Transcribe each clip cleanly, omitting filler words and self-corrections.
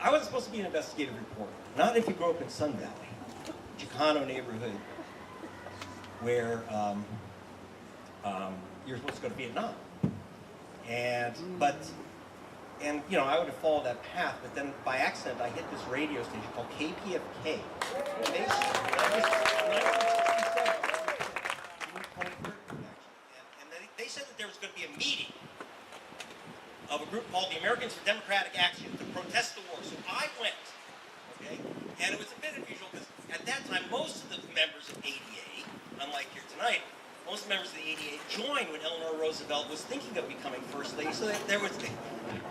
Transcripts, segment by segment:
I wasn't supposed to be an investigative reporter. Not if you grew up in Sun Valley, Chicano neighborhood, where you're supposed to go to Vietnam. And you know, I would have followed that path, but then by accident I hit this radio station called KPFK. And they they said that there was going to be a meeting of a group called the Americans for Democratic Action to protest the war. So I went, okay? And it was a bit unusual because at that time most of the members of ADA, unlike here tonight, most members of the ADA joined when Eleanor Roosevelt was thinking of becoming First Lady. So there was, it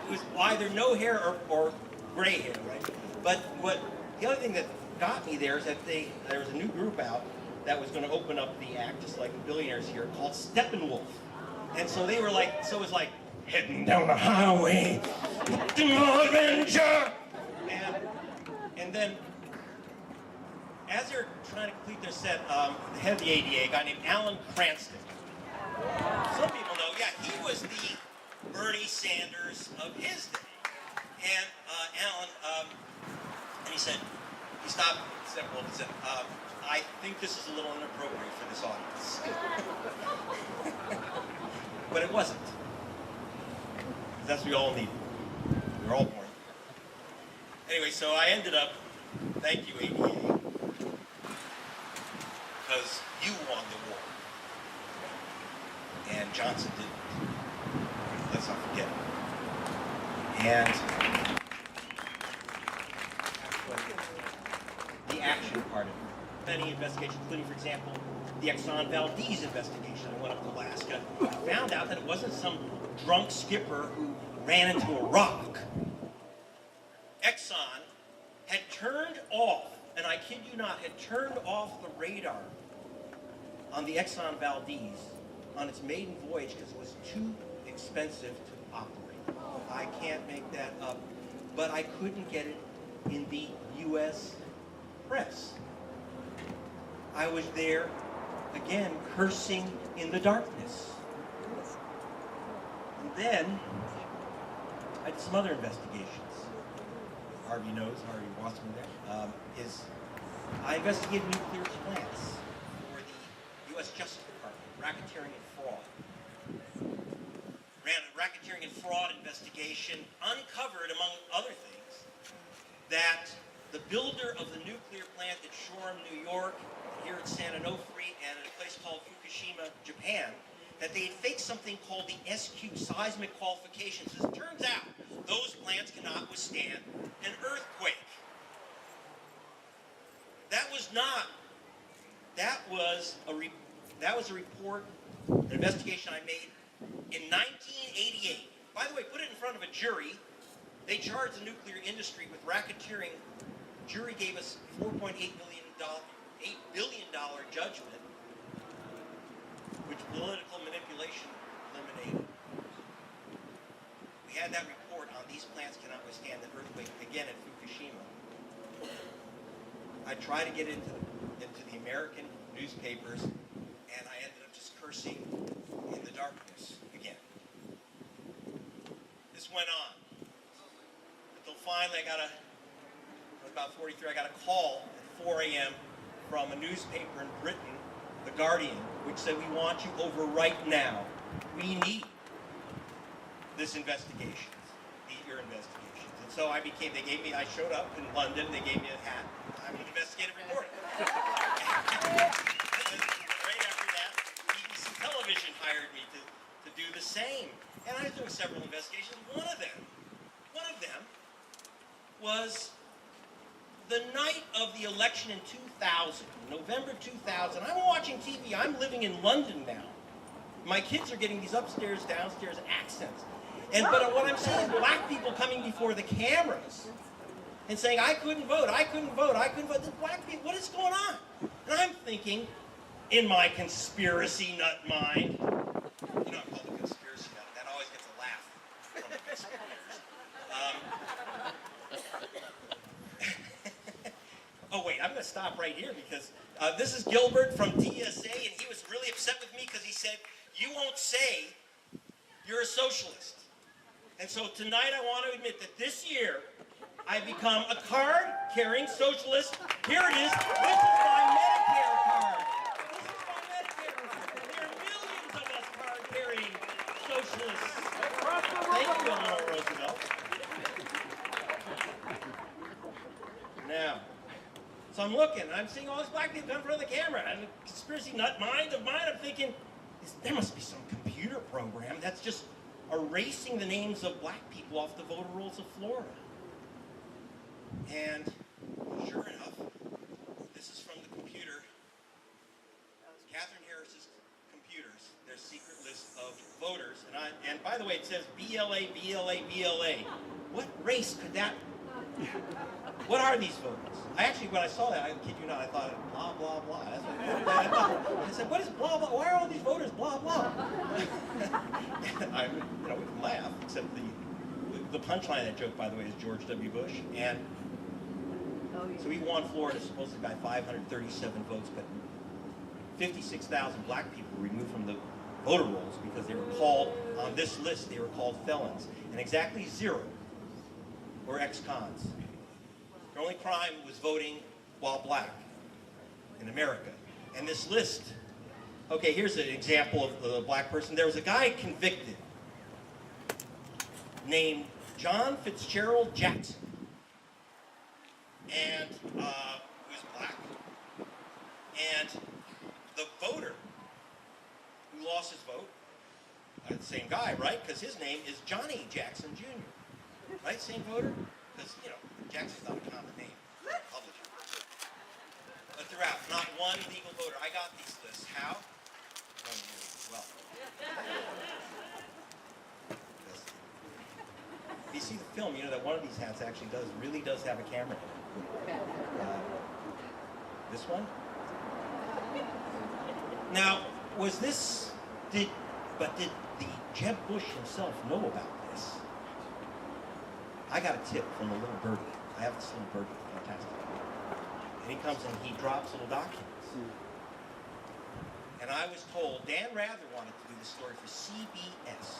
was either no hair or gray hair, right? But the other thing that got me there is that there was a new group out that was going to open up the act, just like the billionaires here, called Steppenwolf. And so they were like, so it was like, heading down the highway, to adventure. And then, as they're trying to complete their set, the head of the ADA, a guy named Alan Cranston. Some people know, yeah, he was the Bernie Sanders of his day. And Alan, and he said, he stopped, said, I think this is a little inappropriate for this audience. But it wasn't. That's what we all needed. We were all born. Anyway, so I ended up, thank you, ADA, because you won the war. And Johnson didn't. Let's not forget. And the action part of it. Many investigations, including, for example, the Exxon Valdez investigation. I went up to Alaska, found out that it wasn't some drunk skipper who ran into a rock. Exxon had turned off, and I kid you not, had turned off the radar on the Exxon Valdez on its maiden voyage because it was too expensive to operate. I can't make that up, but I couldn't get it in the U.S. press. I was there, again, cursing in the darkness. And then, I did some other investigations. Harvey knows, Harvey Wassman there, I investigated nuclear plants for the U.S. Justice Department, racketeering and fraud. Ran a racketeering and fraud investigation, uncovered, among other things, that the builder of the nuclear plant at Shoreham, New York, here at San Onofre, and at a place called Fukushima, Japan, that they had faked something called the SQ, seismic qualifications. As it turns out, those plants cannot withstand an earthquake. That was a report, an investigation I made in 1988. By the way, put it in front of a jury. They charged the nuclear industry with racketeering. The jury gave us $4.8 billion judgment, which political manipulation eliminated. We had that report on these plants cannot withstand the earthquake, again at Fukushima. I tried to get into the American newspapers, and I ended up just cursing in the darkness again. This went on until finally I was about 43, I got a call at 4 a.m. from a newspaper in Britain, The Guardian, which said, we want you over right now. We need this investigation, your investigations. And so I showed up in London, they gave me a hat. I'm an investigative reporter. Right after that, BBC Television hired me to do the same. And I was doing several investigations. One of them was the night of the election in 2000, November 2000. I'm watching TV. I'm living in London now. My kids are getting these upstairs, downstairs accents. But what I'm seeing is black people coming before the cameras and saying, I couldn't vote, I couldn't vote, I couldn't vote. The black people, what is going on? And I'm thinking, in my conspiracy nut mind, you know, I'm called a conspiracy nut. That always gets a laugh from the conspirators. Oh wait, I'm going to stop right here because this is Gilbert from DSA, and he was really upset with me because he said, you won't say you're a socialist. And so tonight I want to admit that this year, I become a card-carrying socialist. Here it is. This is my Medicare card. This is my Medicare card. There are millions of us card-carrying socialists. Thank you, Eleanor Roosevelt. Now, so I'm looking, I'm seeing all these black people come in front of the camera, and the conspiracy nut mind of mine, I'm thinking, there must be some computer program that's just erasing the names of black people off the voter rolls of Florida. And sure enough, this is from the computer, Catherine Harris's computers, their secret list of voters. And by the way, it says BLA, BLA, BLA. What race could that? What are these voters? I actually, when I saw that, I kid you not, I thought blah blah blah. That's what I thought. I said, what is blah blah? Why are all these voters blah blah? We can laugh, except the punchline of that joke, by the way, is George W. Bush, and so he won Florida supposedly by 537 votes, but 56,000 black people were removed from the voter rolls because they were called, on this list, they were called felons. And exactly 0 were ex-cons. Their only crime was voting while black in America. And this list, okay, here's an example of the black person. There was a guy convicted named John Fitzgerald Jackson, and who was black. And the voter who lost his vote, the same guy, right? Because his name is Johnny Jackson Jr., right? Same voter? Because, Jackson's not a common name. Republican. But throughout, not one legal voter. I got these lists. How? Well. If you see the film, you know that one of these hats actually really does have a camera. This one? Now, did the Jeb Bush himself know about this? I got a tip from a little birdie. I have this little birdie, fantastic. And he comes and he drops little documents. And I was told Dan Rather wanted to do this story for CBS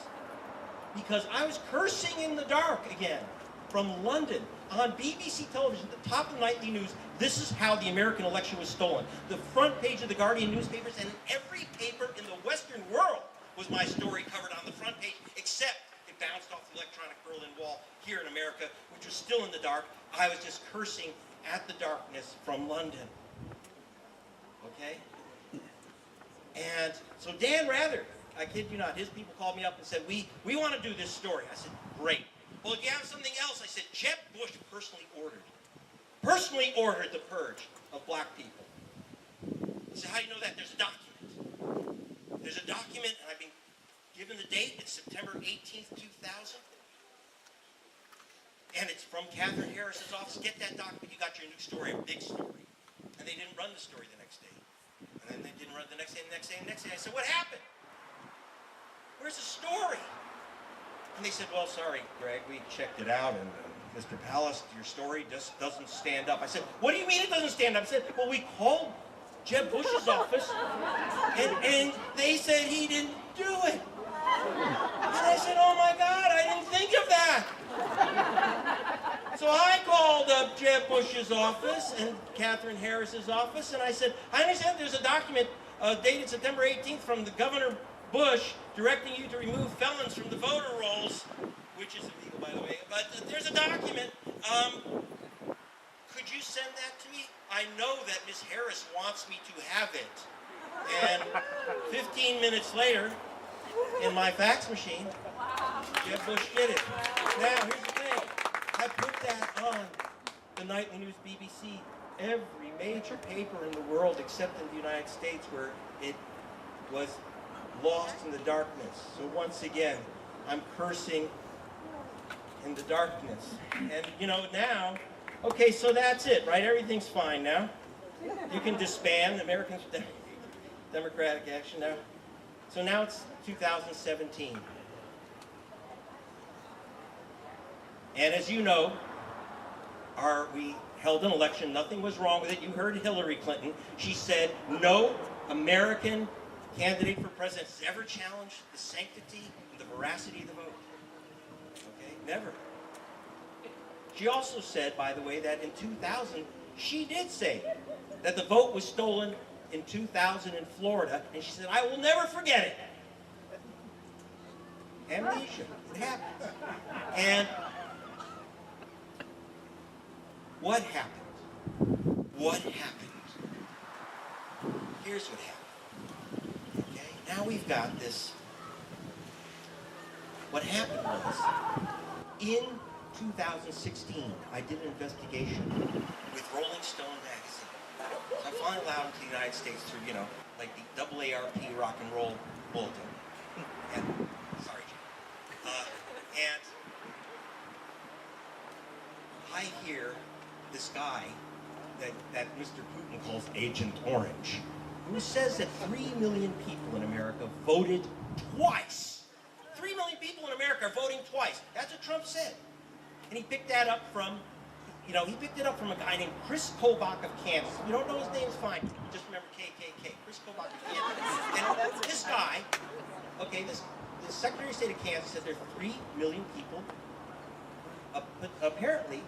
because I was cursing in the dark again from London on BBC television, the top of the nightly news. This is how the American election was stolen. The front page of the Guardian newspapers, and in every paper in the Western world was my story covered on the front page, except it bounced off the electronic Berlin Wall here in America, which was still in the dark. I was just cursing at the darkness from London. Okay? And so Dan Rather, I kid you not, his people called me up and said, we want to do this story. I said, great. Well, if you have something else, I said, Jeb Bush personally ordered the purge of black people. I said, how do you know that? There's a document. There's a document, and I've been given the date. It's September 18th, 2000. And it's from Catherine Harris's office. Get that document, you got your new story, a big story. And they didn't run the story the next day. And then they didn't run the next day, the next day, the next day. I said, what happened? Where's the story? And they said, well, sorry, Greg, we checked it out, and Mr. Kallas, your story just doesn't stand up. I said, what do you mean it doesn't stand up? I said, well, we called Jeb Bush's office, and they said he didn't do it. And I said, oh my God, I didn't think of that. So I called up Jeb Bush's office and Catherine Harris's office, and I said, I understand there's a document dated September 18th from the Governor Bush directing you to remove felons from the voter rolls, which is illegal, by the way, but there's a document. Could you send that to me? I know that Ms. Harris wants me to have it. And 15 minutes later, in my fax machine, Jeb Bush did it. Now, here's the thing. I put that on the nightly news BBC, every major paper in the world except in the United States where it was lost in the darkness. So once again, I'm cursing in the darkness. And now, okay, so that's it, right? Everything's fine now. You can disband American Democratic Action now. So now it's 2017. And as you know, we held an election. Nothing was wrong with it. You heard Hillary Clinton. She said, no American candidate for president has ever challenged the sanctity and the veracity of the vote. Okay? Never. She also said, by the way, that in 2000, she did say that the vote was stolen in 2000 in Florida, and she said, I will never forget it. Amnesia, it happens. And what happened? What happened? Here's what happened. Okay, now we've got this. What happened was, in 2016, I did an investigation with Rolling Stone magazine. So I finally allowed into the United States through, you know, like the AARP Rock and Roll Bulletin. And, sorry, Jim. And I hear this guy that Mr. Putin calls Agent Orange, who says that 3 million people in America voted twice. 3 million people in America are voting twice. That's what Trump said. And he picked that up from, you know, he picked it up from a guy named Chris Kobach of Kansas. If you don't know his name, it's fine. Just remember KKK. Chris Kobach of Kansas. And this guy, okay, this Secretary of State of Kansas said there's 3 million people apparently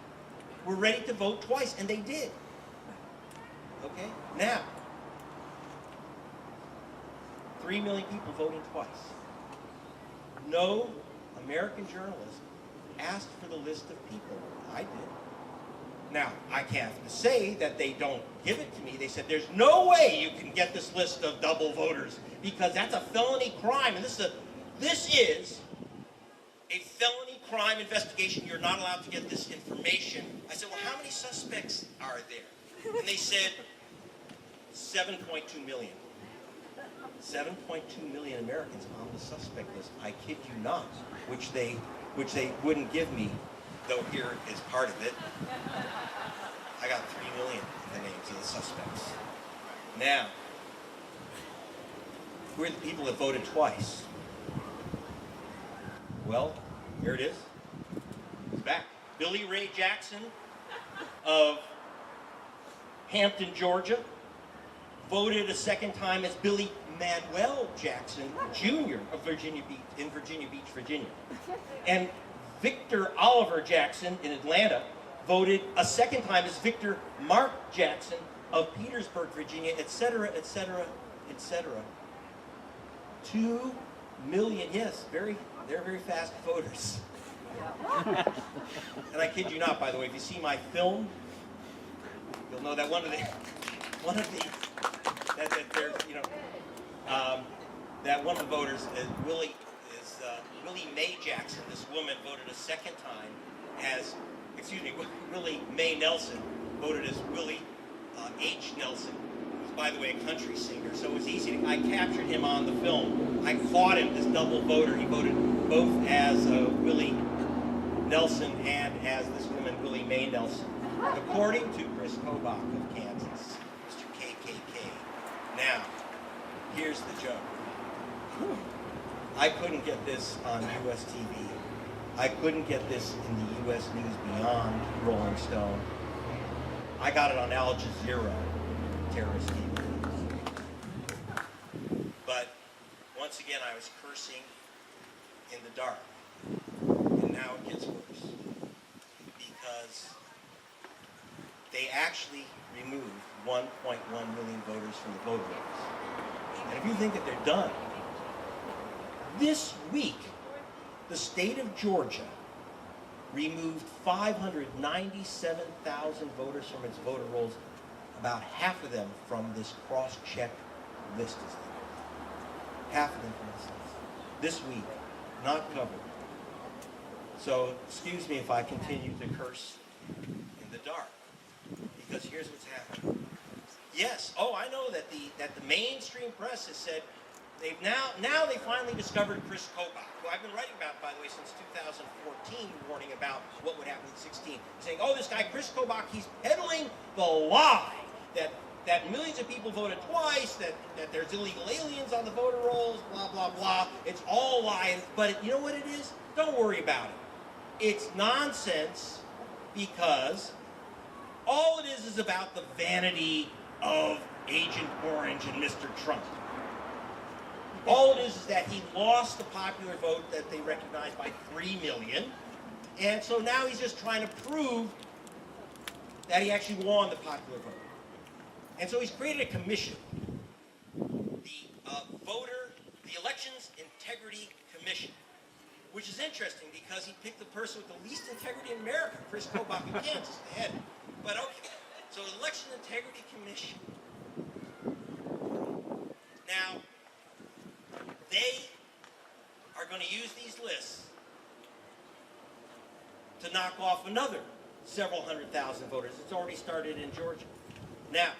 were ready to vote twice, and they did. Okay? Now, 3 million people voting twice. No American journalist asked for the list of people. I did. Now, I can't say that they don't give it to me. They said, there's no way you can get this list of double voters because that's a felony crime. And this is a felony crime investigation. You're not allowed to get this information. I said, well, how many suspects are there? And they said, 7.2 million. 7.2 million Americans on the suspect list. I kid you not, which they wouldn't give me, though here is part of it. I got 3 million in the names of the suspects. Now, who are the people that voted twice? Well, here it is. It's back. Billy Ray Jackson of Hampton, Georgia, voted a second time as Billy Manuel Jackson Jr. of Virginia Beach, Virginia. And Victor Oliver Jackson in Atlanta voted a second time as Victor Mark Jackson of Petersburg, Virginia, etc., etc., etc. 2 million, yes, they're very fast voters. And I kid you not, by the way, if you see my film, you'll know that that one of the voters is Willie Mae Jackson. This woman voted a second time as, Willie Mae Nelson voted as Willie H. Nelson, who's, by the way, a country singer. So it was easy. I captured him on the film. I caught him, this double voter. He voted both as Willie Nelson and as this woman, Willie Mae Nelson, according to Chris Kobach of Kansas, Mr. KKK. Now, here's the joke. I couldn't get this on U.S. TV. I couldn't get this in the U.S. News Beyond Rolling Stone. I got it on Al Jazeera, terrorist TV. But once again, I was cursing in the dark. And now it gets worse. Because they actually removed 1.1 million voters from the voter rolls. And if you think that they're done, this week, the state of Georgia removed 597,000 voters from its voter rolls, about half of them from this cross-check list. Half of them from this list. This week, not covered. So, excuse me if I continue to curse in the dark, because here's what's happening. Yes, I know that the mainstream press has said they've now they finally discovered Chris Kobach, who I've been writing about, by the way, since 2014, warning about what would happen in 2016, saying, this guy Chris Kobach, he's peddling the lie that millions of people voted twice, that there's illegal aliens on the voter rolls, blah blah blah. It's all lying, but you know what it is? Don't worry about it. It's nonsense, because all it is about the vanity of Agent Orange and Mr. Trump. All it is that he lost the popular vote that they recognized by 3 million, And so now he's just trying to prove that he actually won the popular vote. And so he's created a commission, the Elections Integrity Commission, which is interesting because he picked the person with the least integrity in America, Chris Kobach of Kansas, the head. But okay, so Election Integrity Commission. Now, they are going to use these lists to knock off another several 100,000 voters. It's already started in Georgia. Now,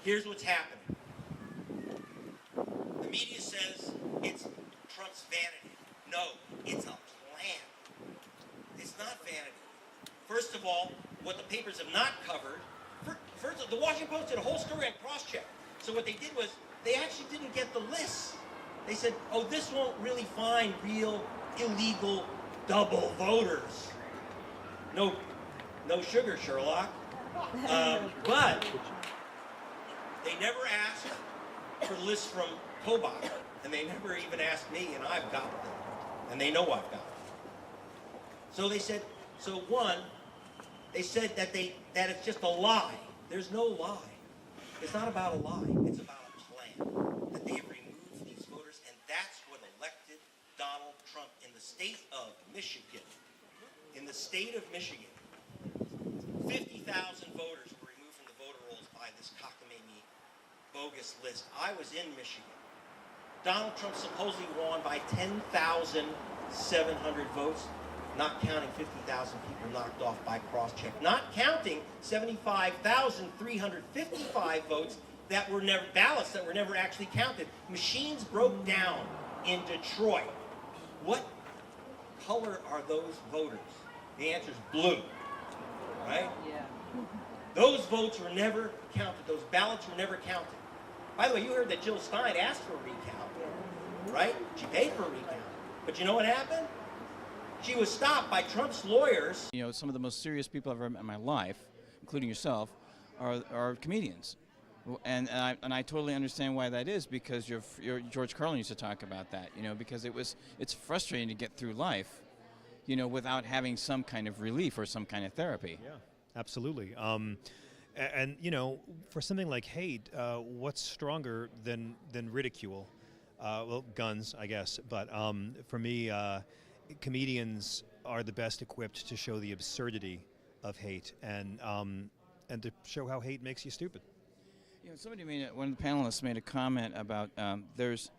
here's what's happening. The media says it's Trump's vanity. No, it's a plan. It's not vanity. First of all, what the papers have not covered, first, the Washington Post did a whole story on cross-check. So what they did was, they actually didn't get the lists. They said, oh, this won't really find real illegal double voters. No sugar, Sherlock. But they never asked for lists from Kobach, and they never even asked me, and I've got them. And they know I've got them. So they said, they said that it's just a lie. There's no lie. It's not about a lie. It's about a plan. That they've removed these voters, and that's what elected Donald Trump in the state of Michigan. In the state of Michigan, 50,000 voters were removed from the voter rolls by this cockamamie bogus list. I was in Michigan. Donald Trump supposedly won by 10,700 votes, not counting 50,000 people knocked off by cross-check, not counting 75,355 votes that were never, ballots that were never actually counted. Machines broke down in Detroit. What color are those voters? The answer is blue, right? Yeah. Those votes were never counted. Those ballots were never counted. By the way, you heard that Jill Stein asked for a recount, right? She paid for a recount. But you know what happened? She was stopped by Trump's lawyers. You know, some of the most serious people I've ever met in my life, including yourself, are comedians. And I totally understand why that is, because your George Carlin used to talk about that, you know, because it's frustrating to get through life, you know, without having some kind of relief or some kind of therapy. Yeah, absolutely. And you know, for something like hate, what's stronger than ridicule? Well, guns, I guess. But for me, comedians are the best equipped to show the absurdity of hate and to show how hate makes you stupid. You know, one of the panelists made a comment about there's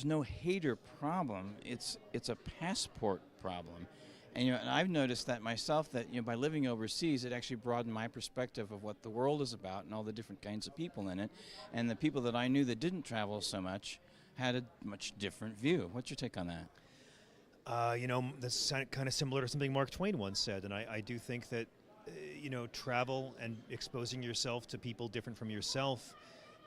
no hater problem. It's a passport problem. And, you know, and I've noticed that myself, that, you know, by living overseas, it actually broadened my perspective of what the world is about and all the different kinds of people in it. And the people that I knew that didn't travel so much had a much different view. What's your take on that? You know, that's kind of similar to something Mark Twain once said, and I do think that, you know, travel and exposing yourself to people different from yourself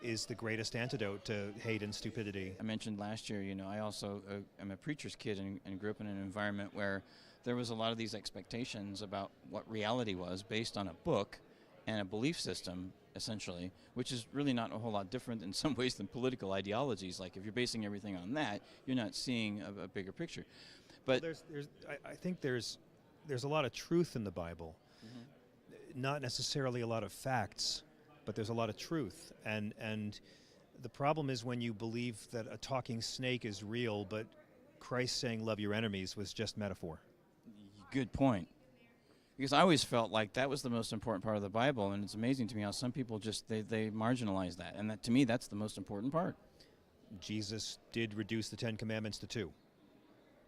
is the greatest antidote to hate and stupidity. I mentioned last year, you know, I also am a preacher's kid and grew up in an environment where there was a lot of these expectations about what reality was based on a book and a belief system, essentially, which is really not a whole lot different in some ways than political ideologies. Like, if you're basing everything on that, you're not seeing a bigger picture. But well, I think there's a lot of truth in the Bible. Mm-hmm. Not necessarily a lot of facts, but there's a lot of truth. And the problem is when you believe that a talking snake is real, but Christ saying love your enemies was just metaphor. Good point. Because I always felt like that was the most important part of the Bible, and it's amazing to me how some people just, they marginalize that. And that, to me, that's the most important part. Jesus did reduce the 10 Commandments to 2.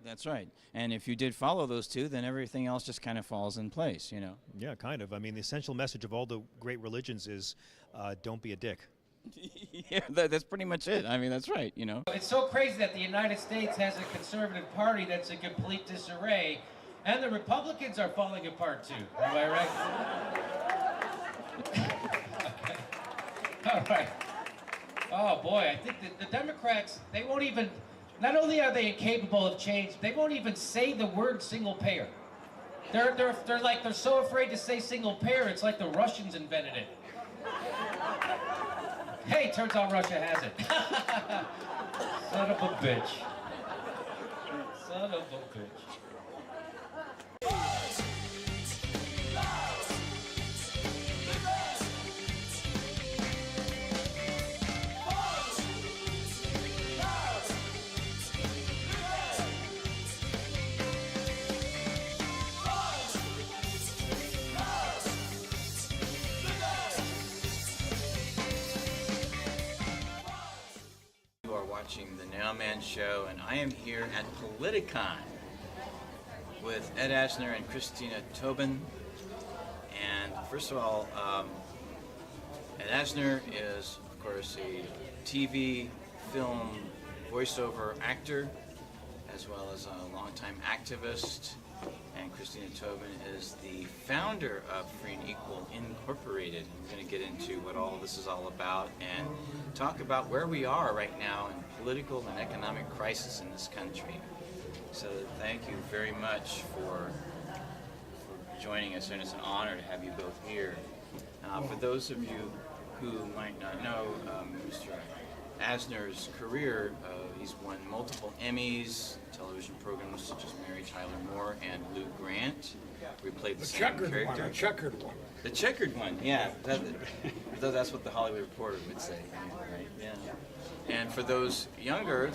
That's right. And if you did follow those 2, then everything else just kind of falls in place, you know. Yeah, kind of. I mean, the essential message of all the great religions is don't be a dick. Yeah, that's pretty much it. I mean, that's right, you know. It's so crazy that the United States has a conservative party that's in complete disarray, and the Republicans are falling apart too. Am I right? All right. Oh boy, I think that the Democrats, they won't even, not only are they incapable of change, they won't even say the word single payer. They're so afraid to say single payer, it's like the Russians invented it. Hey, turns out Russia has it. Son of a bitch. Son of a bitch. watching the NOWMAN show, and I am here at Politicon with Ed Asner and Christina Tobin. And first of all, Ed Asner is, of course, a TV, film, voiceover actor, as well as a longtime activist. And Christina Tobin is the founder of Free and Equal Incorporated. We're going to get into what all this is all about and talk about where we are right now in political and economic crisis in this country. So thank you very much for joining us, and it's an honor to have you both here. For those of you who might not know Mr. Asner's career, he's won multiple Emmys, television programs such as Mary Tyler Moore and Lou Grant. We played the same character. The checkered one. The checkered one, yeah. That's what the Hollywood Reporter would say, right? Yeah. And for those younger,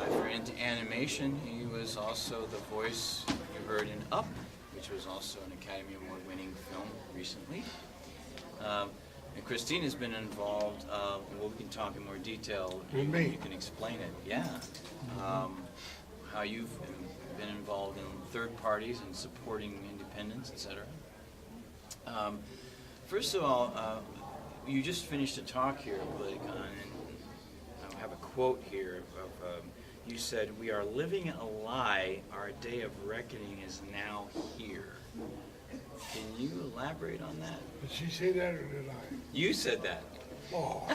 if you're into animation, he was also the voice you heard in Up, which was also an Academy Award-winning film recently. And Christina's been involved. We can talk in more detail. With me. You can explain it. Yeah. How you've been involved in third parties and supporting independence, etc. First of all, you just finished a talk here at Politicon, and I have a quote here of you said, "We are living a lie. Our day of reckoning is now here." Can you elaborate on that? Did she say that or did I? You said that. Oh,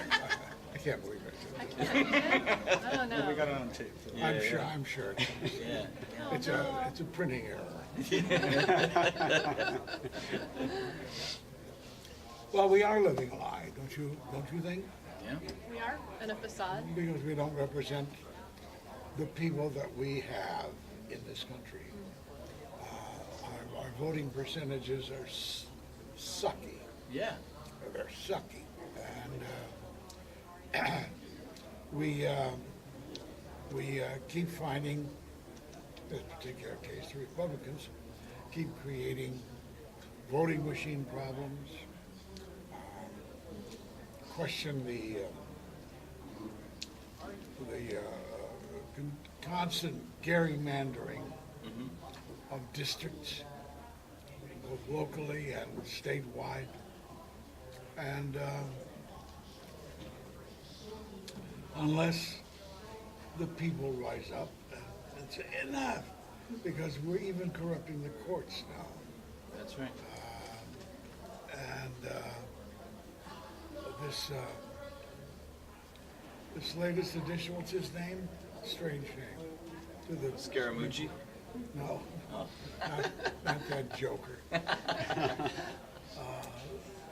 I can't believe I said that. I don't know. We got it on tape. Yeah, I'm sure. Yeah. It's a printing error. Well, we are living a lie, don't you think? Yeah. We are in a facade. Because we don't represent the people that we have in this country. Our voting percentages are sucky. Yeah. They're sucky, and we keep finding, in this particular case, the Republicans keep creating voting machine problems, question the constant gerrymandering of districts, both locally and statewide, and unless the people rise up and say enough, because we're even corrupting the courts now, That's right. and this latest edition, what's his name? Strange name. To the Scaramucci? No, Oh. not that joker.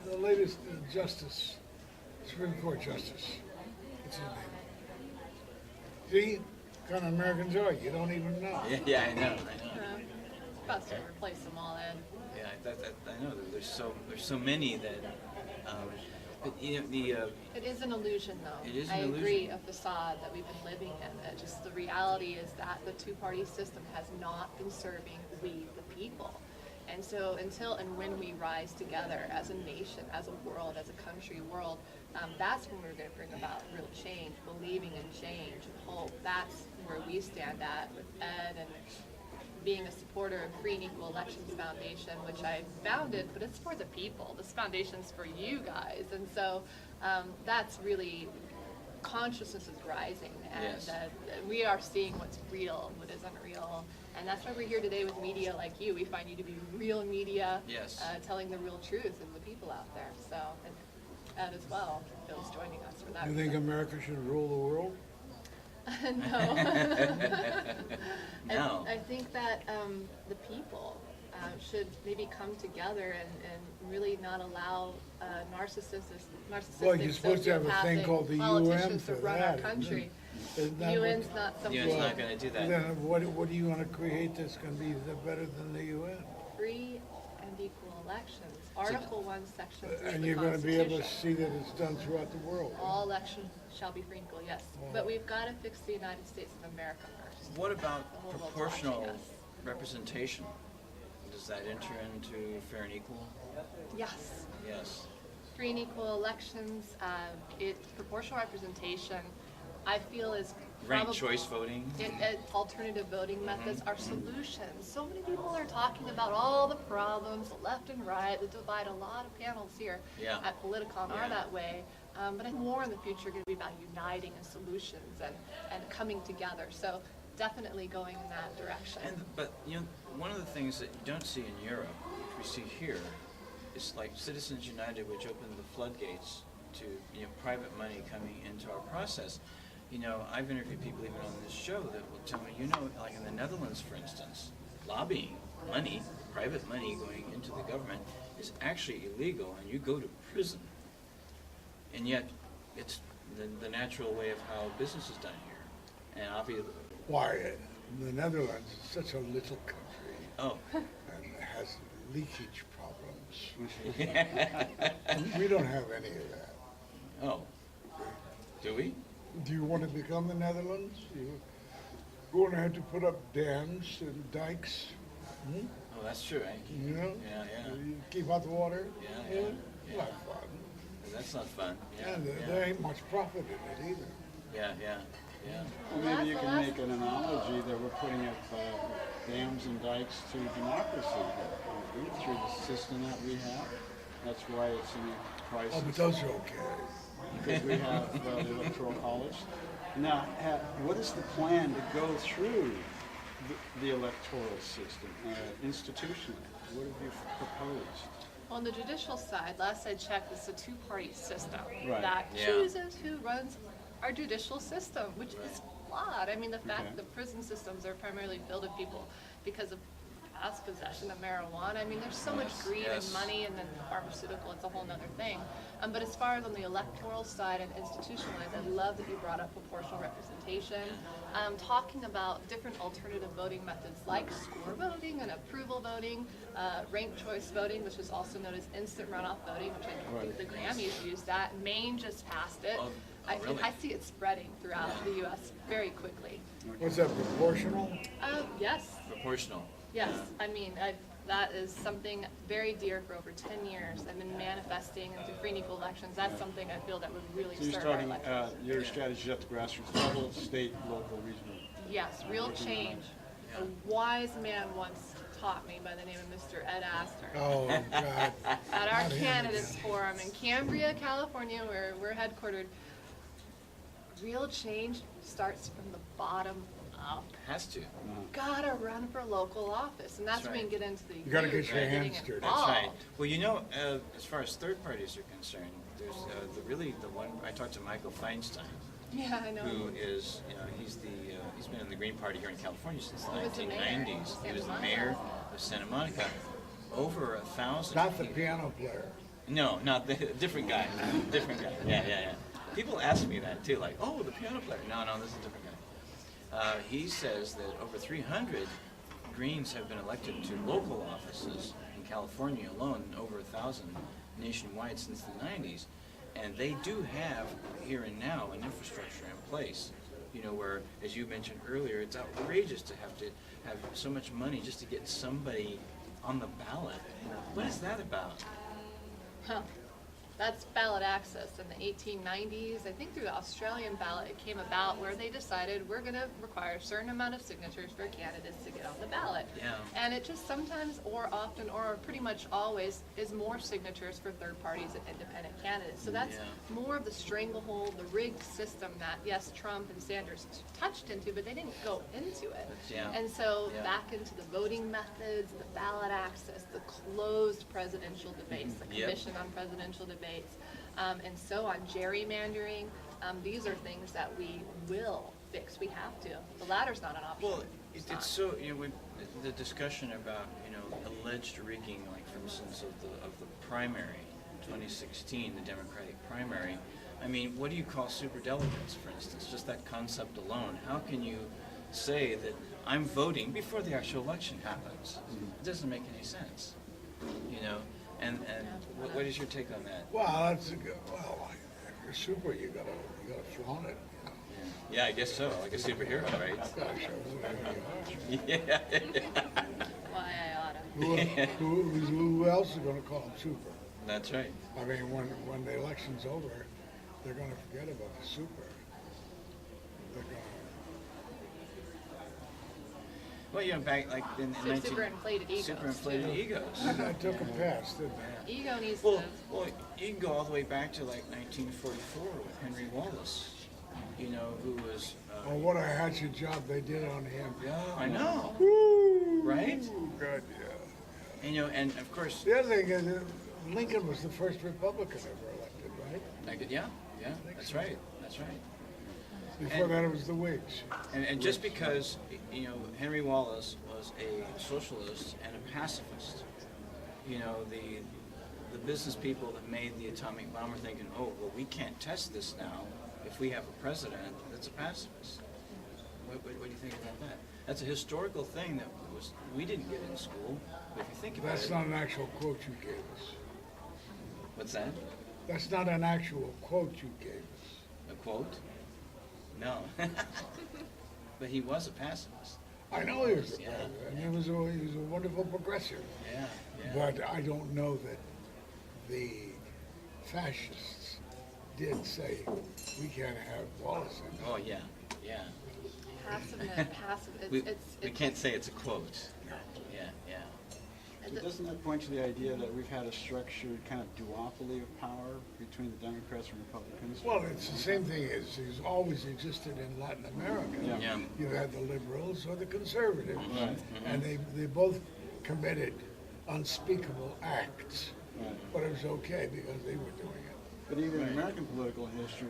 The latest justice, Supreme Court justice. What's his name? See, what kind of Americans are you? You don't even know. Yeah, I know. About to replace them all in. Yeah, I know. There's so many that. But you know, It is an illusion, though. It is an I illusion. agree, a facade that we've been living in. Just the reality is that the two-party system has not been serving we, the people. And so until and when we rise together as a nation, as a world, as a country world, that's when we're going to bring about real change, believing in change and hope. That's where we stand at with Ed and being a supporter of Free and Equal Elections Foundation, which I founded, but it's for the people. This foundation's for you guys. And so that's really, consciousness is rising. And Yes. We are seeing what's real and what isn't real. And that's why we're here today with media like you. We find you to be real media, Yes. telling the real truth of the people out there. So, and Ed as well, Phil's joining us for that. You think America should rule the world? No. No. I think that the people should maybe come together and really not allow narcissistic, Well, you're supposed to have a thing sociopathic called the UN politicians for to run that, our country. Isn't The that what- UN's not The something UN's not going to do that. Then what do you want to create that's going to be better than the UN? free and equal elections. Article 1, Section 3 of And the you're going to be able to Constitution. see that it's done throughout the world. All elections shall be free and equal, yes. But we've got to fix the United States of America first. What about The whole world's proportional watching us. representation? Does that enter into fair and equal? Yes. Yes. Free and equal elections, proportional representation I feel is Ranked choice voting. Alternative voting methods are solutions. So many people are talking about all the problems, the left and right, the divide. A lot of panels here at Politicon are that way. But I think more in the future going to be about uniting and solutions and coming together. So definitely going in that direction. But one of the things that you don't see in Europe, which we see here, is like Citizens United, which opened the floodgates to private money coming into our process. I've interviewed people even on this show that will tell me, like in the Netherlands, for instance, lobbying money, private money going into the government is actually illegal, and you go to prison. And yet, it's the natural way of how business is done here. And obviously, Why, the Netherlands is such a little country. Oh. And has leakage problems. We don't have any of that. Oh. Do we? Do you want to become the Netherlands? You're going to have to put up dams and dikes. Oh, that's true, eh? Yeah. You keep out the water. Yeah. Not fun. That's not fun. And there ain't much profit in it either. Yeah. Well, maybe you can make an analogy that we're putting up dams and dikes to democracy through the system that we have. That's why it's in a crisis. Oh, but those are okay. Because we have the Electoral College. Now, what is the plan to go through the electoral system institutionally? What have you proposed? On the judicial side, last I checked, it's a two-party system Right. chooses who runs our judicial system, which is flawed. I mean, the fact the prison systems are primarily filled with people because of past possession of marijuana. I mean, there's so much greed and money, and then pharmaceutical, it's a whole nother thing. But as far as on the electoral side and institutionalized, I love that you brought up proportional representation. Talking about different alternative voting methods like score voting and approval voting, ranked choice voting, which is also known as instant runoff voting, which I think the Grammys used that. Maine just passed it. Really? I see it spreading throughout the U.S. very quickly. What's that, proportional? Yes. Proportional. Yes, I mean, that is something very dear for over 10 years. I've been manifesting into free and equal elections. That's something I feel that would really So you're serve our starting elections. your strategy at the grassroots level, state, local, regional. Yes, real change. A wise man once taught me by the name of Mr. Ed Astor. Oh, God. At our Not him candidates again. forum in Cambria, California, where we're headquartered, real change starts from the bottom up. Has to. Gotta run for local office, and that's That's when you right. get into the You gotta youth get your getting hands dirty. That's involved. right. Well, as far as third parties are concerned, there's the one I talked to Michael Feinstein, Yeah, I know. who is he's been in the Green Party here in California since the He was the mayor 1990s. of He was the Santa mayor Monica. of Santa Monica. Over 1,000. Not the people- piano player. No, not the different guy. Different guy. Yeah. People ask me that too, like, oh, the piano player. No, this is a different guy. He says that over 300 Greens have been elected to local offices in California alone, and over 1,000 nationwide since the 90s. And they do have, here and now, an infrastructure in place. Where, as you mentioned earlier, it's outrageous to have so much money just to get somebody on the ballot. What is that about? Huh. That's ballot access. In the 1890s, I think through the Australian ballot, it came about where they decided we're going to require a certain amount of signatures for candidates to get on the ballot. Yeah. And it just sometimes, or often, or pretty much always, is more signatures for third parties and independent candidates. So that's more of the stranglehold, the rigged system that, yes, Trump and Sanders touched into, but they didn't go into it. And so back into the voting methods, the ballot access, the closed presidential debates, the Commission on Presidential Debates, and so on, gerrymandering. These are things that we will fix. We have to. The latter's not an option. Well, it's so the discussion about alleged rigging, like for instance of the primary, 2016, the Democratic primary. I mean, what do you call superdelegates, for instance? Just that concept alone. How can you say that I'm voting before the actual election happens? It doesn't make any sense. And what is your take on that? Well, that's a good, if you're super, you gotta flaunt it. Yeah, I guess so. Like a superhero, right? Gotta show who you are. Yeah. Why I oughta. Who else is gonna call him super? That's right. I mean, when the election's over, they're gonna forget about the super. Well, you know, back like in So superinflated egos. superinflated egos. I took a pass, didn't I? Ego needs Well, to. well, you can go all the way back to like 1944 with Henry Wallace, you know, who was. Oh, what a hatchet job they did on him. Yeah, I know. Woo! Right? Good, yeah. And, you know, and of course, The other thing is, Lincoln was the first Republican ever elected, right? yeah, that's right, that's right. Before that, it was the Whigs. And just because, you know, Henry Wallace was a socialist and a pacifist, you know, the business people that made the atomic bomb were thinking, oh, well, we can't test this now if we have a president that's a pacifist. What do you think about that? That's a historical thing that we didn't get in school, but if you think about That's it. not an actual quote you gave us. What's that? That's not an actual quote you gave us. A quote? No. But he was a pacifist. I know he was a Yeah. and he was a wonderful progressive. Yeah, yeah. But I don't know that the fascists did say we can't have Wallace in. Oh, yeah, yeah. Passive. We can't say it's a quote. Yeah, yeah. So doesn't that point to the idea that we've had a structured kind of duopoly of power between the Democrats and Republicans? Well, it's the same thing as has always existed in Latin America. Yeah. Yeah. You had the liberals or the conservatives, Right. and they both committed unspeakable acts, Right. but it was okay because they were doing it. But even in American political history,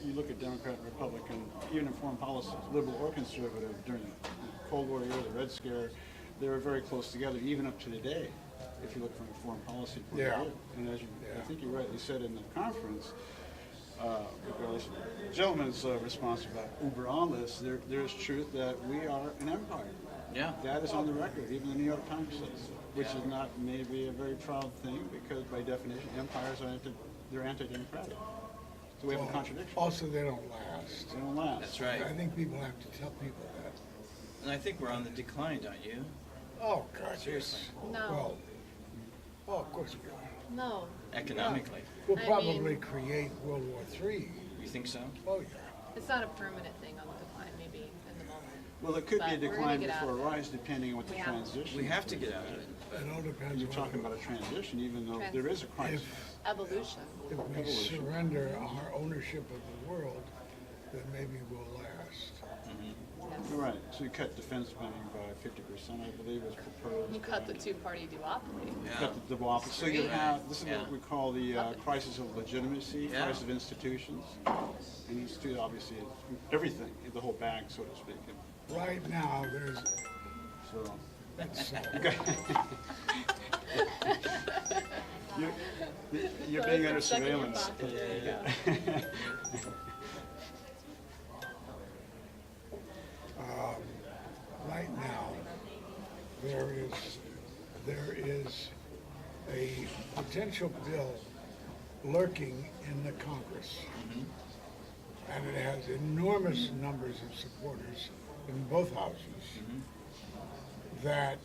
you look at Democrat, Republican, even in foreign policy, liberal or conservative, during the Cold War era, the Red Scare, they were very close together, even up to today, if you look from a foreign policy point Yeah. of view. And as I think you rightly said in the conference, regardless of the gentleman's response about uber alles, there is truth that we are an empire. Yeah. That is on the record, even the New York Times says, which is not maybe a very proud thing, because by definition, empires are they're anti-democratic. So we have a contradiction. Also, they don't last. They don't last. That's right. I think people have to tell people that. And I think we're on the decline, don't you? Oh, God, Seriously. yes. No. Well, oh, of course we are. No. Economically. We'll I probably mean- create World War III. You think so? Oh, yeah. It's not a permanent thing on the decline, maybe in the moment. Well, there could be a But we're gonna decline get out before a of it. rise, depending on what the We have- transition. We have to get out of it. It all depends You're on talking about a transition, even though there is a crisis. Evolution. if we evolution. surrender our ownership of the world, then maybe we'll last. Yes. You're right. So you cut defense spending by 50%, I believe, was proposed. You cut the two-party duopoly. Yeah. Cut the duopoly. So you have, this is Yeah. what we call the crisis of legitimacy, Yeah. crisis of institutions. And institute obviously is everything, the whole bag, so to speak. Right now, there's, So, it's, you're So being it's under stuck in your surveillance. pocket. right now, there is a potential bill lurking in the Congress. And it has enormous numbers of supporters in both houses that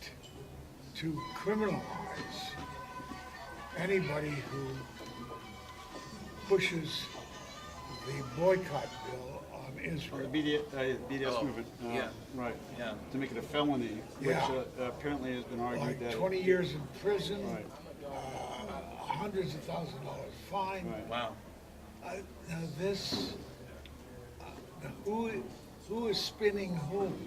to criminalize anybody who pushes the boycott bill on Or Israel. the BDS Oh, movement. yeah. Right. Yeah. To make it a felony, which Yeah. apparently has been argued Like that. 20 years in prison, Right. hundreds of $1,000s fine. Right. Wow. Now this, who is spinning whom?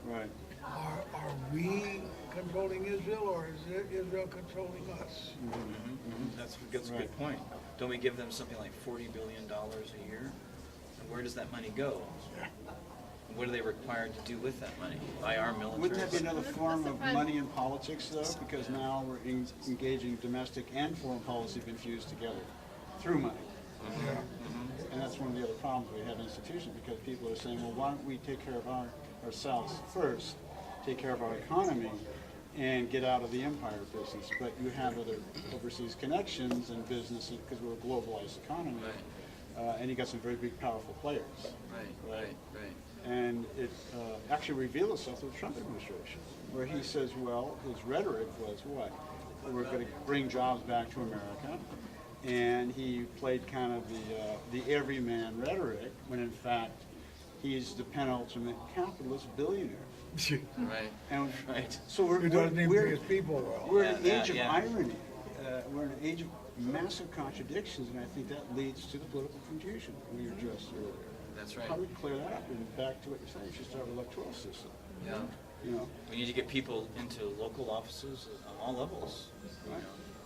Right. Are we controlling Israel, or is it Israel controlling us? That's a Right. good point. Don't we give them something like $40 billion a year? And where does that money go? And what are they required to do with that money? Buy our military? Wouldn't that be another form of That's money in politics, though? Because now we're engaging domestic and foreign policy infused together through money. Yeah. And that's one of the other problems we have in institutions, because people are saying, well, why don't we take care of ourselves first, take care of our economy, and get out of the empire business? But you have other overseas connections and businesses, because we're a globalized economy, and you got some very big, powerful players. Right. And it actually revealed itself with the Trump administration, where he says, well, his rhetoric was what? We're going to bring jobs back to America. And he played kind of the everyman rhetoric, when in fact he's the penultimate capitalist billionaire. Right. And Right. so He doesn't even treat his people well. we're in an Yeah, age of yeah. irony. We're in an age of massive contradictions, and I think that leads to the political confusion we addressed earlier. That's right. How do we clear that up? And back to what you're saying, you should start with electoral system. Yeah. You know, We need to get people into local offices on all levels. You know,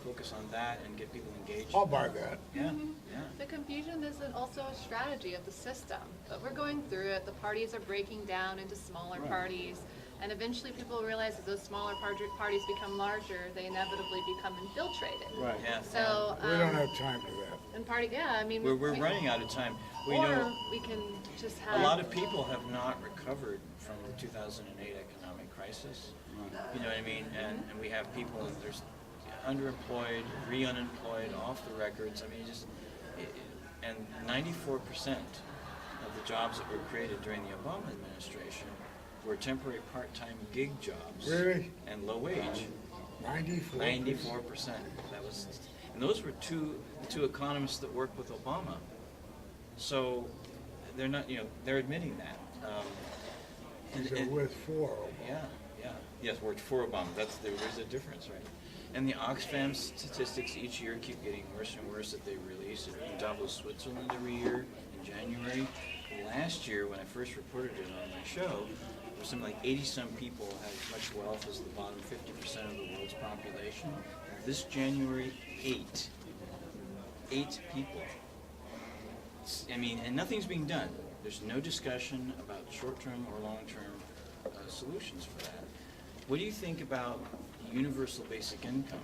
focus on that and get people engaged. I'll buy that. Yeah. Yeah. The confusion is also a strategy of the system, but we're going through it. The parties are breaking down into smaller Right. parties, and eventually people realize as those smaller parties become larger, they inevitably become infiltrated. right. Yeah. So, We don't have time for that. and I mean, We're running out of time. We or know we can just have a lot of people have not recovered from the 2008 economic crisis. You know what I mean? And we have people, there's underemployed, re-unemployed, off the records. I mean, and 94% of the jobs that were created during the Obama administration were temporary part-time gig jobs. Really? And low wage. 94. 94%. That was, and those were the two economists that worked with Obama. So they're not, they're admitting that. They're with 4. Yeah. Yes, worked for Obama. There is a difference, right? And the Oxfam statistics each year keep getting worse and worse that they release in Davos, Switzerland every year in January. Last year, when I first reported it on my show, there was something like 80-some people had as much wealth as the bottom 50% of the world's population. This January, 8 people. I mean, and nothing's being done. There's no discussion about short-term or long-term solutions for that. What do you think about universal basic income?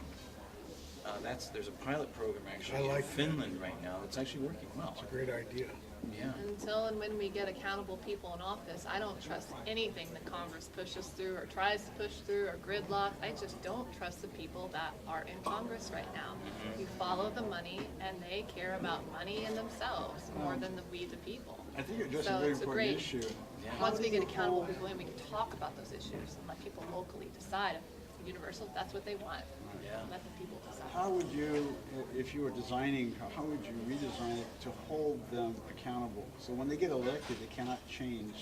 There's a pilot program actually I like in Finland right now that's actually working well. It's a great idea. Yeah. Until and when we get accountable people in office, I don't trust anything that Congress pushes through or tries to push through or gridlock. I just don't trust the people that are in Congress right now. You follow the money, and they care about money and themselves more than we, the people. I think you're addressing So a very it's a important great- issue. Once we get accountable people in, we can talk about those issues and let people locally decide. If universal, that's what they want. Yeah. Let the people decide. How would you, if you were designing, how would you redesign it to hold them accountable? So when they get elected, they cannot change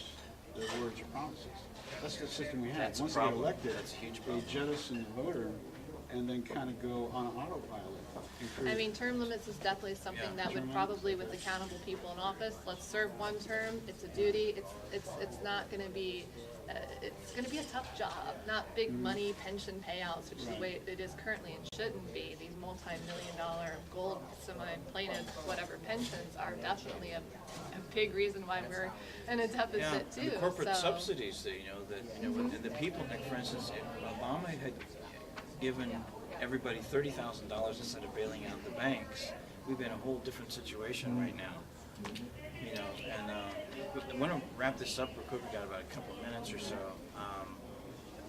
their words or promises. That's the system we have. That's a Once they get problem. elected, That's a huge they problem. jettison the voter and then kind of go on autopilot. I mean, term limits is definitely something Yeah. that would probably, with accountable people in office, let's serve one term. It's a duty. It's not going to be. It's going to be a tough job. Not big money pension payouts, which is the way it is currently and shouldn't be. These multi-million-dollar gold semi-plated whatever pensions are definitely a big reason why we're in a deficit Yeah, too. and the corporate So- subsidies that the people, like for instance, if Obama had given everybody $30,000 instead of bailing out the banks, we'd be in a whole different situation right now. And I want to wrap this up real quick. We got about a couple of minutes or so.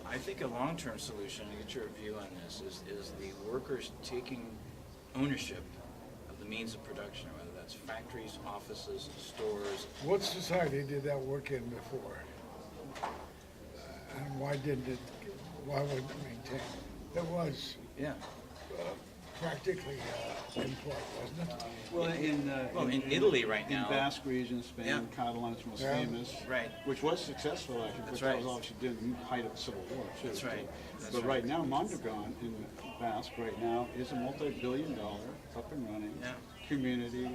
I think a long-term solution, to get your view on this, is the workers taking ownership of the means of production, whether that's factories, offices, stores. What society did that work in before? And why wouldn't it maintain? It was Yeah. practically employed, wasn't it? Well, in Italy right in now. Basque region, Spain, Yeah. Catalan's most Yeah. famous, Right. which was successful actually, That's but that was right. obviously during the height of the Civil War too. That's right. That's But right. right now, Mondragon in Basque right now is a multi-billion-dollar up and running Yeah. community.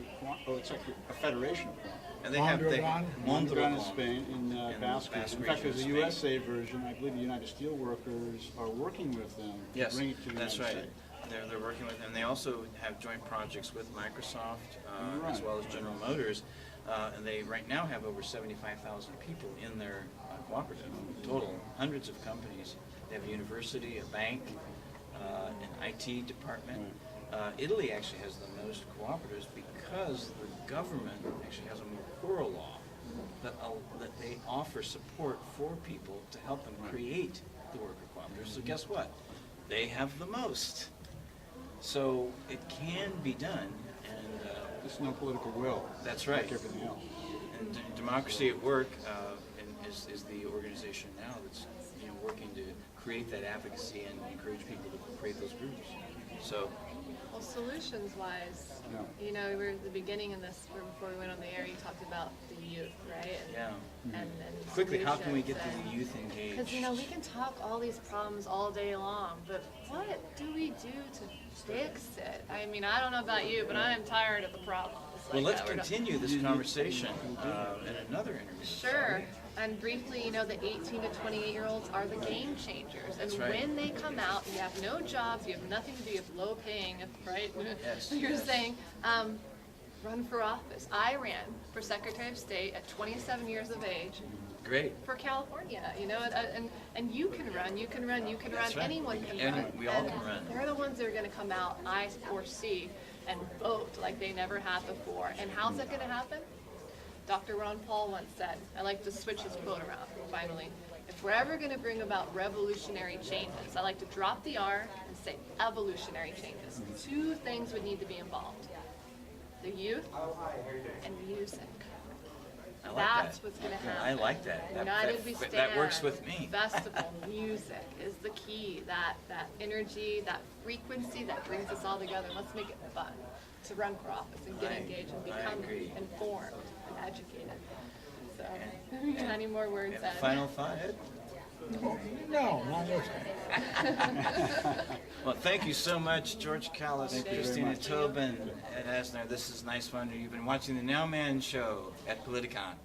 It's like a federation of them. And they have Mondragon? Mondragon in Spain, in Basque Basque region. In fact, region there's a of Spain. USA version. I believe the United Steelworkers are working with them to Yes, bring it to the that's United right. States. They're working with them. They also have joint projects with Microsoft as Right. well as General Motors. And they right now have over 75,000 people in their cooperative total, hundreds of companies. They have a university, a bank, an IT department. Italy actually has the most cooperatives because the government actually has a more thorough law that they offer support for people to help them create the worker cooperatives. So guess what? They have the most. So it can be done, and There's no political will. that's right. Like everything else. And Democracy at Work is the organization now that's working to create that advocacy and encourage people to create those groups. So Well, solutions-wise, Yeah. we were at the beginning in this, before we went on the air, you talked about the youth, right? And yeah. and Quickly, how can we get solutions the youth engaged? Because, we can talk all these problems all day long, but what do we do to fix it? I mean, I don't know about you, but I am tired of the problems. Well, let's that we're continue this conversation in another interview. Sure. And briefly, the 18 to 28-year-olds are the game changers. And That's right. when they come out, you have no jobs, you have nothing to do, you have low paying, right? Yes, You're yes. saying, run for office. I ran for Secretary of State at 27 years of age. Great. For California, and you can run, you can run, you can That's run, right. anyone can run. We all And can run. They're the ones that are going to come out, I foresee, and vote like they never have before. And how's that going to happen? Dr. Ron Paul once said, I like to switch his quote around, finally. If we're ever going to bring about revolutionary changes, I like to drop the R and say evolutionary changes. Two things would need to be involved. The youth and music. I like That's that. what's going to happen. I like that. United we stand. That works with me. Festival music is the key. That energy, that frequency that brings us all together. Let's make it fun to run for office and get engaged and become informed and educated. So, any more words? Ed? Final thought, Ed? No, not this time. Well, thank you so much, George Kallas, Thank you very Christina much. Tobin, Ed Asner. This is Niswander. You've been watching the NOWMAN show at Politicon.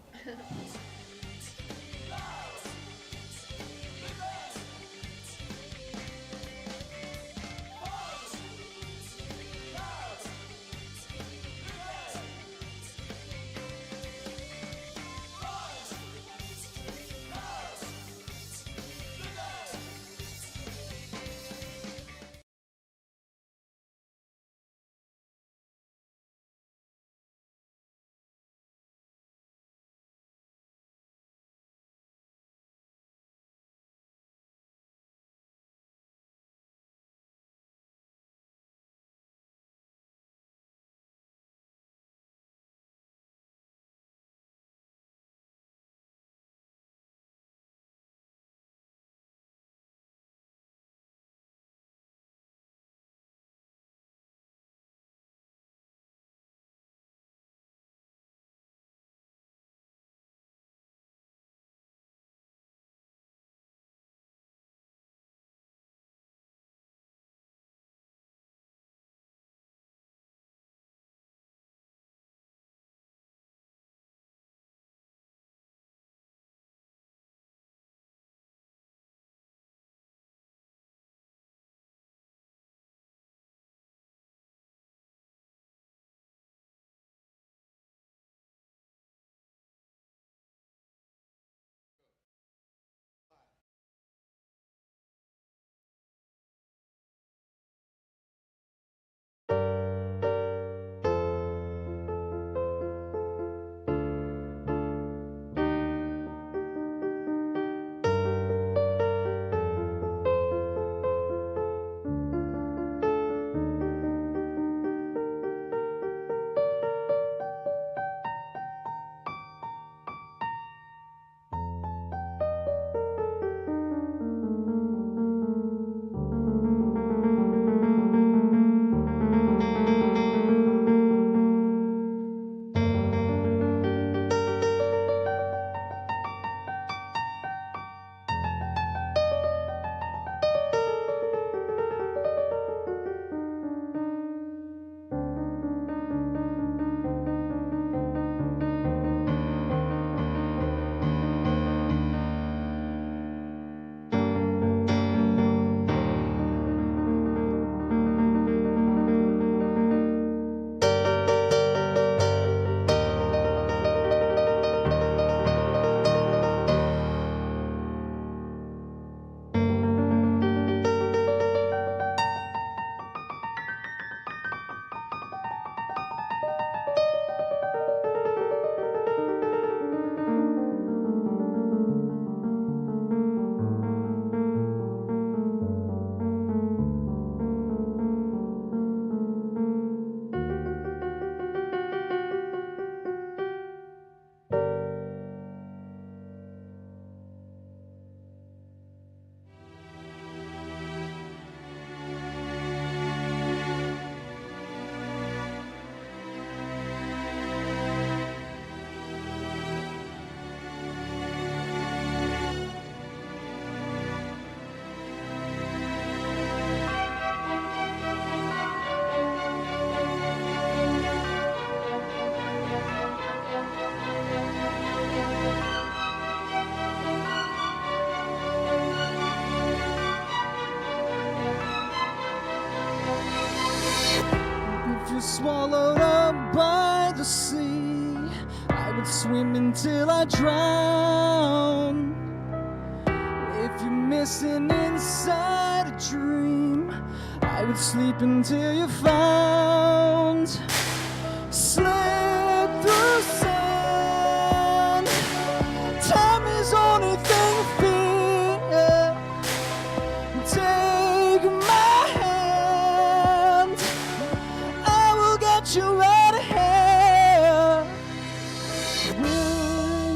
till I drown. If you're missing inside a dream, I would sleep until you're found. Slip through sand. Time is only thing to fear. Take my hand, I will get you out of here. Will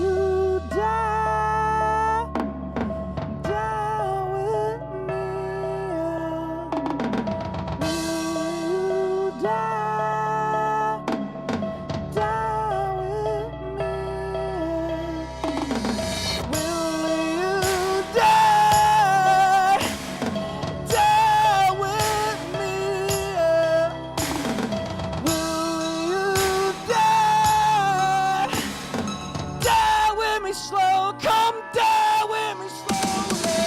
you die? Die with me. Will you die? Die with me. Will you die? Die with me. Will you die? Die with me slow. Come die with me slowly.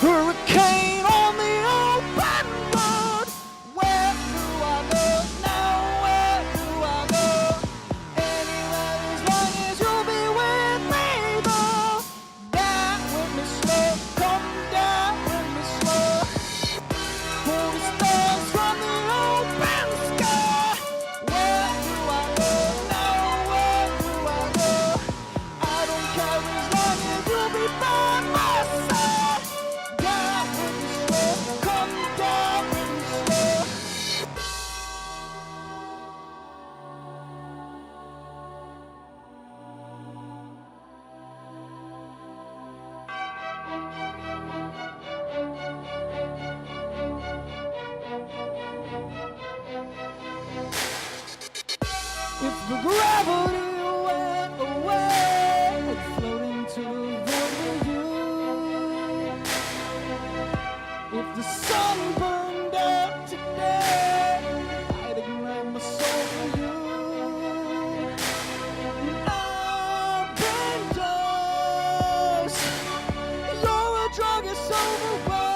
Hurricane on the open road. Where do I go now? Where do I go? Anywhere as long as you'll be with me, though. Die with me slow. Come die with me slow. Pull the stars from the open sky. Where do I go now? Where do I go? I don't care as long as you'll be by my side. Die with me slow. Come die with me slow. If the gravity went away, I'd float into the void with you. If the sun burned out today, I'd ignite my soul for you. I've been dosed. You're a drug, it's overwhelmed.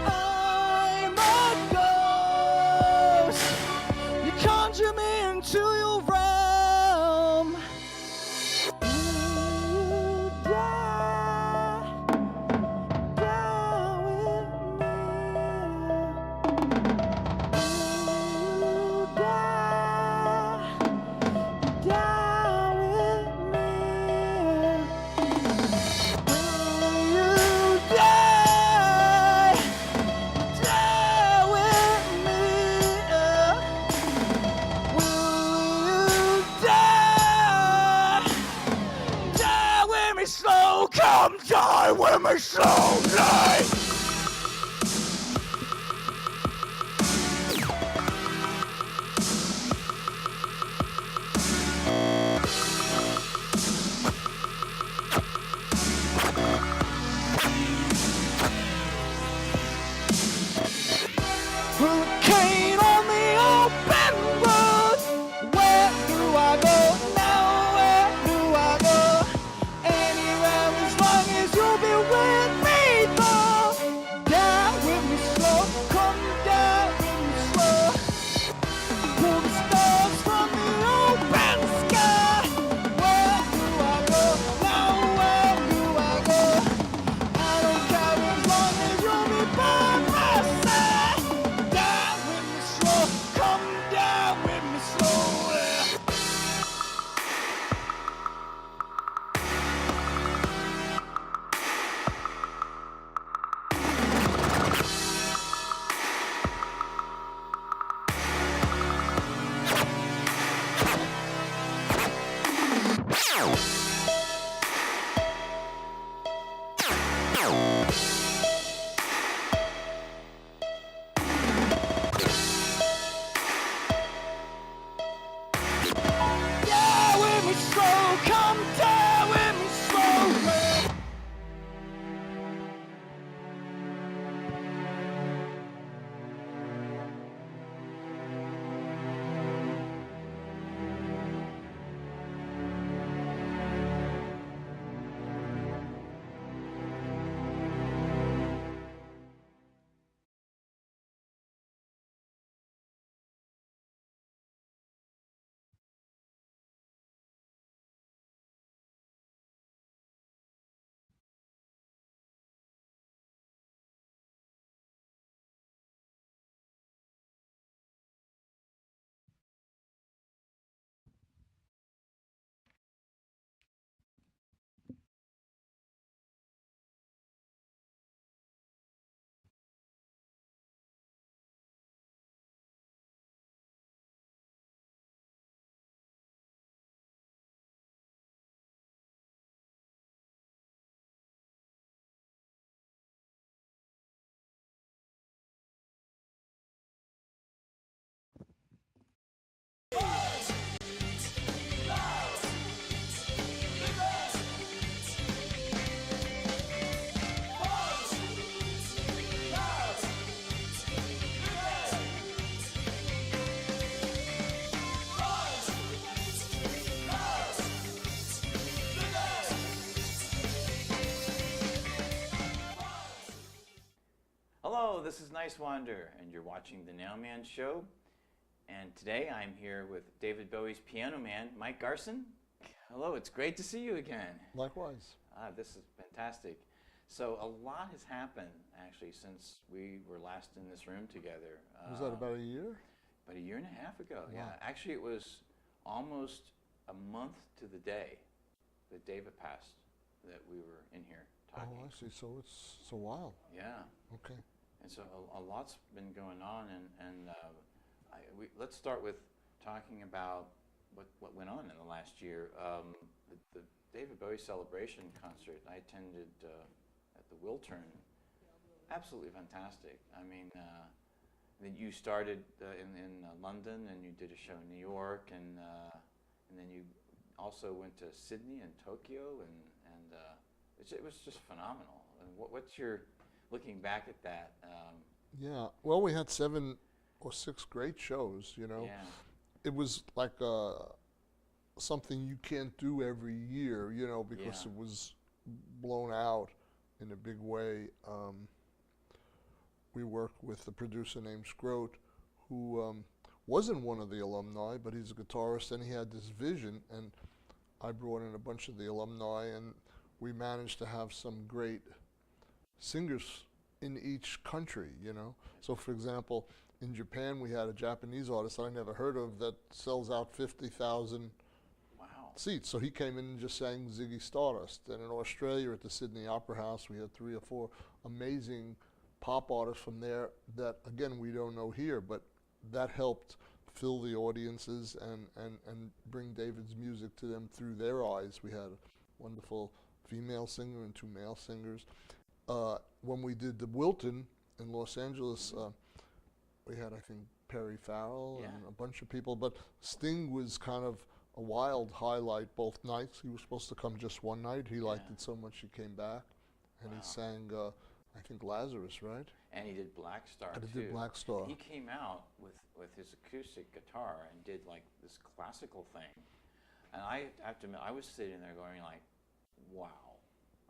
I'm a ghost. You conjure me into your realm. Will you die? Die with me. Will you die? Die with me. Will you die? Die with me. Will you die? Die with me slow. Come die with me slowly. Hurricane on the open road. Where do I go now? Where do I go? Anywhere as long as you'll be with me, though. Die with me slow. Come die with me slow. Pull the stars from the open sky. Where do I go now? Where do I go? I don't care as long as you'll be by my side. Die with me slow. Come die with me slowly. Die with me slow. Come die with me slowly. this is Niswander, and you're watching the NOWMAN show. And today I'm here with David Bowie's piano man, Mike Garson. Hello, it's great to see you again. Likewise. This is fantastic. So a lot has happened, actually, since we were last in this room together. Was that about a year? About a year and a half ago, Wow. yeah. Actually, it was almost a month to the day that David passed that we were in here talking. Oh, I see. So it's a while. Yeah. Okay. And so a lot's been going on, and let's start with talking about what went on in the last year. The David Bowie celebration concert I attended at the Wiltern, absolutely fantastic. I mean, then you started in London, and you did a show in New York, and then you also went to Sydney and Tokyo, and it was just phenomenal. And what's your looking back at that? Yeah. Well, we had 7 or 6 great shows. You know, Yeah. it was like something you can't do every year. You know, because Yeah. it was blown out in a big way. We worked with a producer named Scroat, who wasn't one of the alumni, but he's a guitarist, and he had this vision, and I brought in a bunch of the alumni, and we managed to have some great singers in each country, you know. So for example, in Japan we had a Japanese artist I never heard of that sells out 50,000 Wow. seats. So he came in and just sang Ziggy Stardust. And in Australia at the Sydney Opera House we had 3 or 4 amazing pop artists from there that, again, we don't know here, but that helped fill the audiences and bring David's music to them through their eyes. We had a wonderful female singer and 2 male singers. When we did the Wilton in Los Angeles, we had, I think, Perry Farrell and a bunch of people, but Sting was kind of a wild highlight both nights. He was supposed to come just one night. He liked it so much he came back, and he sang, I think, Lazarus, right? And he did Black Star And he too. did Black Star. He came out with his acoustic guitar and did like this classical thing. And I have to admit, I was sitting there going like, wow.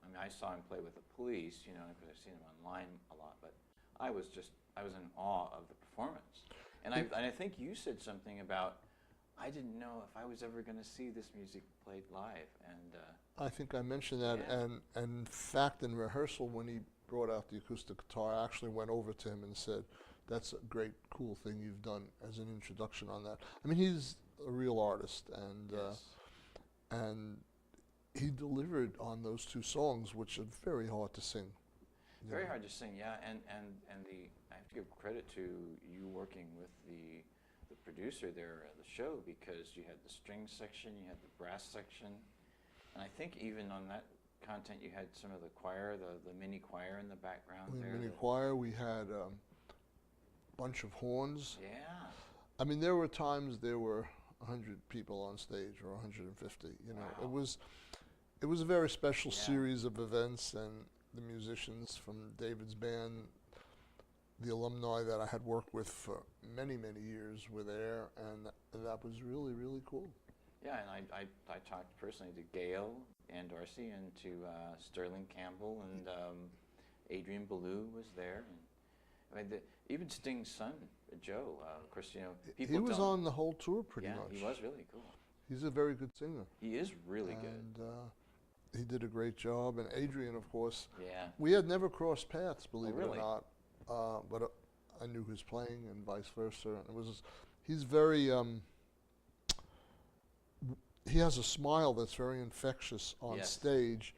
I mean, I saw him play with the Police, you know, because I've seen him online a lot, but I was in awe of the performance. And I think you said something about, I didn't know if I was ever going to see this music played live. And I think I mentioned that, Yeah. and in fact, in rehearsal, when he brought out the acoustic guitar, I actually went over to him and said, that's a great, cool thing you've done as an introduction on that. I mean, he's a real artist, and and he delivered on those 2 songs, which are very hard to sing. very hard to sing, yeah. And I have to give credit to you working with the producer there at the show, because you had the string section, you had the brass section, and I think even on that content you had some of the choir, the mini choir in the background We there. had mini choir, we had a bunch of horns. Yeah. I mean, there were times there were 100 people on stage, or 150, you know. Wow. It was a very special Yeah. series of events, and the musicians from David's band, the alumni that I had worked with for many, many years were there, and that was really, really cool. Yeah, and I talked personally to Gail and Darcy, and to Sterling Campbell, and Adrian Ballou was there. And, I mean, even Sting's son, Joe, of course, you know, people He was don't- on the whole tour pretty much. Yeah, he was really cool. He's a very good singer. He is really good. And he did a great job. And Adrian, of course, Yeah. we had never crossed paths, believe it or really? not. But I knew his playing and vice versa. And he's very, he has a smile that's very infectious on Yes. stage,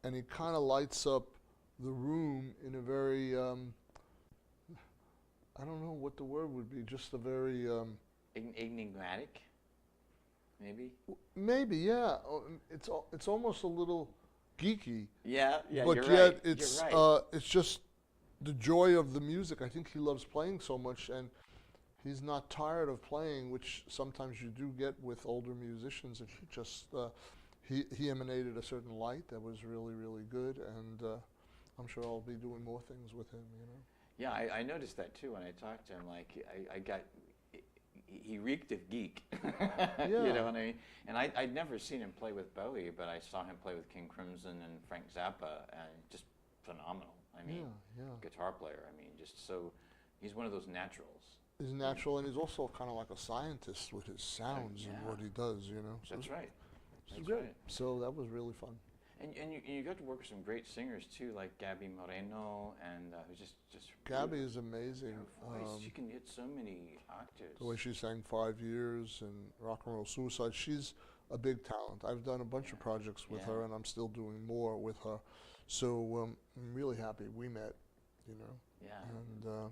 and he kind of lights up the room in a very, I don't know what the word would be, just a very, Enigmatic, maybe? maybe, yeah. It's almost a little geeky. Yeah, but you're yet right. it's you're right. it's just the joy of the music. I think he loves playing so much, and he's not tired of playing, which sometimes you do get with older musicians. And he just he emanated a certain light that was really, really good, and I'm sure I'll be doing more things with him, you know. Yeah, I noticed that too when I talked to him. Like, he reeked of geek. You know what I mean? And I'd never seen him play with Bowie, but I saw him play with King Crimson and Frank Zappa, and just phenomenal. I mean, guitar player. I mean, just so he's one of those naturals. He's natural, and he's also kind of like a scientist with his sounds and what he does, you know. So That's right. That's great. So that was really fun. And you got to work with some great singers too, like Gabby Moreno, and who's just Gabby is amazing. Her voice, she can hit so many octaves. The way she sang 5 Years and Rock and Roll Suicide, she's a big talent. I've done a bunch of projects with her, and I'm still doing more with her. So I'm really happy we met, you know. Yeah. And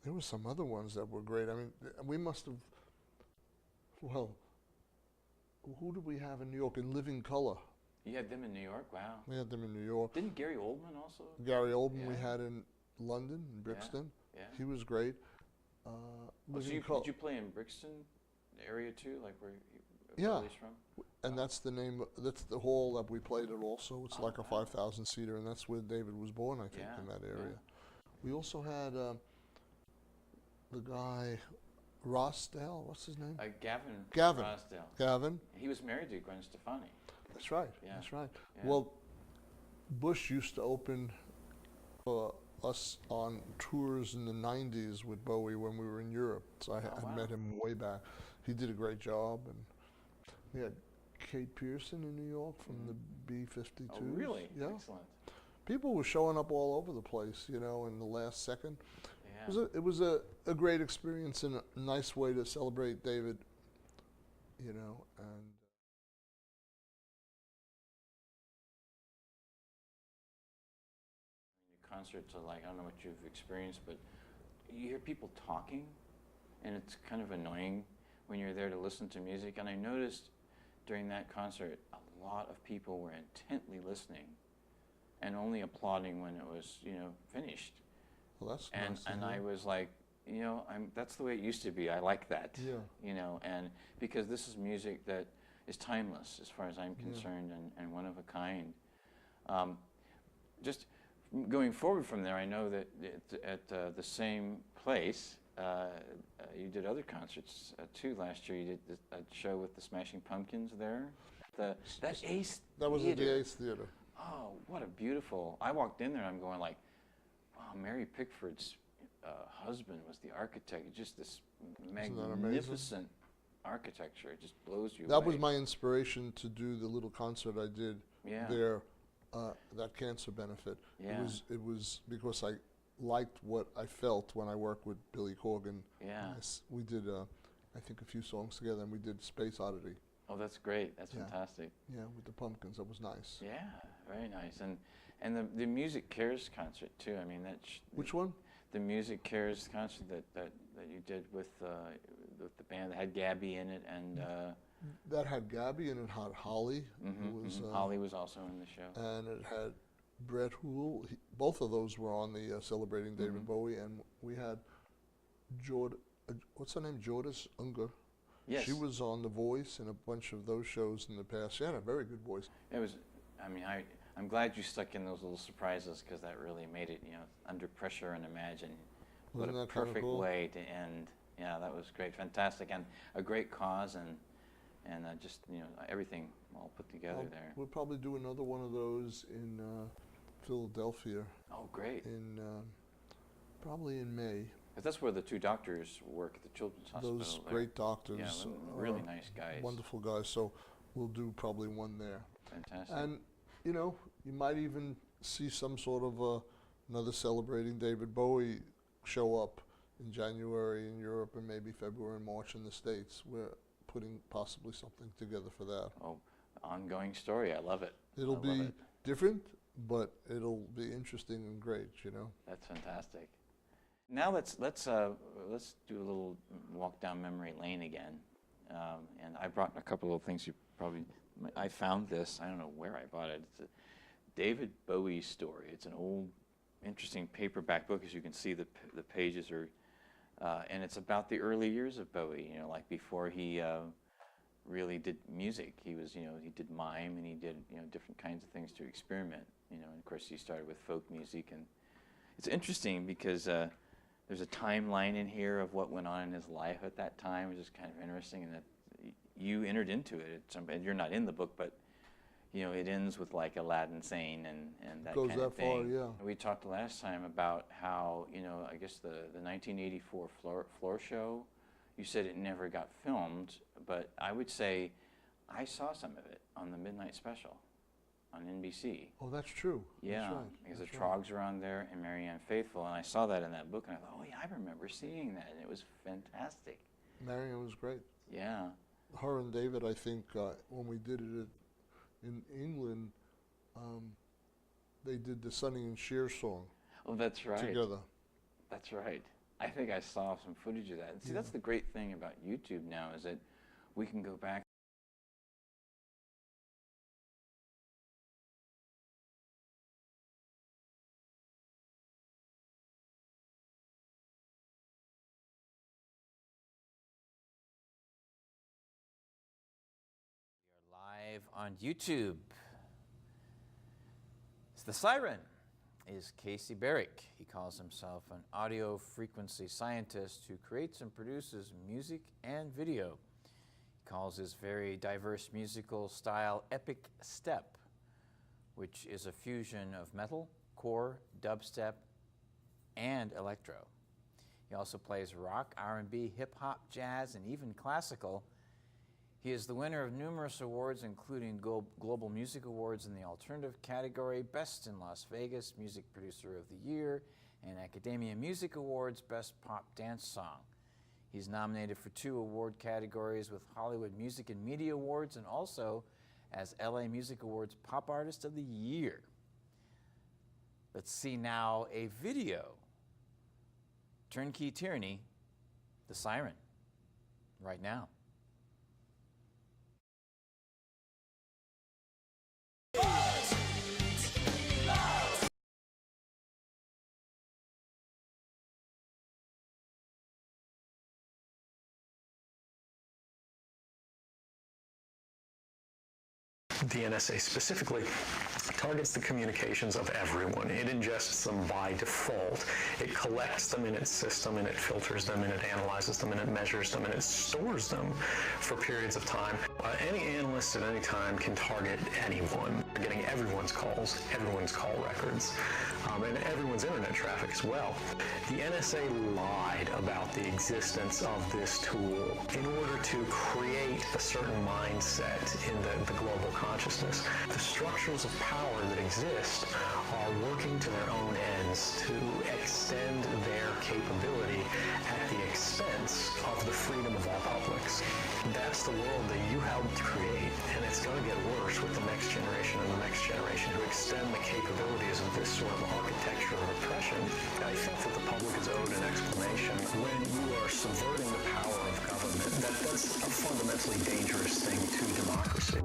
there were some other ones that were great. I mean, we must have, well, who did we have in New York? In Living Color. You had them in New York? Wow. We had them in New York. Didn't Gary Oldman also? Gary Oldman we had in London, in Brixton. Yeah. He was great. So did you play in Brixton area too, like where he's from? And that's the name, that's the hall that we played at also. It's like a 5,000 seater, and that's where David was born, I think, in that area. We also had the guy, Rossdale, what's his name? Gavin. Rossdale. Gavin. He was married to Gwen Stefani. That's right. Yeah. That's right. Yeah. Well, Bush used to open for us on tours in the 90s with Bowie when we were in Europe. So I met him way back. He did a great job. And we had Kate Pearson in New York from the B-52s. Oh, really? Yeah. Excellent. People were showing up all over the place, you know, in the last second. Yeah. It was a great experience and a nice way to celebrate David, you know, and concerts are like, I don't know what you've experienced, but you hear people talking, and it's kind of annoying when you're there to listen to music. And I noticed during that concert, a lot of people were intently listening and only applauding when it was, you know, finished. Well, that's and nice to and hear. I was like, you know, that's the way it used to be. I like that. Yeah. You know, and because this is music that is timeless as far as I'm concerned, and one of a kind. Just going forward from there, I know that at the same place, you did other concerts too. Last year, you did a show with the Smashing Pumpkins there. That Ace. That was at Theater. the Ace Theater. Oh, what a beautiful! I walked in there, and I'm going like, wow, Mary Pickford's husband was the architect. Just this magnificent architecture. It just blows you away. That was my inspiration to do the little concert I did there. That cancer benefit. Yeah. It was because I liked what I felt when I worked with Billy Corgan. Yeah. We did, I think, a few songs together, and we did Space Oddity. Oh, that's great. That's fantastic. Yeah, with the Pumpkins. That was nice. Yeah, very nice. And the Music Cares concert too. I mean, Which one? The Music Cares concert that you did with the band that had Gabby in it, and that had Gabby, and it had Holly. Holly was also in the show. And it had Brett Hoole. Both of those were on the Celebrating David Bowie, and we had what's her name? Jordis Unger. Yes. She was on The Voice and a bunch of those shows in the past. She had a very good voice. It was, I mean, I'm glad you stuck in those little surprises, because that really made it, you know, under pressure and imagine. What Wasn't a that kinda perfect cool? way to end. Yeah, that was great, fantastic, and a great cause, and just, you know, everything all put together there. We'll probably do another one of those in Philadelphia. Oh, great. In probably in May. 'Cause that's where the two doctors work at the Children's Hospital. Those there. great doctors. Yeah, really nice guys. Wonderful guys. So we'll do probably one there. Fantastic. And, you know, you might even see some sort of another Celebrating David Bowie show up in January in Europe, and maybe February and March in the States. We're putting possibly something together for that. Oh, ongoing story. I love it. It'll I be love it. different, but it'll be interesting and great, you know. That's fantastic. Now let's do a little walk down memory lane again. And I brought a couple of things I found this. I don't know where I bought it. It's a David Bowie story. It's an old, interesting paperback book. As you can see, the pages are, and it's about the early years of Bowie. You know, like before he really did music. He was, you know, he did mime, and he did, you know, different kinds of things to experiment. You know, and of course he started with folk music, and it's interesting because there's a timeline in here of what went on in his life at that time, which is kind of interesting, and that you entered into it. You're not in the book, but you know, it ends with like Aladdin sane and that Goes kind of that far, thing. yeah. We talked last time about how, you know, I guess the 1984 floor show, you said it never got filmed, but I would say I saw some of it on the Midnight Special on NBC. Oh, that's true. Yeah, That's right. because That's the right. Trogs are on there and Marianne Faithfull, and I saw that in that book, and I thought, oh yeah, I remember seeing that, and it was fantastic. Marion was great. Yeah. Her and David, I think, when we did it in England, they did the Sonny and Cher song Oh, that's right. together. That's right. I think I saw some footage of that. And see, that's the great thing about YouTube now is that we can go back. We are live on YouTube. It's the Siren. Is Kaisi Berick. He calls himself an audio frequency scientist who creates and produces music and video. He calls his very diverse musical style Epic Step, which is a fusion of metal, core, dubstep, and electro. He also plays rock, R&B, hip-hop, jazz, and even classical. He is the winner of numerous awards, including Global Music Awards in the alternative category, Best in Las Vegas, Music Producer of the Year, and Academia Music Awards, Best Pop Dance Song. He's nominated for 2 award categories with Hollywood Music and Media Awards, and also as LA Music Awards Pop Artist of the Year. Let's see now a video. Turnkey Tyranny, the Siren, right now. The NSA specifically targets the communications of everyone. It ingests them by default. It collects them in its system, and it filters them, and it analyzes them, and it measures them, and it stores them for periods of time. Any analyst at any time can target anyone. They're getting everyone's calls, everyone's call records, and everyone's internet traffic as well. The NSA lied about the existence of this tool in order to create a certain mindset in the global consciousness. The structures of power that exist are working to their own ends to extend their capability at the expense of the freedom of all publics. That's the world that you helped create, and it's going to get worse with the next generation and the next generation who extend the capabilities of this sort of architecture of oppression. I think that the public is owed an explanation when you are subverting the power of government. That's a fundamentally dangerous thing to democracy.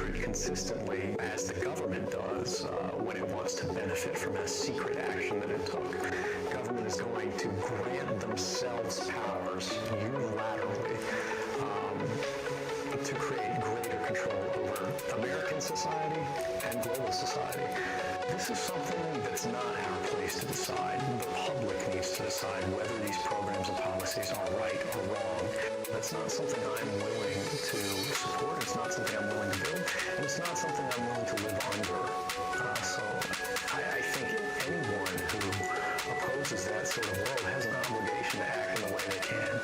secret consistently as the government does when it wants to benefit from a secret action that it took. Government is going to grant themselves powers unilaterally to create greater control over American society and global society. This is something that's not our place to decide. The public needs to decide whether these programs and policies are right or wrong. That's not something I'm willing to support. It's not something I'm willing to do. And it's not something I'm willing to live under. So I think anyone who opposes that sort of world has an obligation to act in the way they can.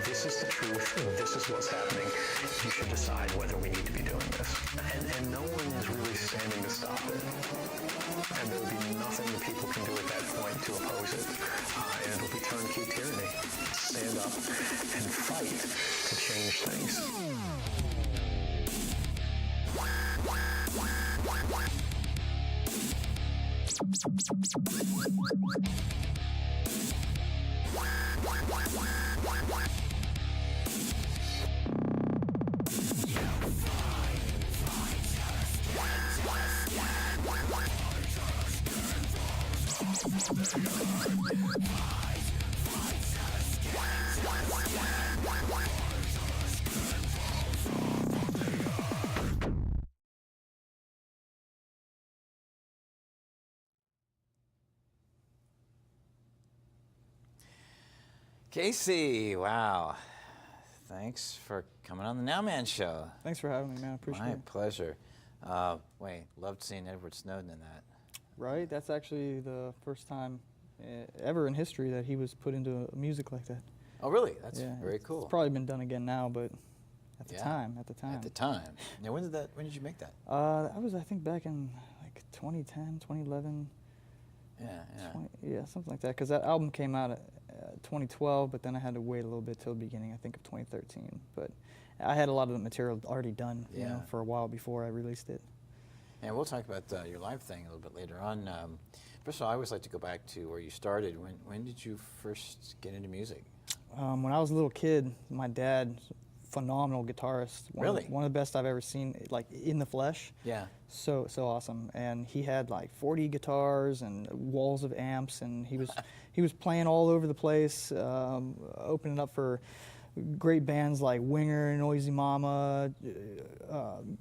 This is the truth. This is what's happening. You should decide whether we need to be doing this. And no one is really standing to stop it. And there will be nothing that people can do at that point to oppose it. And it'll be turnkey tyranny. Stand up and fight to change things. Kaisi, wow. Thanks for coming on the NOWMAN show. Thanks for having me, man. I appreciate it. My pleasure. Wait, loved seeing Edward Snowden in that. Right? That's actually the first time ever in history that he was put into music like that. Oh, really? That's yeah, very cool. It's probably been done again now, but at the time. At the time. Now, when did you make that? That was, I think, back in like 2010, 2011. Yeah, something like that. Because that album came out 2012, but then I had to wait a little bit till the beginning, I think, of 2013. But I had a lot of the material already done, you know, for a while before I released it. And we'll talk about your live thing a little bit later on. First of all, I always like to go back to where you started. When did you first get into music? When I was a little kid, my dad, phenomenal guitarist. One of the best I've ever seen, like in the flesh. Yeah. So awesome. And he had like 40 guitars and walls of amps, and he was playing all over the place, opening up for great bands like Winger, Noisy Mama,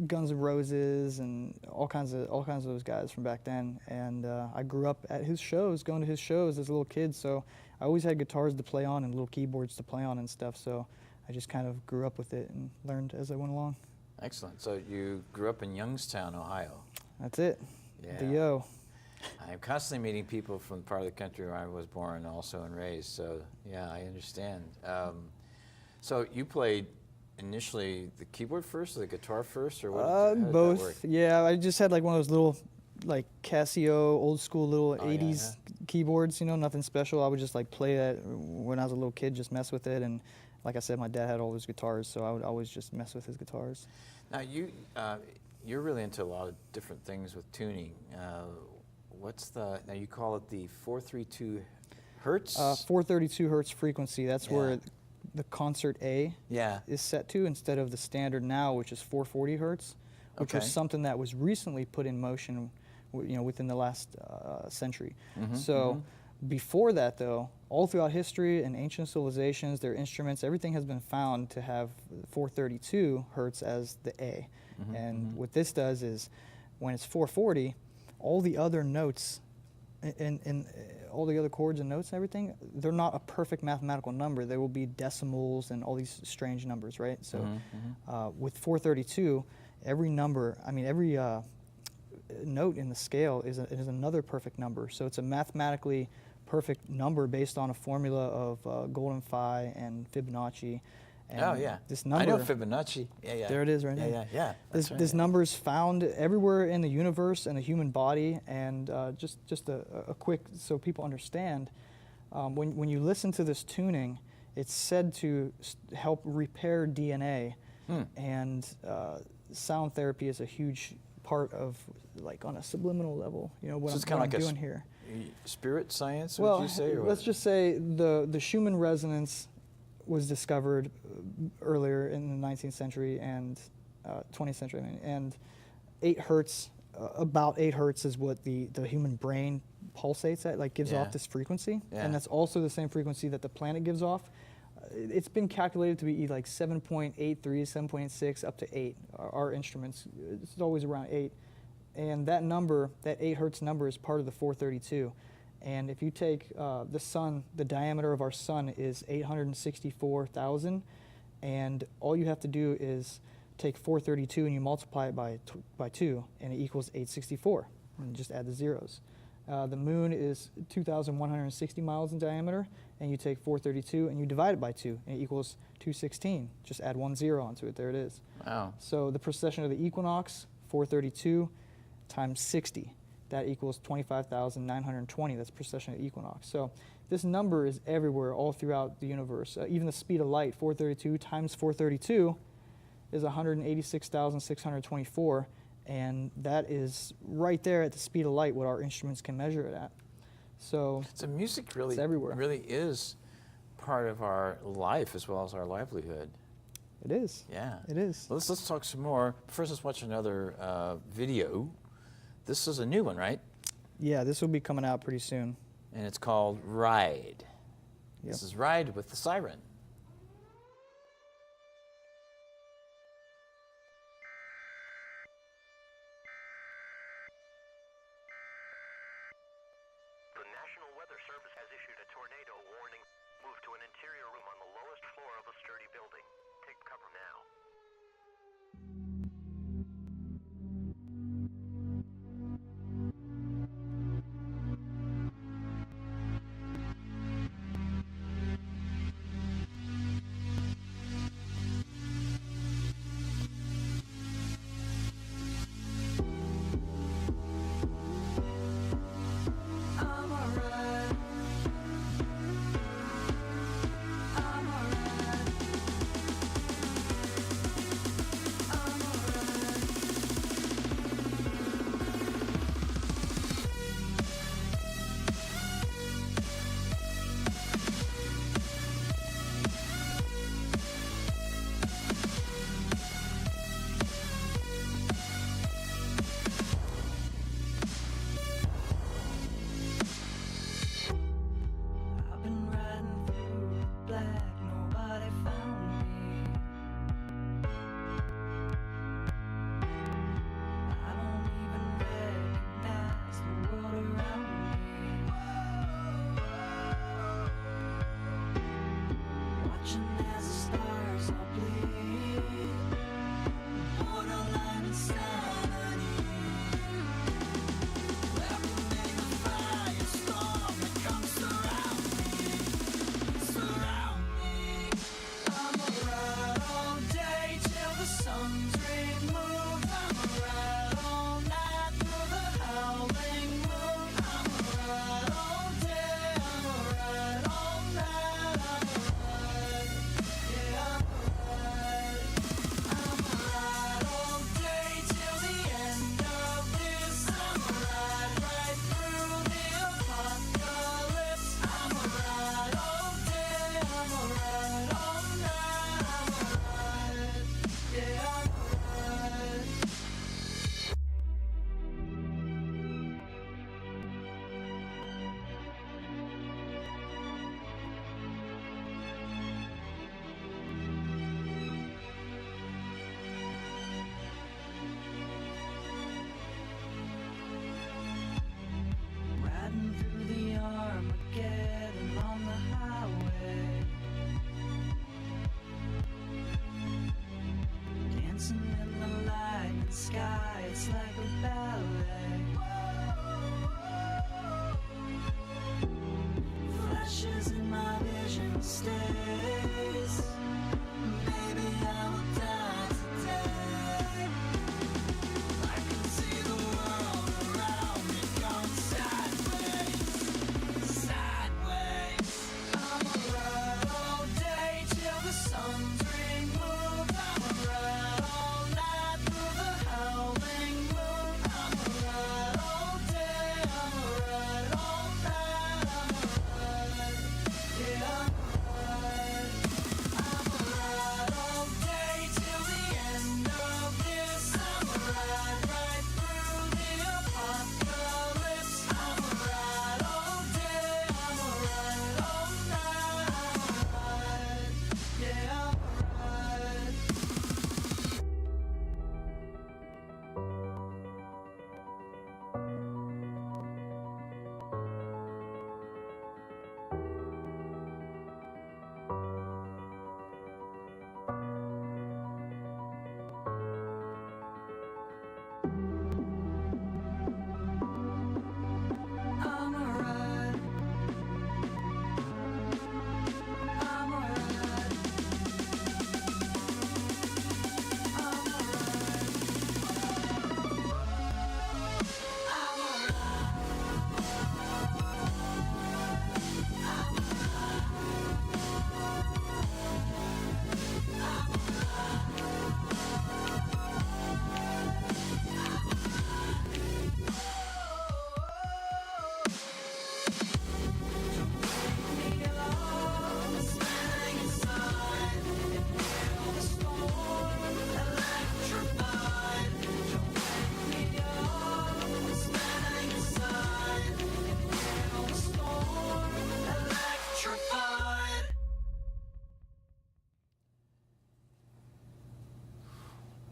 Guns N' Roses, and all kinds of those guys from back then. And I grew up at his shows, going to his shows as a little kid. So I always had guitars to play on and little keyboards to play on and stuff. So I just kind of grew up with it and learned as I went along. Excellent. So you grew up in Youngstown, Ohio. That's it. Yeah. The Yo. I'm constantly meeting people from the part of the country where I was born also and raised. So yeah, I understand. So you played initially the keyboard first or the guitar first, or what? How did both. That work? Yeah, I just had like one of those little, like Casio, old school little 80s keyboards. You know, nothing special. I would just like play that when I was a little kid, just mess with it. And like I said, my dad had all his guitars, so I would always just mess with his guitars. Now you're really into a lot of different things with tuning. Now you call it the 432 hertz? 432 hertz frequency. That's where the concert A is set to, instead of the standard now, which is 440 hertz, which was something that was recently put in motion, you know, within the last century. Before that, though, all throughout history and ancient civilizations, their instruments, everything has been found to have 432 hertz as the A. And what this does is, when it's 440, all the other notes and all the other chords and notes and everything, they're not a perfect mathematical number. There will be decimals and all these strange numbers, right? So with 432, every number, every note in the scale is another perfect number. So it's a mathematically perfect number based on a formula of Golden Phi and Fibonacci. And this number, I know Fibonacci. Yeah. There it is right now. Yeah. This number is found everywhere in the universe and the human body. And just a quick, so people understand, when you listen to this tuning, it's said to help repair DNA. And sound therapy is a huge part of, like, on a subliminal level, you know, what I'm doing here. Spirit science, well, would you say? Or let's just say the Schumann resonance was discovered earlier in the 19th century and 20th century, and 8 hertz, about 8 hertz is what the human brain pulsates at, like gives off this frequency. And that's also the same frequency that the planet gives off. It's been calculated to be like 7.83, 7.6, up to 8. Our instruments, it's always around 8. And that number, that 8 hertz number, is part of the 432. And if you take the sun, the diameter of our sun is 864,000, and all you have to do is take 432 and you multiply it by 2, and it equals 864, and just add the zeros. The moon is 2,160 miles in diameter, and you take 432 and you divide it by 2, and it equals 216. Just add 1 0 onto it. There it is. Wow. So the precession of the equinox, 432 times 60. That equals 25,920. That's precession of the equinox. So this number is everywhere, all throughout the universe. Even the speed of light, 432 times 432 is 186,624. And that is right there at the speed of light, what our instruments can measure it at. So music really, it's everywhere. Really is part of our life as well as our livelihood. It is. Yeah. It is. Well, let's talk some more. First, let's watch another video. This is a new one, right? Yeah, this will be coming out pretty soon. And it's called Ride. Yep. This is Ride with the Siren. The National Weather Service has issued a tornado warning. Move to an interior room on the lowest floor of a sturdy building. Take cover now.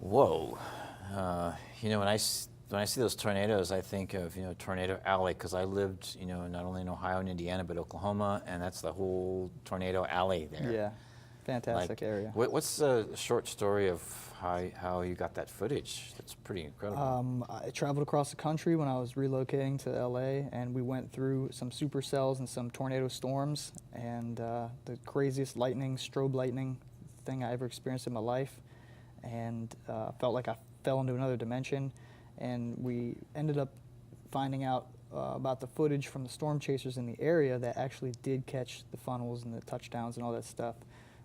Whoa. You know, when I see those tornadoes, I think of, you know, Tornado Alley, because I lived, you know, not only in Ohio and Indiana, but Oklahoma, and that's the whole Tornado Alley there. Yeah, fantastic area. What's the short story of how you got that footage? That's pretty incredible. I traveled across the country when I was relocating to LA, and we went through some supercells and some tornado storms, and the craziest strobe lightning thing I ever experienced in my life, and felt like I fell into another dimension. And we ended up finding out about the footage from the storm chasers in the area that actually did catch the funnels and the touchdowns and all that stuff.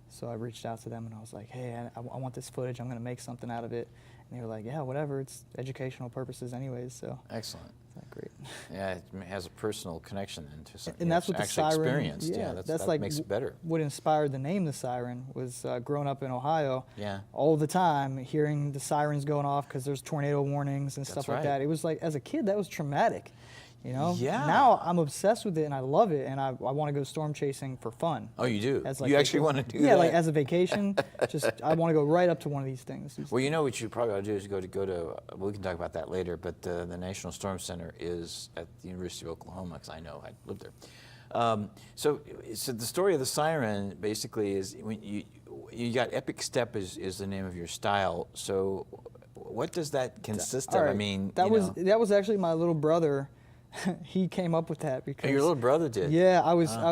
So I reached out to them and I was like, hey, I want this footage. I'm going to make something out of it. And they were like, yeah, whatever. It's educational purposes anyways. So excellent. That's great. Yeah, it has a personal connection then to something and that's what the Siren experienced. Yeah, that like makes it better. What inspired the name the Siren was growing up in Ohio. Yeah. All the time hearing the sirens going off because there's tornado warnings and stuff like that. It was like, as a kid, that was traumatic. You know? Yeah. Now I'm obsessed with it and I love it, and I want to go storm chasing for fun. Oh, you do? As like you actually want to do that? Yeah, like as a vacation. I want to go right up to one of these things. Well, you know what you probably ought to do is go to well, we can talk about that later, but the National Storm Center is at the University of Oklahoma, because I know, I lived there. So the story of the Siren basically is, when you got Epic Step is the name of your style. So what does that consist of? Right. I mean, that was actually my little brother. He came up with that because your little brother did. Yeah,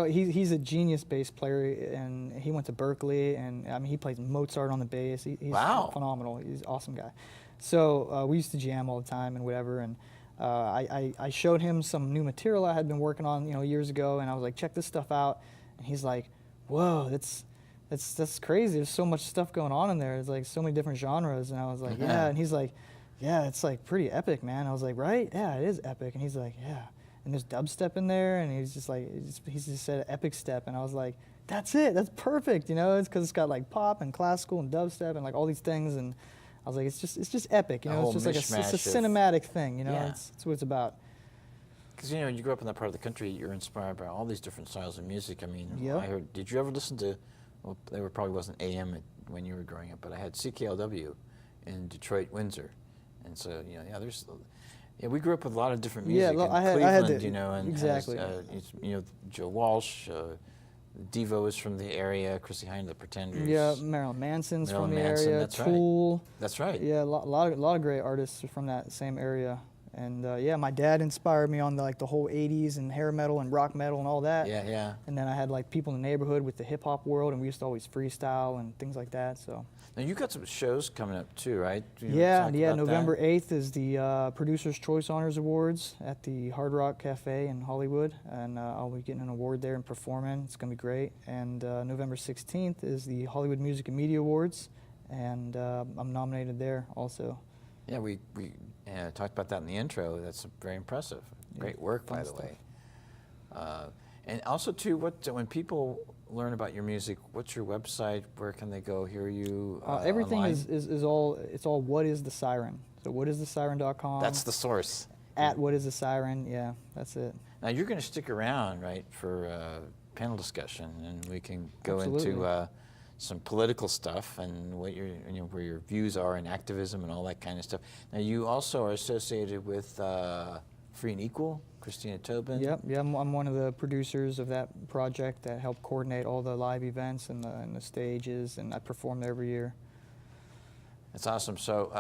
he's a genius bass player, and he went to Berkeley, and I mean he plays Mozart on the bass. He's phenomenal. He's an awesome guy. So we used to jam all the time and whatever, and I showed him some new material I had been working on, you know, years ago, and I was like, check this stuff out, and he's like, whoa, that's crazy. There's so much stuff going on in there. It's like so many different genres, and I was like, yeah, and he's like, yeah, it's like pretty epic, man. I was like, right? Yeah, it is epic. And he's like, yeah. And there's dubstep in there, and he's just like, he's just said epic step, and I was like, that's it. That's perfect, you know. It's because it's got like pop and classical and dubstep and like all these things, and I was like, it's just epic, you know. It's just like it's a cinematic thing, you know. Yeah. It's what it's about. Because you know, you grew up in that part of the country, you're inspired by all these different styles of music. I mean, yep. I heard. Did you ever listen to? Well, they probably wasn't AM when you were growing up, but I had CKLW in Detroit, Windsor. And so, you know, we grew up with a lot of different music. Yeah, I had you know, and exactly. You know, Joe Walsh, Devo is from the area, Chrissie Hynde, the Pretenders. Yeah, Marilyn Manson's from the area. That's Tool. Right. That's right. Yeah, a lot of great artists from that same area. And yeah, my dad inspired me on the whole 80s and hair metal and rock metal and all that. Yeah, yeah. And then I had like people in the neighborhood with the hip hop world, and we used to always freestyle and things like that. So. Now you got some shows coming up too, right? Yeah. November 8th is the Producer's Choice Honors Awards at the Hard Rock Cafe in Hollywood, and I'll be getting an award there and performing. It's gonna be great. And November 16th is the Hollywood Music and Media Awards, and I'm nominated there also. Yeah, we talked about that in the intro. That's very impressive. Great work, by the way. And also, too, when people learn about your music, what's your website? Where can they go hear you? Everything online? is all What Is the Siren. So whatisthesiren.com. That's the source. At What Is the Siren, yeah, that's it. Now you're going to stick around, right, for panel discussion, and we can go Absolutely. into some political stuff and what where your views are in activism and all that kind of stuff. Now you also are associated with Free and Equal, Christina Tobin. Yep, yeah, I'm one of the producers of that project that helped coordinate all the live events and the stages, and I perform there every year. That's awesome. So,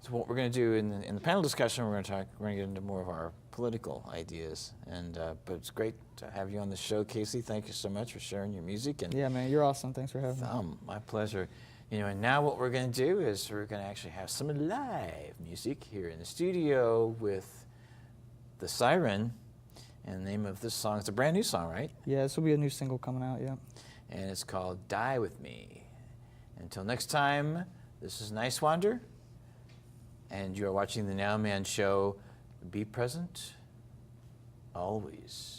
so what we're going to do in the panel discussion, we're going to get into more of our political ideas. And but it's great to have you on the show, Kaisi. Thank you so much for sharing your music. And yeah, man, you're awesome. Thanks for having me. My pleasure. You know, and now what we're going to do is we're going to actually have some live music here in the studio with the Siren. And the name of this song, it's a brand new song, right? Yeah, this will be a new single coming out, yeah. And it's called Die With Me. Until next time, this is Niswander, and you're watching the NOWMAN show. Be present always.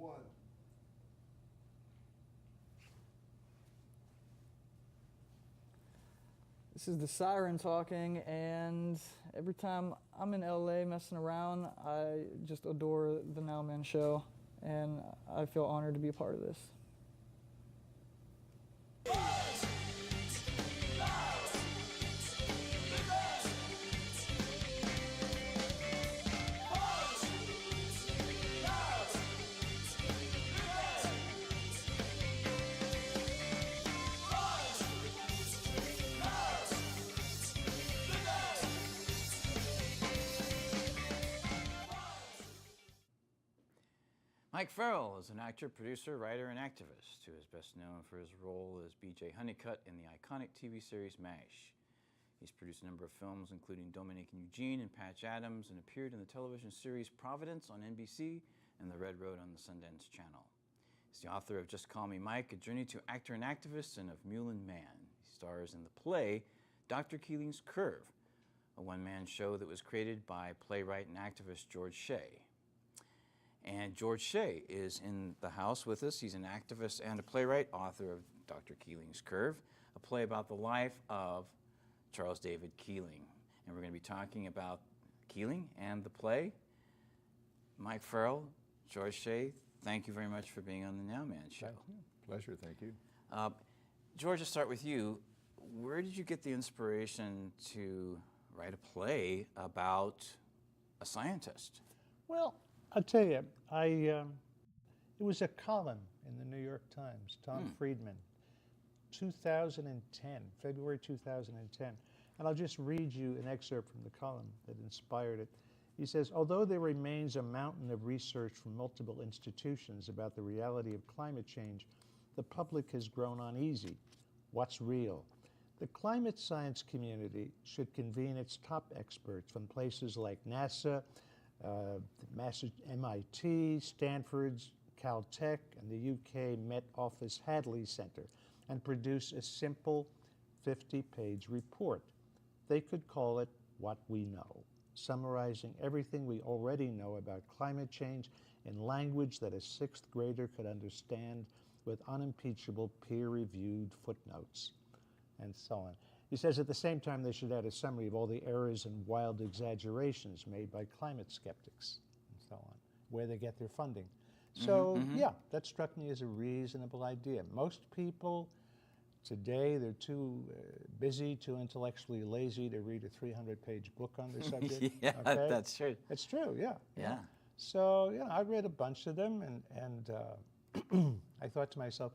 one. This is the Siren talking, and every time I'm in LA messing around, I just adore the NOWMAN show, and I feel honored to be a part of this. Mike Farrell is an actor, producer, writer, and activist who is best known for his role as B.J. Honeycutt in the iconic TV series MASH. He's produced a number of films, including Dominic and Eugene and Patch Adams, and appeared in the television series Providence on NBC and The Red Road on the Sundance Channel. He's the author of Just Call Me Mike, A Journey to Actor and Activist, and of Mule and Man. He stars in the play Dr. Keeling's Curve, a one-man show that was created by playwright and activist George Shea. And George Shea is in the house with us. He's an activist and a playwright, author of Dr. Keeling's Curve, a play about the life of Charles David Keeling. And we're going to be talking about Keeling and the play. Mike Farrell, George Shea, thank you very much for being on the NOWMAN show. Pleasure, thank you. George, I'll start with you. Where did you get the inspiration to write a play about a scientist? Well, I'll tell you, it was a column in the New York Times, Tom Friedman, 2010, February 2010. And I'll just read you an excerpt from the column that inspired it. He says, although there remains a mountain of research from multiple institutions about the reality of climate change, the public has grown uneasy. What's real? The climate science community should convene its top experts from places like NASA, MIT, Stanford's, Caltech, and the UK Met Office Hadley Center, and produce a simple 50-page report. They could call it What We Know, summarizing everything we already know about climate change in language that a sixth grader could understand with unimpeachable peer-reviewed footnotes, and so on. He says at the same time they should add a summary of all the errors and wild exaggerations made by climate skeptics and so on, where they get their funding. So yeah, that struck me as a reasonable idea. Most people today, they're too busy, too intellectually lazy to read a 300-page book on the subject. Yeah, okay? That's true. It's true, yeah. Yeah. So yeah, I read a bunch of them, and I thought to myself,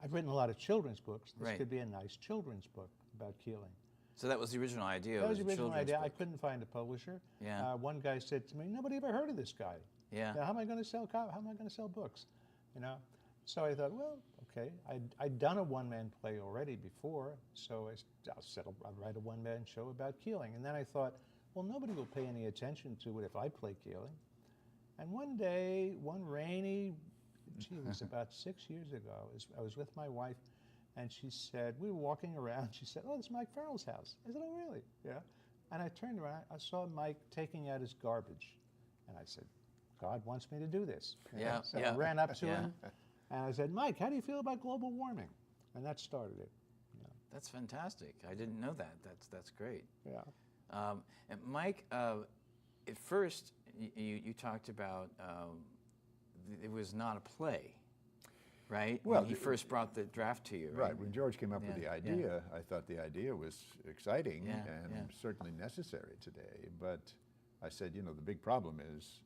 I've written a lot of children's books. This could be a nice children's book about Keeling. So that was the original idea? That was the original idea. Book. I couldn't find a publisher. Yeah. One guy said to me, nobody ever heard of this guy. Yeah. How am I going to sell books? You know? So I thought, well, okay. I'd done a one-man play already before, so I said I'll write a one-man show about Keeling. And then I thought, well, nobody will pay any attention to it if I play Keeling. And one day, one rainy, it was about 6 years ago, I was with my wife, and she said, we were walking around, she said, oh, this is Mike Farrell's house. I said, oh, really? Yeah. And I turned around, I saw Mike taking out his garbage. And I said, God wants me to do this. Yeah. So I ran up to him, and I said, Mike, how do you feel about global warming? And that started it. Yeah. That's fantastic. I didn't know that. That's great. Yeah. And Mike, at first, you talked about it was not a play, right? Well, when he first brought the draft to you, right? When George came up with the idea, I thought the idea was exciting and certainly necessary today. But I said, you know, the big problem is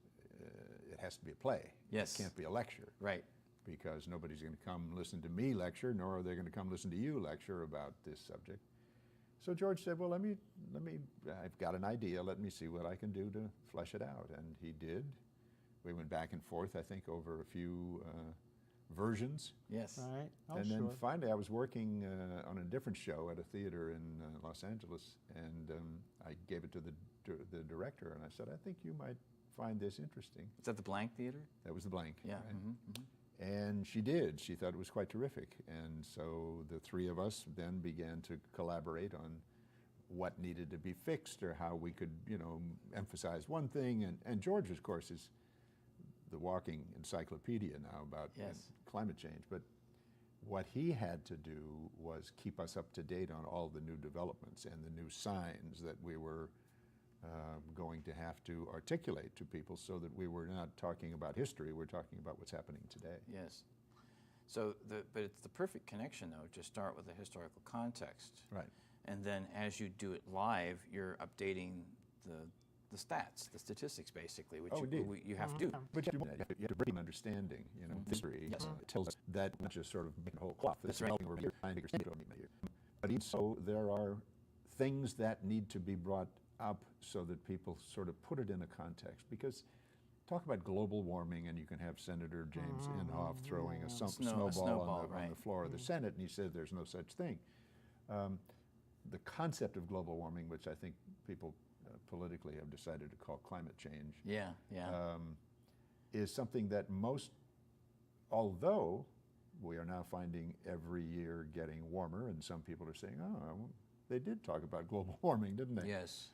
it has to be a play. Yes. It can't be a lecture. Right. Because nobody's going to come listen to me lecture, nor are they going to come listen to you lecture about this subject. So George said, well, I've got an idea. Let me see what I can do to flesh it out. And he did. We went back and forth, I think, over a few versions. Yes. All right. Oh, and then finally I was working on a different show at a theater in Los Angeles, and I gave it to the director, and I said, I think you might find this interesting. Is that the Blank Theater? That was the Blank. Yeah. Right? And she did. She thought it was quite terrific. And so the three of us then began to collaborate on what needed to be fixed or how we could, you know, emphasize one thing. And George, of course, is the walking encyclopedia now about climate change, but what he had to do was keep us up to date on all the new developments and the new signs that we were going to have to articulate to people, so that we were not talking about history, we're talking about what's happening today. Yes. So, but it's the perfect connection, though, to start with the historical context. Right. And then as you do it live, you're updating the stats, the statistics, basically, which you have to do. But you have to bring understanding, you know, history. It tells us that not just sort of make a whole cloth. That's right. But even so, there are things that need to be brought up so that people sort of put it in a context. Because talk about global warming, and you can have Senator James Inhofe throwing a snowball on the floor of the Senate, and he said there's no such thing. The concept of global warming, which I think people politically have decided to call climate change, is something that most, although we are now finding every year getting warmer, and some people are saying, oh, they did talk about global warming, didn't they? Yes.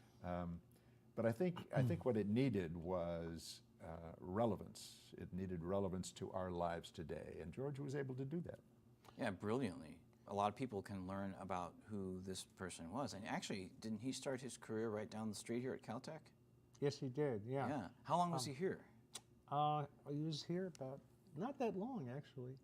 But I think what it needed was relevance. It needed relevance to our lives today, and George was able to do that. Yeah, brilliantly. A lot of people can learn about who this person was. And actually, didn't he start his career right down the street here at Caltech? Yes, he did, yeah. Yeah. How long was he here? He was here about, not that long, actually.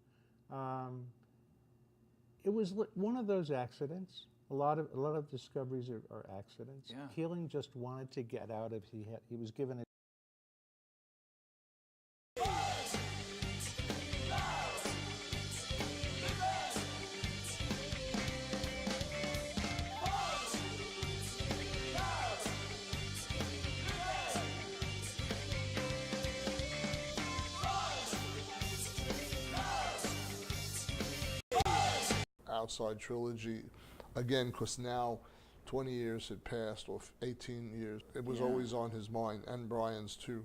It was one of those accidents. A lot of discoveries are accidents. Yeah. Keeling just wanted to get out of, he was given a outside trilogy, again, because now 20 years had passed, or 18 years. It was always on his mind, and Brian's too.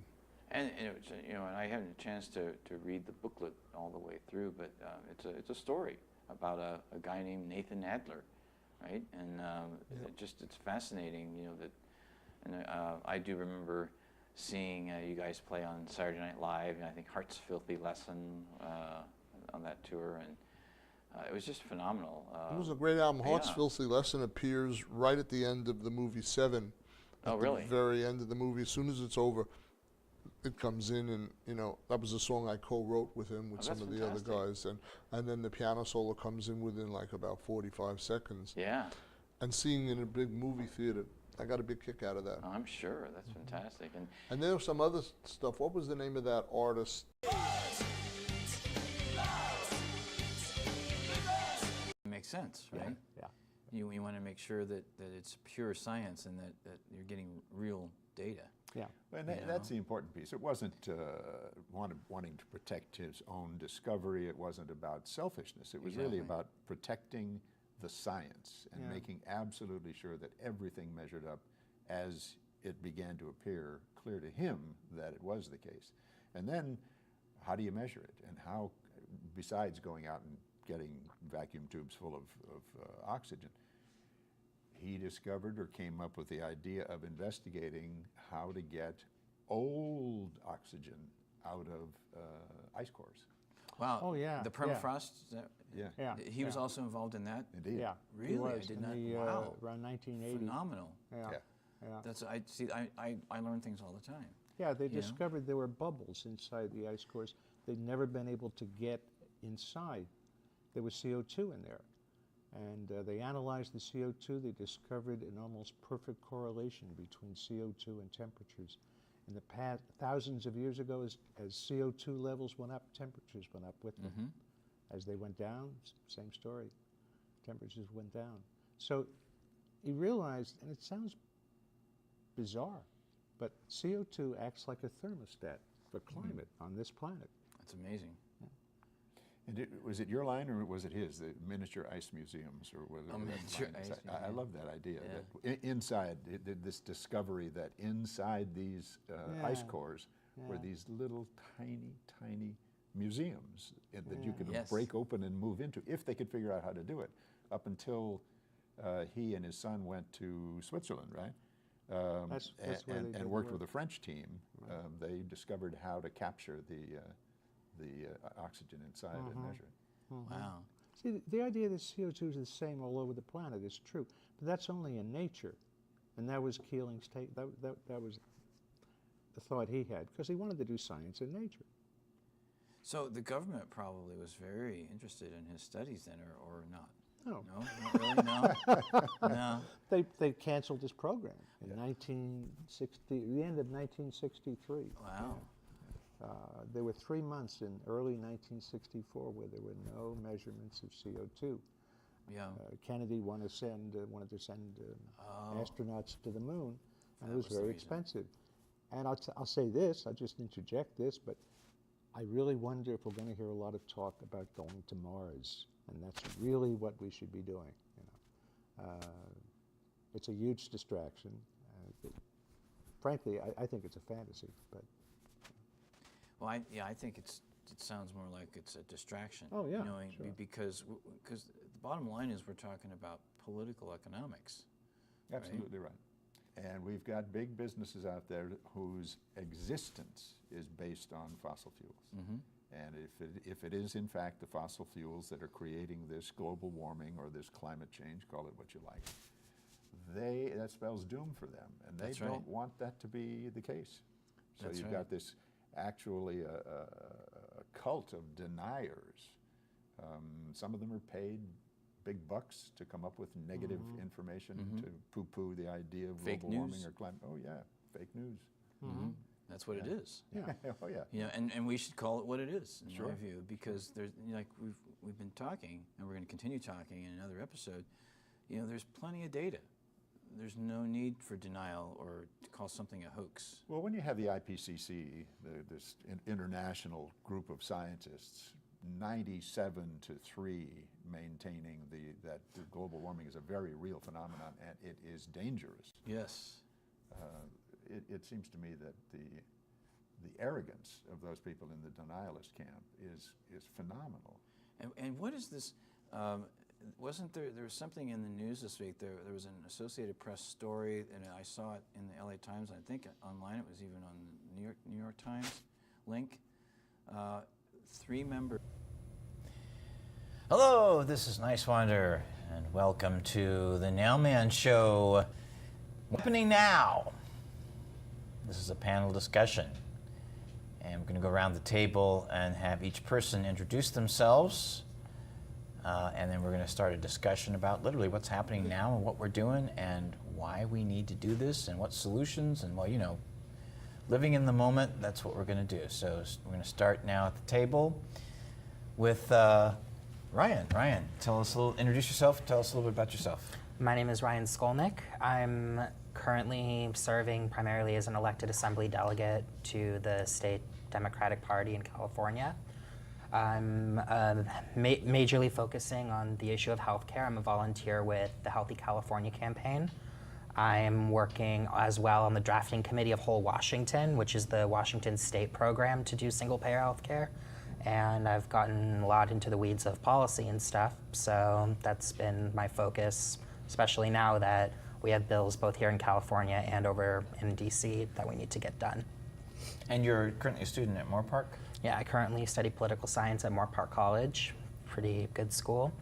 And it was, you know, and I hadn't a chance to read the booklet all the way through, but it's a story about a guy named Nathan Adler, right? And it's fascinating, you know, that. And I do remember seeing you guys play on Saturday Night Live, and I think Heart's Filthy Lesson on that tour, and it was just phenomenal. It was a great album. Heart's Filthy Lesson appears right at the end of the movie Seven. Oh, really? At the very end of the movie. As soon as it's over, it comes in, and you know, that was a song I co-wrote with him with some of the other guys, and then the piano solo comes in within like about 45 seconds. Yeah. And seeing in a big movie theater, I got a big kick out of that. Oh, I'm sure. That's fantastic. And there was some other stuff. What was the name of that artist? Makes sense, right? Yeah. You want to make sure that it's pure science and that you're getting real data. Yeah. And that's the important piece. It wasn't wanting to protect his own discovery. It wasn't about selfishness. It was really about protecting the science and making absolutely sure that everything measured up as it began to appear clear to him that it was the case. And then how do you measure it? And how, besides going out and getting vacuum tubes full of oxygen, he discovered or came up with the idea of investigating how to get old oxygen out of ice cores. Wow. Oh, yeah. The permafrost? Yeah. He was also involved in that? Indeed. Yeah. Really? I did not. Wow. Around 1980. Phenomenal. Yeah. That's I learn things all the time. Yeah, they discovered there were bubbles inside the ice cores. They'd never been able to get inside. There was CO2 in there. And they analyzed the CO2. They discovered an almost perfect correlation between CO2 and temperatures. In the past, thousands of years ago, as CO2 levels went up, temperatures went up with them. As they went down, same story. Temperatures went down. So he realized, and it sounds bizarre, but CO2 acts like a thermostat for climate on this planet. That's amazing. And was it your line, or was it his, the miniature ice museums? Or was it miniature ice I love that idea. That inside, this discovery that inside these ice cores were these little tiny museums that you could break open and move into, if they could figure out how to do it. Up until he and his son went to Switzerland, right? That's where they did worked work. with a French team. They discovered how to capture the oxygen inside and measure it. Wow. See, the idea that CO2 is the same all over the planet is true, but that's only in nature. And that was Keeling's take. That was the thought he had, because he wanted to do science in nature. So the government probably was very interested in his studies then, or not? No. No, not really, no? No. They canceled his program in 1960, the end of 1963. Wow. There were 3 months in early 1964 where there were no measurements of CO2. Yeah. Kennedy wanted to send astronauts to the moon, and it was very expensive. And I'll say this, I'll just interject this, but I really wonder if we're going to hear a lot of talk about going to Mars, and that's really what we should be doing. It's a huge distraction. Frankly, I think it's a fantasy, but. Well, I think it sounds more like it's a distraction. Oh yeah, sure. Because the bottom line is we're talking about political economics. Absolutely right. And we've got big businesses out there whose existence is based on fossil fuels. Mm-hmm. And if it is in fact the fossil fuels that are creating this global warming or this climate change, call it what you like, that spells doom for them, and they don't want that to be the case. So you've got this actually a cult of deniers. Some of them are paid big bucks to come up with negative information to poo-poo the idea of global warming or climate. Oh yeah, fake news. Mm-hmm. That's what it is. Yeah. Oh yeah. And we should call it what it is, in Sure. my view, because there's like we've been talking, and we're going to continue talking in another episode. There's plenty of data. There's no need for denial or to call something a hoax. Well, when you have the IPCC, this international group of scientists, 97-3 maintaining that global warming is a very real phenomenon and it is dangerous. Yes. It seems to me that the arrogance of those people in the denialist camp is phenomenal. And what is this? Wasn't there was something in the news this week? There was an Associated Press story, and I saw it in the LA Times. I think online it was even on the New York Times link. 3 members. Hello, this is Niswander, and welcome to the NOWMAN Show. What's happening now? This is a panel discussion, and we're going to go around the table and have each person introduce themselves. And then we're going to start a discussion about literally what's happening now and what we're doing and why we need to do this and what solutions and, well, living in the moment, that's what we're going to do. So we're going to start now at the table with Ryan. Ryan, introduce yourself, tell us a little bit about yourself. My name is Ryan Skolnick. I'm currently serving primarily as an elected assembly delegate to the state Democratic Party in California. I'm majorly focusing on the issue of healthcare. I'm a volunteer with the Healthy California campaign. I'm working as well on the drafting committee of Whole Washington, which is the Washington state program to do single-payer healthcare. And I've gotten a lot into the weeds of policy and stuff, so that's been my focus, especially now that we have bills both here in California and over in DC that we need to get done. And you're currently a student at Moore Park? Yeah, I currently study political science at Moore Park College, pretty good school.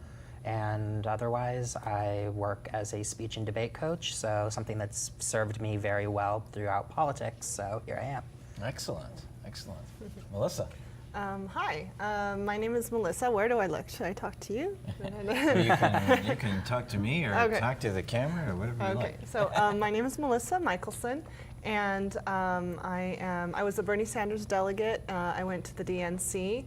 And otherwise, I work as a speech and debate coach, so something that's served me very well throughout politics, so here I am. Excellent, excellent. Melissa. Hi, my name is Melissa. Where do I look? Should I talk to you? You can talk to me or talk to the camera or whatever you like. Okay, so my name is Melissa Michelson, and I was a Bernie Sanders delegate. I went to the DNC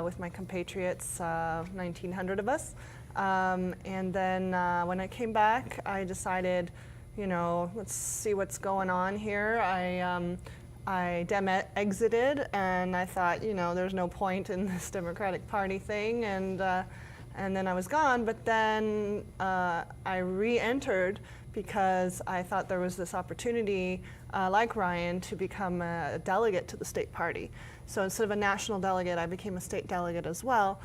with my compatriots, 1,900 of us. And then when I came back, I decided, let's see what's going on here. I exited, and I thought, there's no point in this Democratic Party thing, and then I was gone. But then I re-entered because I thought there was this opportunity, like Ryan, to become a delegate to the state party. So instead of a national delegate, I became a state delegate as well.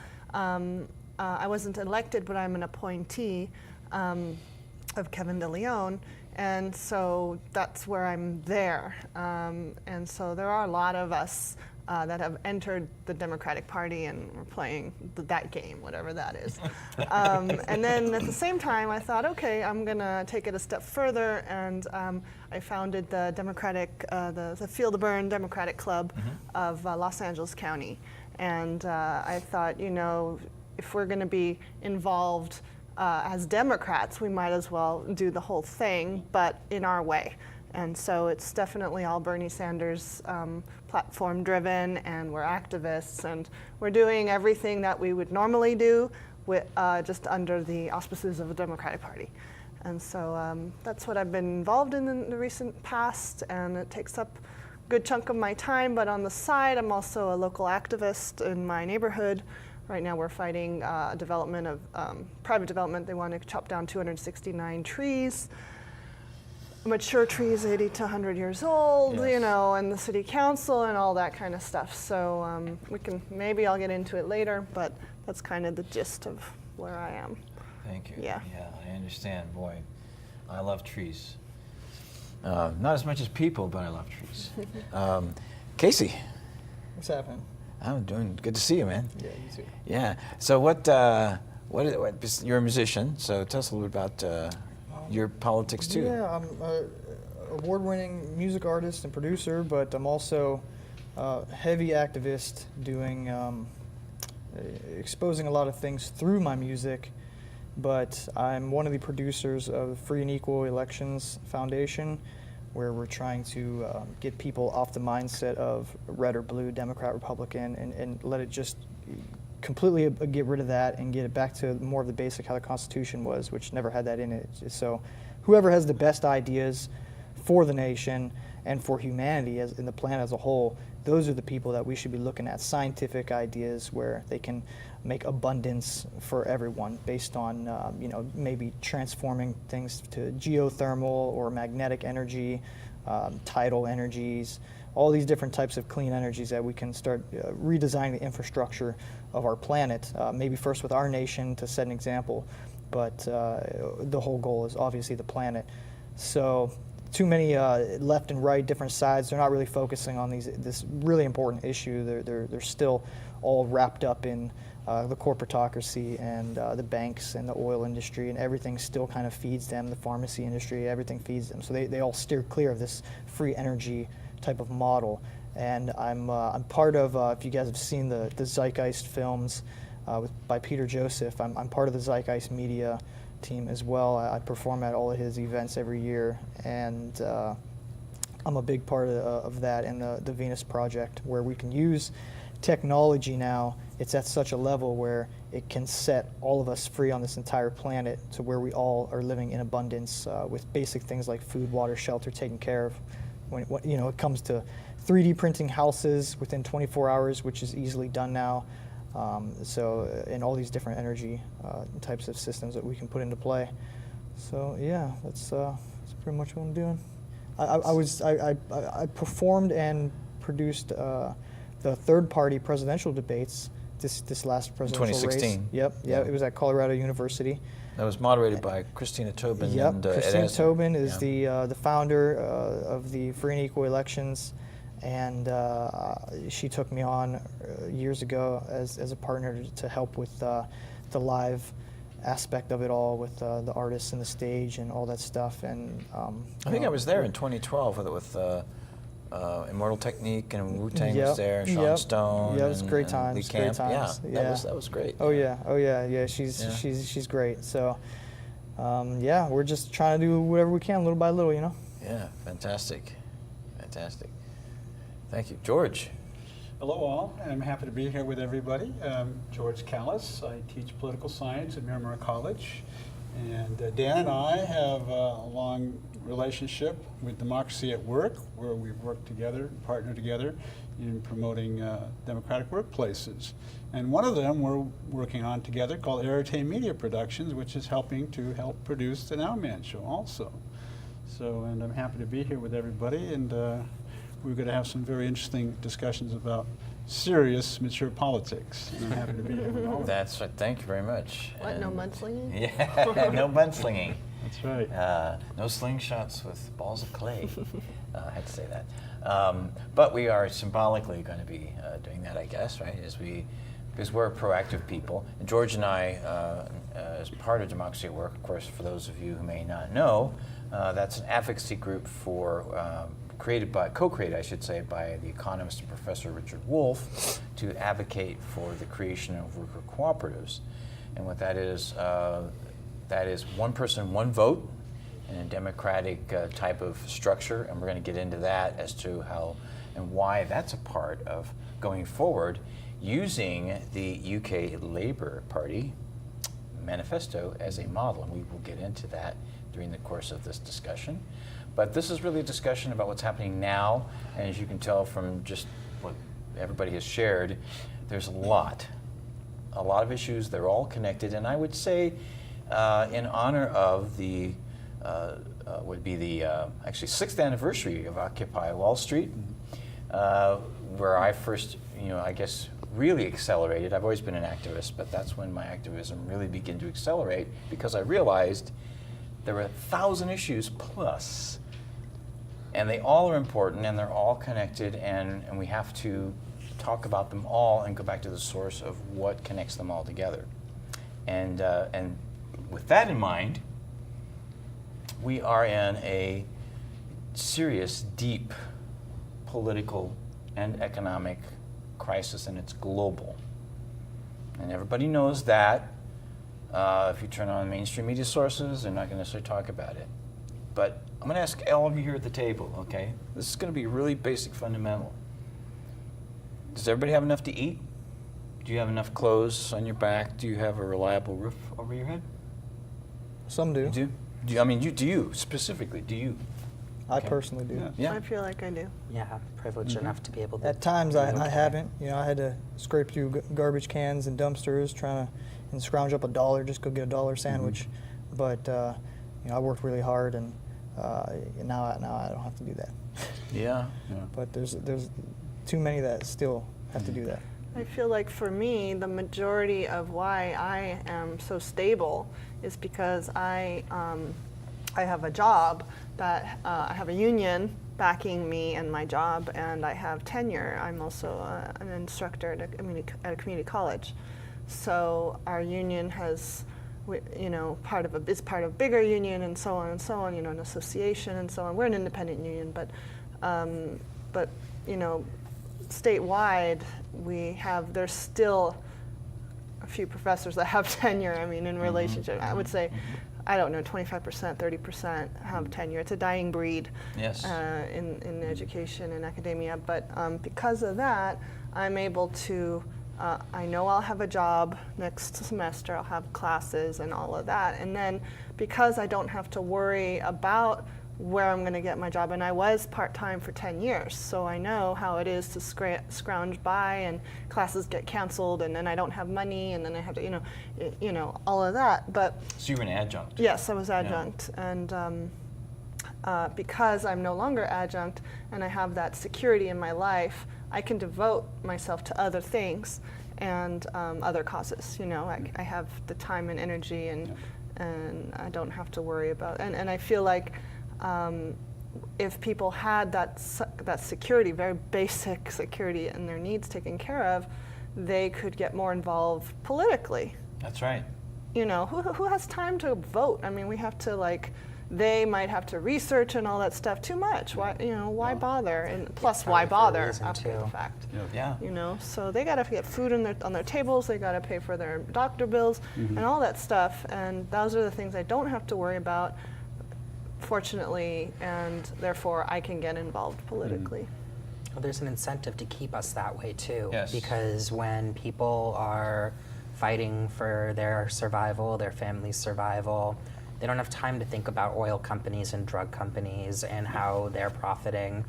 I wasn't elected, but I'm an appointee of Kevin De Leon. And so that's where I'm there. And so there are a lot of us that have entered the Democratic Party and we're playing that game, whatever that is. And then at the same time, I thought, okay, I'm gonna take it a step further, and I founded the the Feel the Bern Democratic Club of Los Angeles County. And I thought, you know, if we're gonna be involved as Democrats, we might as well do the whole thing, but in our way. And so it's definitely all Bernie Sanders platform driven, and we're activists, and we're doing everything that we would normally do with, just under the auspices of the Democratic Party. And so that's what I've been involved in the recent past, and it takes up a good chunk of my time, but on the side I'm also a local activist in my neighborhood. Right now we're fighting development of private development. They want to chop down 269 trees. Mature trees 80 to 100 years old, Yes. you know, and the city council and all that kind of stuff. So maybe I'll get into it later, but that's kind of the gist of where I am. Thank you. Yeah. Yeah, I understand. Boy, I love trees. Not as much as people, but I love trees. Kaisi. What's happening? I'm doing good to see you, man. Yeah, you too. Yeah. So what you're a musician, so tell us a little bit about your politics too. Yeah, I'm an award-winning music artist and producer, but I'm also a heavy activist doing, exposing a lot of things through my music, but I'm one of the producers of the Free and Equal Elections Foundation, where we're trying to get people off the mindset of red or blue, Democrat, Republican, and let it just completely get rid of that and get it back to more of the basic how the Constitution was, which never had that in it. So whoever has the best ideas for the nation and for humanity and the planet as a whole, those are the people that we should be looking at. Scientific ideas where they can make abundance for everyone based on you know, maybe transforming things to geothermal or magnetic energy, tidal energies, all these different types of clean energies that we can start redesigning the infrastructure of our planet, maybe first with our nation to set an example, but the whole goal is obviously the planet. So too many left and right, different sides, they're not really focusing on this really important issue. They're still all wrapped up in the corporatocracy and the banks and the oil industry, and everything still kind of feeds them, the pharmacy industry, everything feeds them. So they all steer clear of this free energy type of model. And I'm part of, if you guys have seen the Zeitgeist films by Peter Joseph, I'm part of the Zeitgeist Media team as well. I perform at all of his events every year, and I'm a big part of that and the Venus Project, where we can use technology now. It's at such a level where it can set all of us free on this entire planet to where we all are living in abundance with basic things like food, water, shelter taken care of. When you know, it comes to 3D printing houses within 24 hours, which is easily done now. And all these different energy types of systems that we can put into play. So yeah, that's pretty much what I'm doing. I performed and produced the third-party presidential debates this last presidential 2016. race. Yep, yeah, it was at Colorado University. That was moderated by Christina Tobin. Yep, and Christina Tobin is the founder of the Free and Equal Elections, and she took me on years ago as a partner to help with the live aspect of it all, with the artists and the stage and all that stuff. And I think I was there in 2012 with Immortal Technique and Wu-Tang was there, and Sean Stone. Yeah, it was great times. Lee Camp. Great times. Yeah, that was great. Oh yeah. She's great. So yeah, we're just trying to do whatever we can, little by little, you know. Yeah, fantastic. Thank you, George. Hello all, I'm happy to be here with everybody. George Kallas. I teach political science at Miramar College, and Dan and I have a long relationship with Democracy at Work, where we've worked together, partnered together in promoting democratic workplaces. And one of them we're working on together called Arete Media Productions, which is helping to help produce the NOWMAN show also. So, and I'm happy to be here with everybody, and we're going to have some very interesting discussions about serious, mature politics. And I'm happy to be here with all of you. That's right. Thank you very much. What, no mudslinging? Yeah, no mudslinging. That's right. No slingshots with balls of clay. I had to say that. But we are symbolically going to be doing that, I guess, right? Because we're proactive people. And George and I, as part of Democracy at Work, of course, for those of you who may not know, that's an advocacy group for co-created, I should say, by the economist and professor Richard Wolff to advocate for the creation of worker cooperatives. And what that is one person, one vote in a democratic type of structure. And we're going to get into that as to how and why that's a part of going forward using the UK Labour Party manifesto as a model. And we will get into that during the course of this discussion. But this is really a discussion about what's happening now, and as you can tell from just what everybody has shared, there's a lot of issues. They're all connected, and I would say, in honor of the would be the actually 6th anniversary of Occupy Wall Street, where I first, I guess, really accelerated. I've always been an activist, but that's when my activism really began to accelerate because I realized there were 1,000 issues plus. And they all are important, and they're all connected, and we have to talk about them all and go back to the source of what connects them all together. And with that in mind, we are in a serious, deep political and economic crisis, and it's global. And everybody knows that. If you turn on mainstream media sources, they're not going to necessarily talk about it. But I'm going to ask all of you here at the table, okay? This is going to be really basic, fundamental. Does everybody have enough to eat? Do you have enough clothes on your back? Do you have a reliable roof over your head? Some do. You do? Do you specifically? Do you? I personally do. Yeah. I feel like I do. Yeah, privileged enough to be able to. At times I haven't. I had to scrape through garbage cans and dumpsters and scrounge up $1 just go get a $1 sandwich. But I worked really hard, and now I don't have to do that. Yeah. But there's too many that still have to do that. I feel like for me, the majority of why I am so stable is because I have a job that I have a union backing me and my job, and I have tenure. I'm also an instructor at a community college. So our union has, is part of a bigger union, and so on and so on. An association and so on. We're an independent union, but statewide there's still a few professors that have tenure. In relationship, I would say, I don't know, 25%, 30% have tenure. It's a dying breed. Yes. In education and academia, but because of that, I'm able to. I know I'll have a job next semester. I'll have classes and all of that, and then because I don't have to worry about where I'm going to get my job, and I was part-time for 10 years, so I know how it is to scrounge by, and classes get canceled, and then I don't have money, and then I have to, all of that. But so you were an adjunct? Yes, I was adjunct, and because I'm no longer adjunct, and I have that security in my life, I can devote myself to other things and other causes. I have the time and energy, and I don't have to worry about. And I feel like. If people had that security, very basic security, and their needs taken care of, they could get more involved politically. That's right. Who has time to vote? We have to they might have to research and all that stuff. Too much. Why bother? And plus, why bother after the fact? Yeah. So they got to get food on their tables. They got to pay for their doctor bills and all that stuff. And those are the things I don't have to worry about, fortunately, and therefore I can get involved politically. Well, there's an incentive to keep us that way too. Yes. Because when people are fighting for their survival, their family's survival, they don't have time to think about oil companies and drug companies and how they're profiting.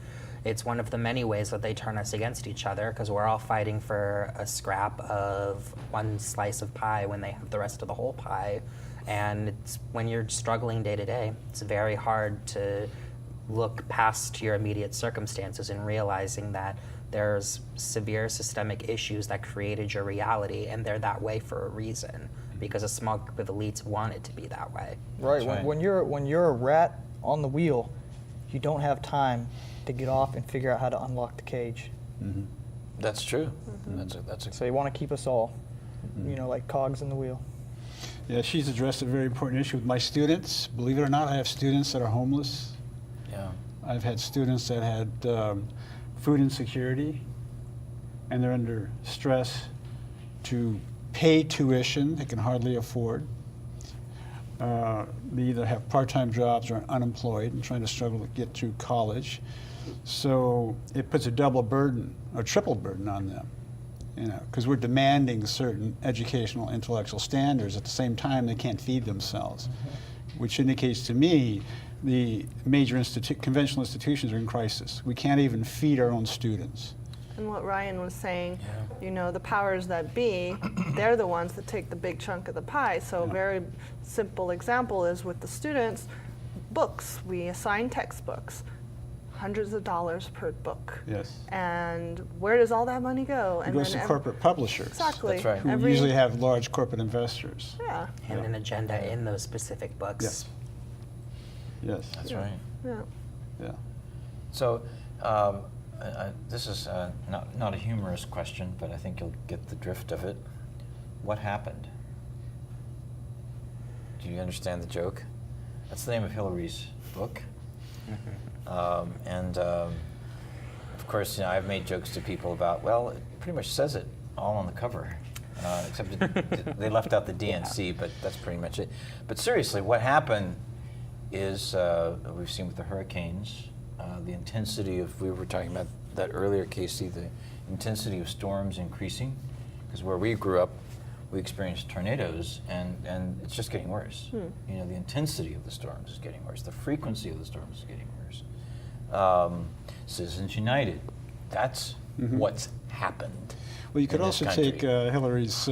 It's one of the many ways that they turn us against each other, because we're all fighting for a scrap of one slice of pie when they have the rest of the whole pie. And when you're struggling day to day, it's very hard to look past your immediate circumstances and realizing that there's severe systemic issues that created your reality, and they're that way for a reason. because a small group of elites want it to be that way. Right. When you're a rat on the wheel, you don't have time to get off and figure out how to unlock the cage. Mm-hmm. That's true. So you want to keep us all, like cogs in the wheel. Yeah, she's addressed a very important issue with my students. Believe it or not, I have students that are homeless. Yeah. I've had students that had food insecurity, and they're under stress to pay tuition they can hardly afford. They either have part-time jobs or are unemployed and trying to struggle to get through college. So it puts a double burden, or triple burden on them, because we're demanding certain educational, intellectual standards. At the same time, they can't feed themselves, which indicates to me the major conventional institutions are in crisis. We can't even feed our own students. And what Ryan was saying, the powers that be, they're the ones that take the big chunk of the pie. So a very simple example is with the students, books. We assign textbooks, hundreds of dollars per book. Yes. And where does all that money go? It goes to corporate publishers. Exactly. That's right. Who usually have large corporate investors. Yeah. And an agenda in those specific books. Yes. Yes. That's right. Yeah. Yeah. So this is not a humorous question, but I think you'll get the drift of it. What happened? Do you understand the joke? That's the name of Hillary's book. Of course, I've made jokes to people about, well, it pretty much says it all on the cover, except they left out the DNC, but that's pretty much it. But seriously, what happened is, we've seen with the hurricanes, the intensity of, we were talking about that earlier, Kaisi, the intensity of storms increasing, because where we grew up, we experienced tornadoes, and it's just getting worse. The intensity of the storms is getting worse. The frequency of the storms is getting worse. Citizens United, that's what's happened. Well, you could also take Hillary's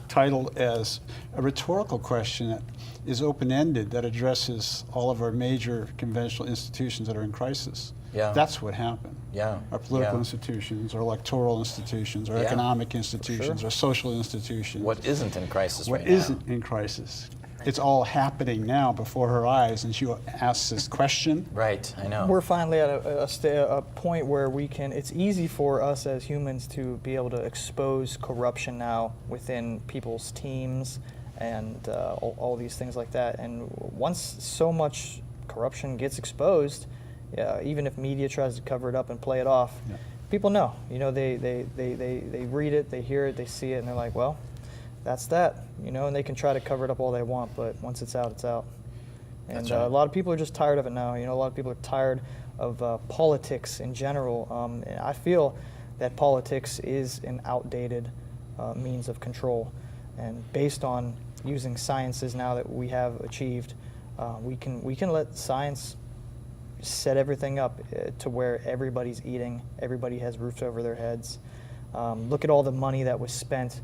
title as a rhetorical question that is open-ended, that addresses all of our major conventional institutions that are in crisis. Yeah. That's what happened. Yeah. Our political institutions, our electoral institutions, our economic institutions, our social institutions. What isn't in crisis What right now? isn't in crisis. It's all happening now before her eyes, and she asks this question. Right, I know. We're finally at a point where we can, it's easy for us as humans to be able to expose corruption now within people's teams and all these things like that. And once so much corruption gets exposed, even if media tries to cover it up and play it off, people know. They read it, they hear it, they see it, and they're like, well, that's that. And they can try to cover it up all they want, but once it's out, it's out. And a lot of people are just tired of it now. A lot of people are tired of politics in general. And I feel that politics is an outdated means of control. And based on using sciences now that we have achieved, we can let science set everything up to where everybody's eating, everybody has roofs over their heads. Look at all the money that was spent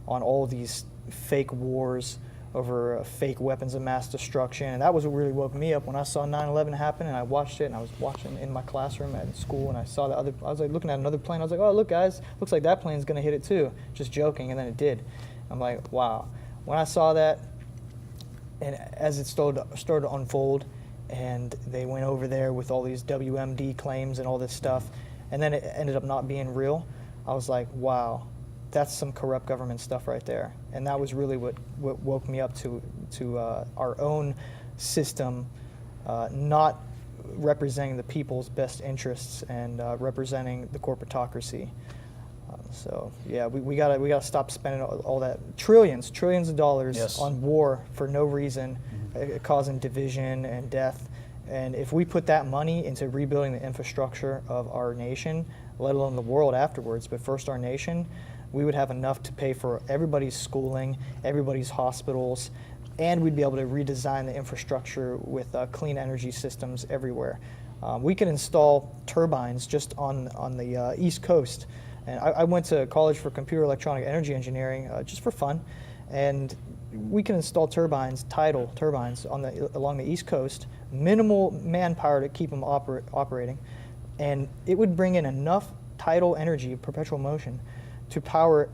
on all these fake wars over fake weapons of mass destruction. And that was what really woke me up when I saw 9/11 happen, and I watched it, and I was watching in my classroom at school, and I saw I was like looking at another plane. I was like, oh, look guys, looks like that plane's gonna hit it too. Just joking, and then it did. I'm like, wow. When I saw that, and as it started to unfold, and they went over there with all these WMD claims and all this stuff, and then it ended up not being real, I was like, wow, that's some corrupt government stuff right there. And that was really what woke me up to our own system not representing the people's best interests and representing the corporatocracy. So yeah, we gotta stop spending all that trillions of dollars on war for no reason, causing division and death. And if we put that money into rebuilding the infrastructure of our nation, let alone the world afterwards, but first our nation, we would have enough to pay for everybody's schooling, everybody's hospitals, and we'd be able to redesign the infrastructure with clean energy systems everywhere. We can install turbines just on the East Coast. And I went to college for computer electronic energy engineering just for fun, and we can install turbines, tidal turbines, along the East Coast, minimal manpower to keep them operating, and it would bring in enough tidal energy, perpetual motion, to power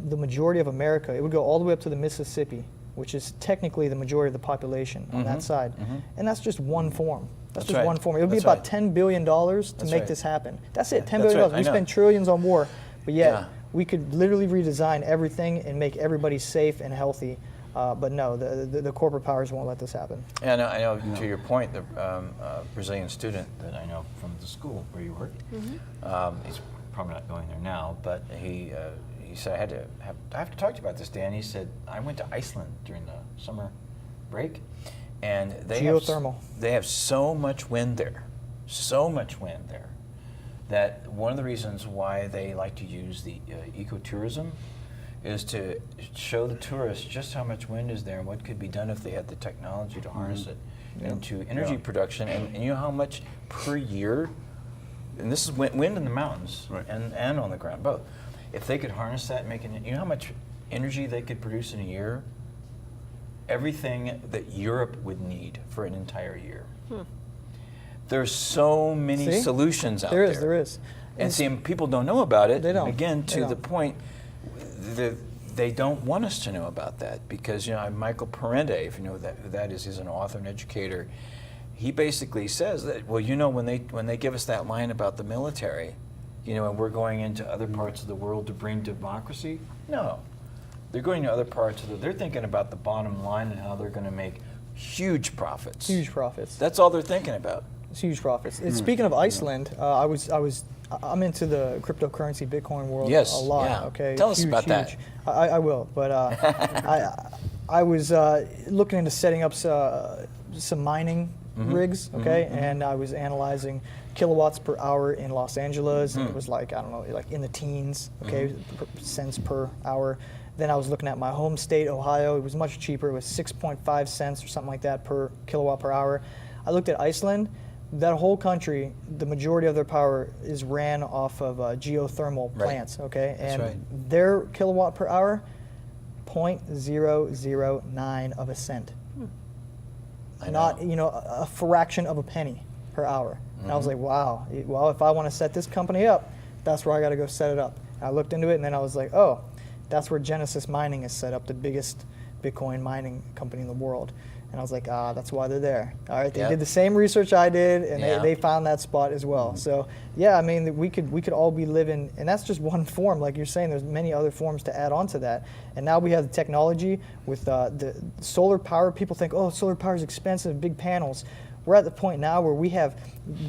the majority of America, it would go all the way up to the Mississippi, which is technically the majority of the population on that side. And that's just one form. That's just one form. It would be about $10 billion to make this happen. That's it, $10 billion. We spend trillions on war, but yet we could literally redesign everything and make everybody safe and healthy. But no, the corporate powers won't let this happen. And I know to your point, the Brazilian student that I know from the school where you work, he's probably not going there now, but he said, I have to talk to you about this, Dan. He said, I went to Iceland during the summer break, and they have so much wind there, that one of the reasons why they like to use the ecotourism is to show the tourists just how much wind is there and what could be done if they had the technology to harness it into energy production. And you know how much per year, and this is wind in the mountains and on the ground, both. If they could harness that and make it, you know how much energy they could produce in a year? Everything that Europe would need for an entire year. There's so many solutions out there. There is. And see, people don't know about it. They don't. Again, to the point, they don't want us to know about that because, Michael Parente, if you know who that is, he's an author and educator. He basically says that, well, when they give us that line about the military, and we're going into other parts of the world to bring democracy, no. They're going to other parts of they're thinking about the bottom line and how they're going to make huge profits. Huge profits. That's all they're thinking about. It's huge profits. And speaking of Iceland, I'm into the cryptocurrency Bitcoin world a lot. Yeah. Okay, Tell us about that. I will, but I was looking into setting up some mining rigs. Okay, and I was analyzing kilowatts per hour in Los Angeles, and it was like, I don't know, like in the teens. Okay, cents per hour. Then I was looking at my home state, Ohio. It was much cheaper. It was 6.5 cents or something like that per kilowatt per hour. I looked at Iceland. That whole country, the majority of their power is ran off of geothermal plants, okay? And their kilowatt per hour, 0.009 of a cent. Not, a fraction of a penny per hour. And I was like, wow, well, if I want to set this company up, that's where I got to go set it up. And I looked into it, and then I was like, oh, that's where Genesis Mining is set up, the biggest Bitcoin mining company in the world. And I was like, that's why they're there. All right, they did the same research I did, and they found that spot as well. So yeah, I mean, we could all be living, and that's just one form. Like you're saying, there's many other forms to add on to that. And now we have the technology with the solar power. People think, oh, solar power is expensive, big panels. We're at the point now where we have,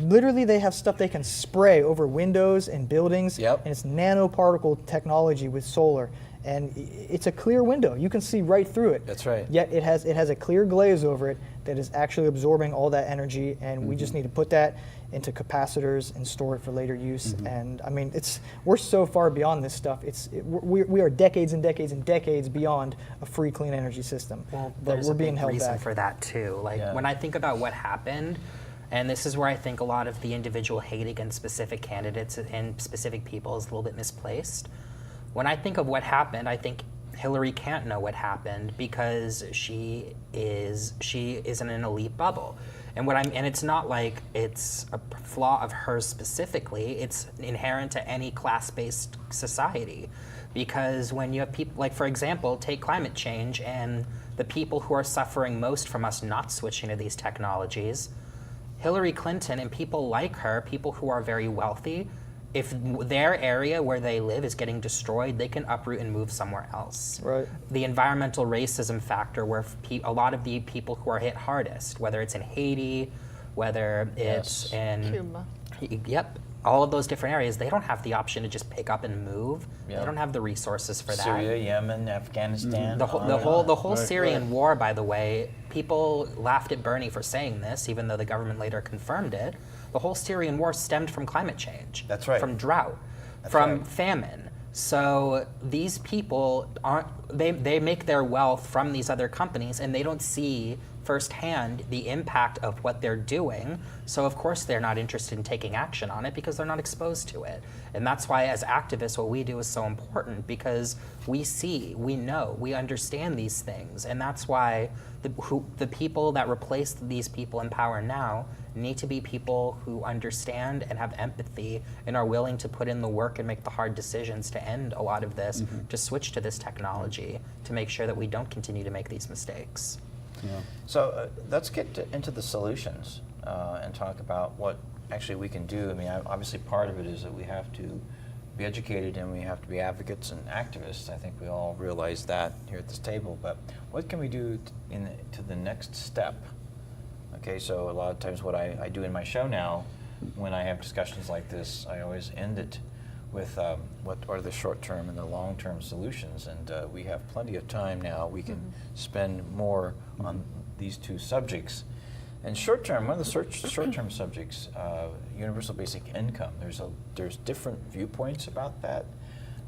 literally they have stuff they can spray over windows and buildings, and it's nanoparticle technology with solar. And it's a clear window. You can see right through it. That's right. Yet it has a clear glaze over it that is actually absorbing all that energy, and we just need to put that into capacitors and store it for later use. And I mean, we're so far beyond this stuff. We are decades and decades and decades beyond a free, clean energy system. Well, but we're being held reason back. for that too. Like when I think about what happened, and this is where I think a lot of the individual hate against specific candidates and specific people is a little bit misplaced. When I think of what happened, I think Hillary can't know what happened because she is in an elite bubble. And it's not like it's a flaw of hers specifically, it's inherent to any class-based society. Because when you have people, like for example, take climate change and the people who are suffering most from us not switching to these technologies, Hillary Clinton and people like her, people who are very wealthy, if their area where they live is getting destroyed, they can uproot and move somewhere else. Right. The environmental racism factor, where a lot of the people who are hit hardest, whether it's in Haiti, whether it's in Cuba. All of those different areas, they don't have the option to just pick up and move. They don't have the resources for that. Syria, Yemen, Afghanistan. The whole Syrian war, by the way, people laughed at Bernie for saying this, even though the government later confirmed it. The whole Syrian war stemmed from climate change. That's right. From drought, from famine. So these people they make their wealth from these other companies, and they don't see firsthand the impact of what they're doing. So of course they're not interested in taking action on it because they're not exposed to it. And that's why as activists what we do is so important, because we see, we know, we understand these things. And that's why the people that replace these people in power now need to be people who understand and have empathy and are willing to put in the work and make the hard decisions to end a lot of this, to switch to this technology, to make sure that we don't continue to make these mistakes. Yeah. So let's get into the solutions and talk about what actually we can do. I mean, obviously part of it is that we have to be educated and we have to be advocates and activists. I think we all realize that here at this table. But what can we do to the next step? Okay, so a lot of times what I do in my show now, when I have discussions like this, I always end it with what are the short-term and the long-term solutions. And we have plenty of time now. We can spend more on these two subjects. And short-term, one of the short-term subjects, universal basic income. There's different viewpoints about that.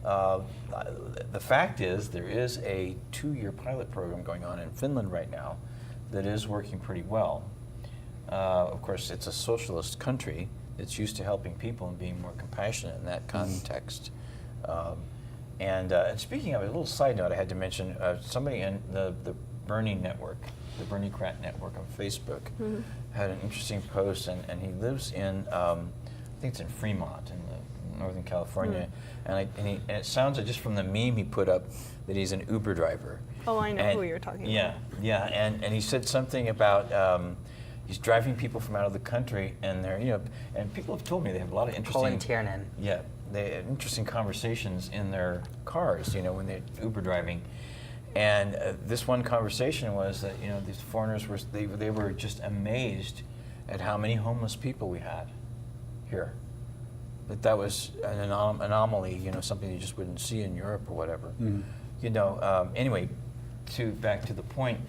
The fact is there is a 2-year pilot program going on in Finland right now that is working pretty well. Of course, it's a socialist country. It's used to helping people and being more compassionate in that context. And speaking of a little side note, I had to mention somebody in the Bernie network, the Bernie-crat network on Facebook, had an interesting post, and he lives in, I think it's in Fremont, in Northern California, and it sounds like just from the meme he put up that he's an Uber driver. Oh, I know who you're talking about. Yeah, and he said something about he's driving people from out of the country, and they're, and people have told me they have a lot of interesting. Tiernan. Yeah, they have interesting conversations in their cars, when they're Uber driving. And this one conversation was that these foreigners they were just amazed at how many homeless people we had here. That was an anomaly, something you just wouldn't see in Europe or whatever. Anyway, back to the point.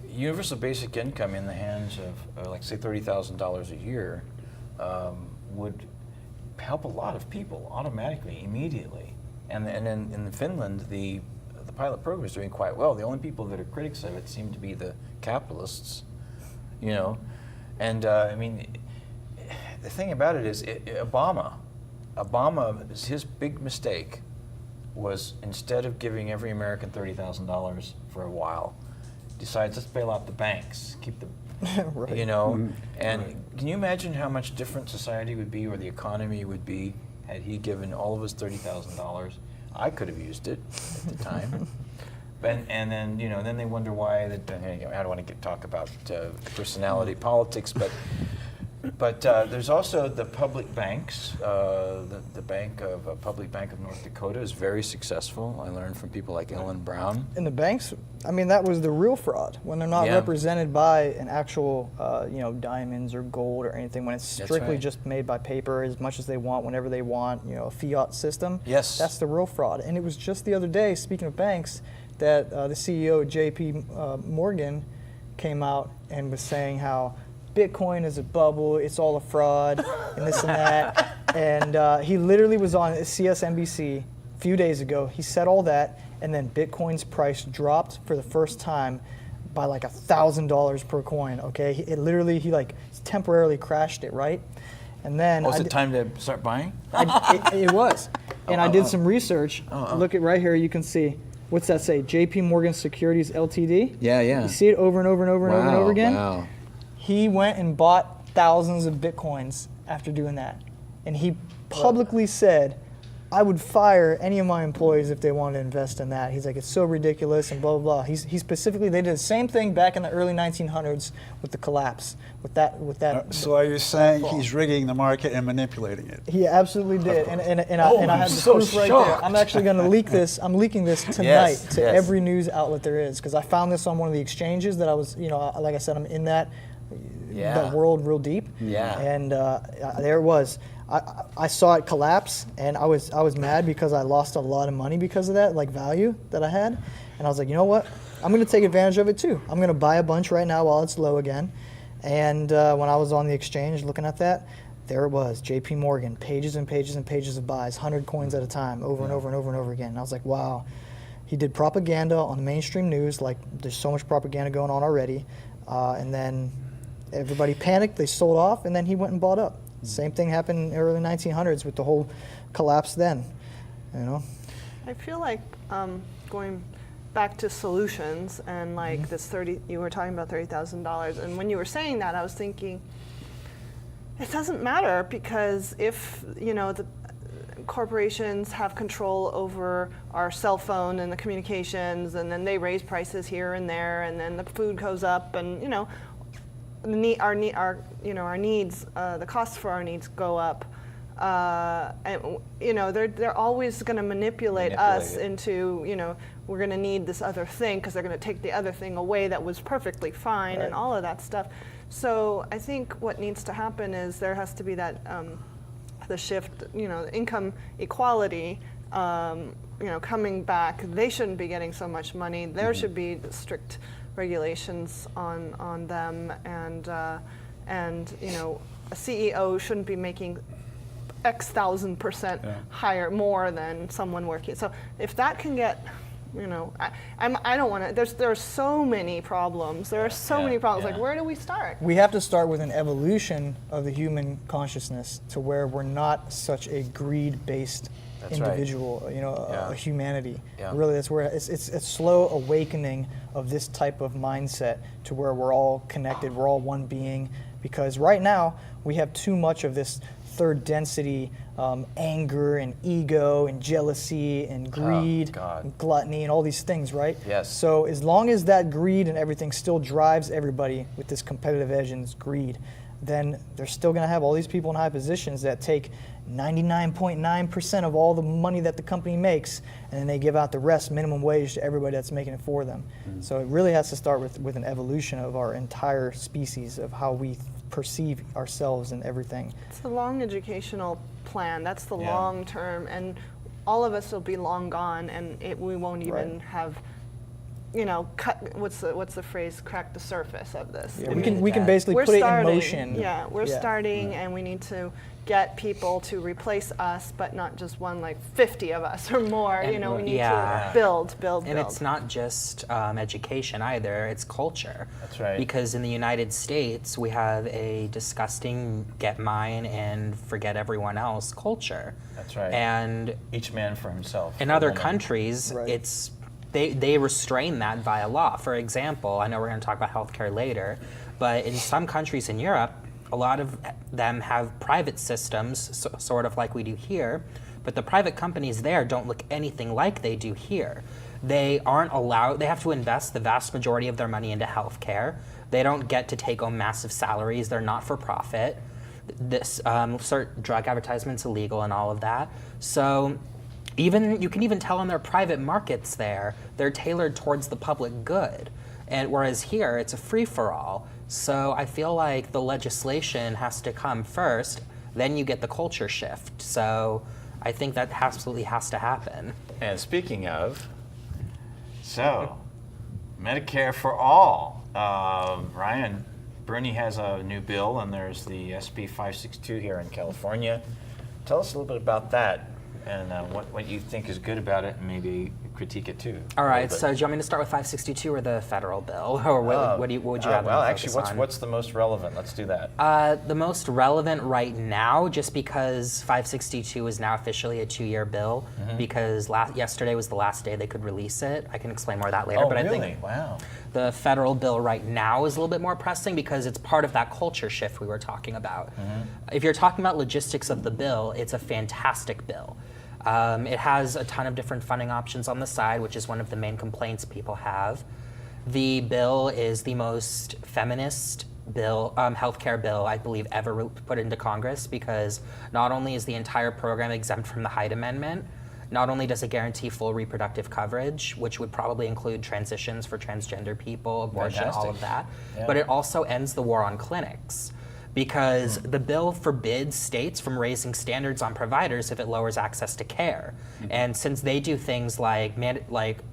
Universal basic income in the hands of, like, say, $30,000 a year would help a lot of people automatically, immediately. And then in Finland, the pilot program is doing quite well. The only people that are critics of it seem to be the capitalists, And I mean, the thing about it is, Obama, his big mistake was, instead of giving every American $30,000 for a while, decides let's bail out the banks, keep the, right. And can you imagine how much different society would be, or the economy would be, had he given all of us $30,000? I could have used it at the time. And then, then they wonder why, I don't want to talk about personality politics, but there's also the public banks. The Public Bank of North Dakota is very successful. I learned from people like Ellen Brown. And the banks, I mean, that was the real fraud, when they're not represented by an actual, diamonds or gold or anything, when it's strictly just made by paper as much as they want, whenever they want, a fiat system. Yes. That's the real fraud. And it was just the other day, speaking of banks, that the CEO, JP Morgan, came out and was saying how Bitcoin is a bubble, it's all a fraud, and this and that. And he literally was on CSNBC a few days ago. He said all that, and then Bitcoin's price dropped for the first time by like $1,000 per coin. Okay, he like temporarily crashed it, right? And then was it time to start buying? It was, and I did some research. Look at right here. You can see. What's that say? JP Morgan Securities Ltd. Yeah. You see it over and over and over and over and over again. Wow. He went and bought thousands of Bitcoins after doing that. And he publicly said, I would fire any of my employees if they wanted to invest in that. He's like, it's so ridiculous and blah, blah, blah. He specifically, they did the same thing back in the early 1900s with the collapse, with that. So are you saying he's rigging the market and manipulating it? He absolutely did. And I have the proof right there. I'm actually going to leak this. I'm leaking this tonight to every news outlet there is, because I found this on one of the exchanges that I was, like I said, I'm in that world real deep. Yeah. And there it was. I saw it collapse, and I was mad because I lost a lot of money because of that, like value that I had. And I was like, you know what? I'm going to take advantage of it too. I'm going to buy a bunch right now while it's low again. And when I was on the exchange looking at that, there it was, JP Morgan, pages and pages and pages of buys, 100 coins at a time, over and over and over and over again. And I was like, wow. He did propaganda on the mainstream news, like there's so much propaganda going on already. And then everybody panicked, they sold off, and then he went and bought up. Same thing happened in the early 1900s with the whole collapse then, you know? I feel like going back to solutions and like this you were talking about $30,000, and when you were saying that, I was thinking, it doesn't matter, because if, you know, the corporations have control over our cell phone and the communications, and then they raise prices here and there, and then the food goes up, and, you know, our needs, the costs for our needs go up. And, you know, they're always going to manipulate us into, you know, we're going to need this other thing because they're going to take the other thing away that was perfectly fine, and all of that stuff. So I think what needs to happen is there has to be that the shift, you know, income equality, you know, coming back. They shouldn't be getting so much money. There should be strict regulations on them, and you know, a CEO shouldn't be making X 1,000% higher, more than someone working. So if that can get, you know, I don't want to. There are so many problems. There are so many problems. Like, where do we start? We have to start with an evolution of the human consciousness to where we're not such a greed-based individual, you know, a humanity. Really, that's where it's a slow awakening of this type of mindset to where we're all connected, we're all one being. Because right now we have too much of this third density anger and ego and jealousy and greed and gluttony and all these things, right? Yes. So as long as that greed and everything still drives everybody with this competitive edge and this greed, then they're still going to have all these people in high positions that take 99.9% of all the money that the company makes, and then they give out the rest minimum wage to everybody that's making it for them. So it really has to start with an evolution of our entire species, of how we perceive ourselves and everything. It's a long educational plan. That's the long term, and all of us will be long gone, and we won't even have, you know, what's the phrase? Crack the surface of this. Yeah, we can basically put it in motion. Yeah, we're starting, and we need to get people to replace us, but not just one, like 50 of us or more. And, you know, we need to build. And it's not just education either, it's culture. That's right. Because in the United States, we have a disgusting get mine and forget everyone else culture. That's right. And each man for himself. In other countries, it's they restrain that via law. For example, I know we're going to talk about healthcare later, but in some countries in Europe, a lot of them have private systems, sort of like we do here, but the private companies there don't look anything like they do here. They aren't allowed, they have to invest the vast majority of their money into healthcare. They don't get to take home massive salaries. They're not for profit. Drug advertisement's illegal and all of that. So you can even tell in their private markets there, they're tailored towards the public good. And whereas here, it's a free-for-all. So I feel like the legislation has to come first, then you get the culture shift. So I think that absolutely has to happen. And speaking of, so Medicare for all. Ryan, Bernie has a new bill, and there's the SB 562 here in California. Tell us a little bit about that, and what you think is good about it, and maybe critique it too. All right, so do you want me to start with 562 or the federal bill, or what would you rather well, focus actually, on? what's the most relevant? Let's do that. The most relevant right now, just because 562 is now officially a 2-year bill, because yesterday was the last day they could release it. I can explain more of that later. But really? I think Wow. the federal bill right now is a little bit more pressing because it's part of that culture shift we were talking about. If you're talking about logistics of the bill, it's a fantastic bill. It has a ton of different funding options on the side, which is one of the main complaints people have. The bill is the most feminist bill, healthcare bill, I believe, ever put into Congress, because not only is the entire program exempt from the Hyde Amendment, not only does it guarantee full reproductive coverage, which would probably include transitions for transgender people, abortion, all of that, but it also ends the war on clinics. Because the bill forbids states from raising standards on providers if it lowers access to care. And since they do things like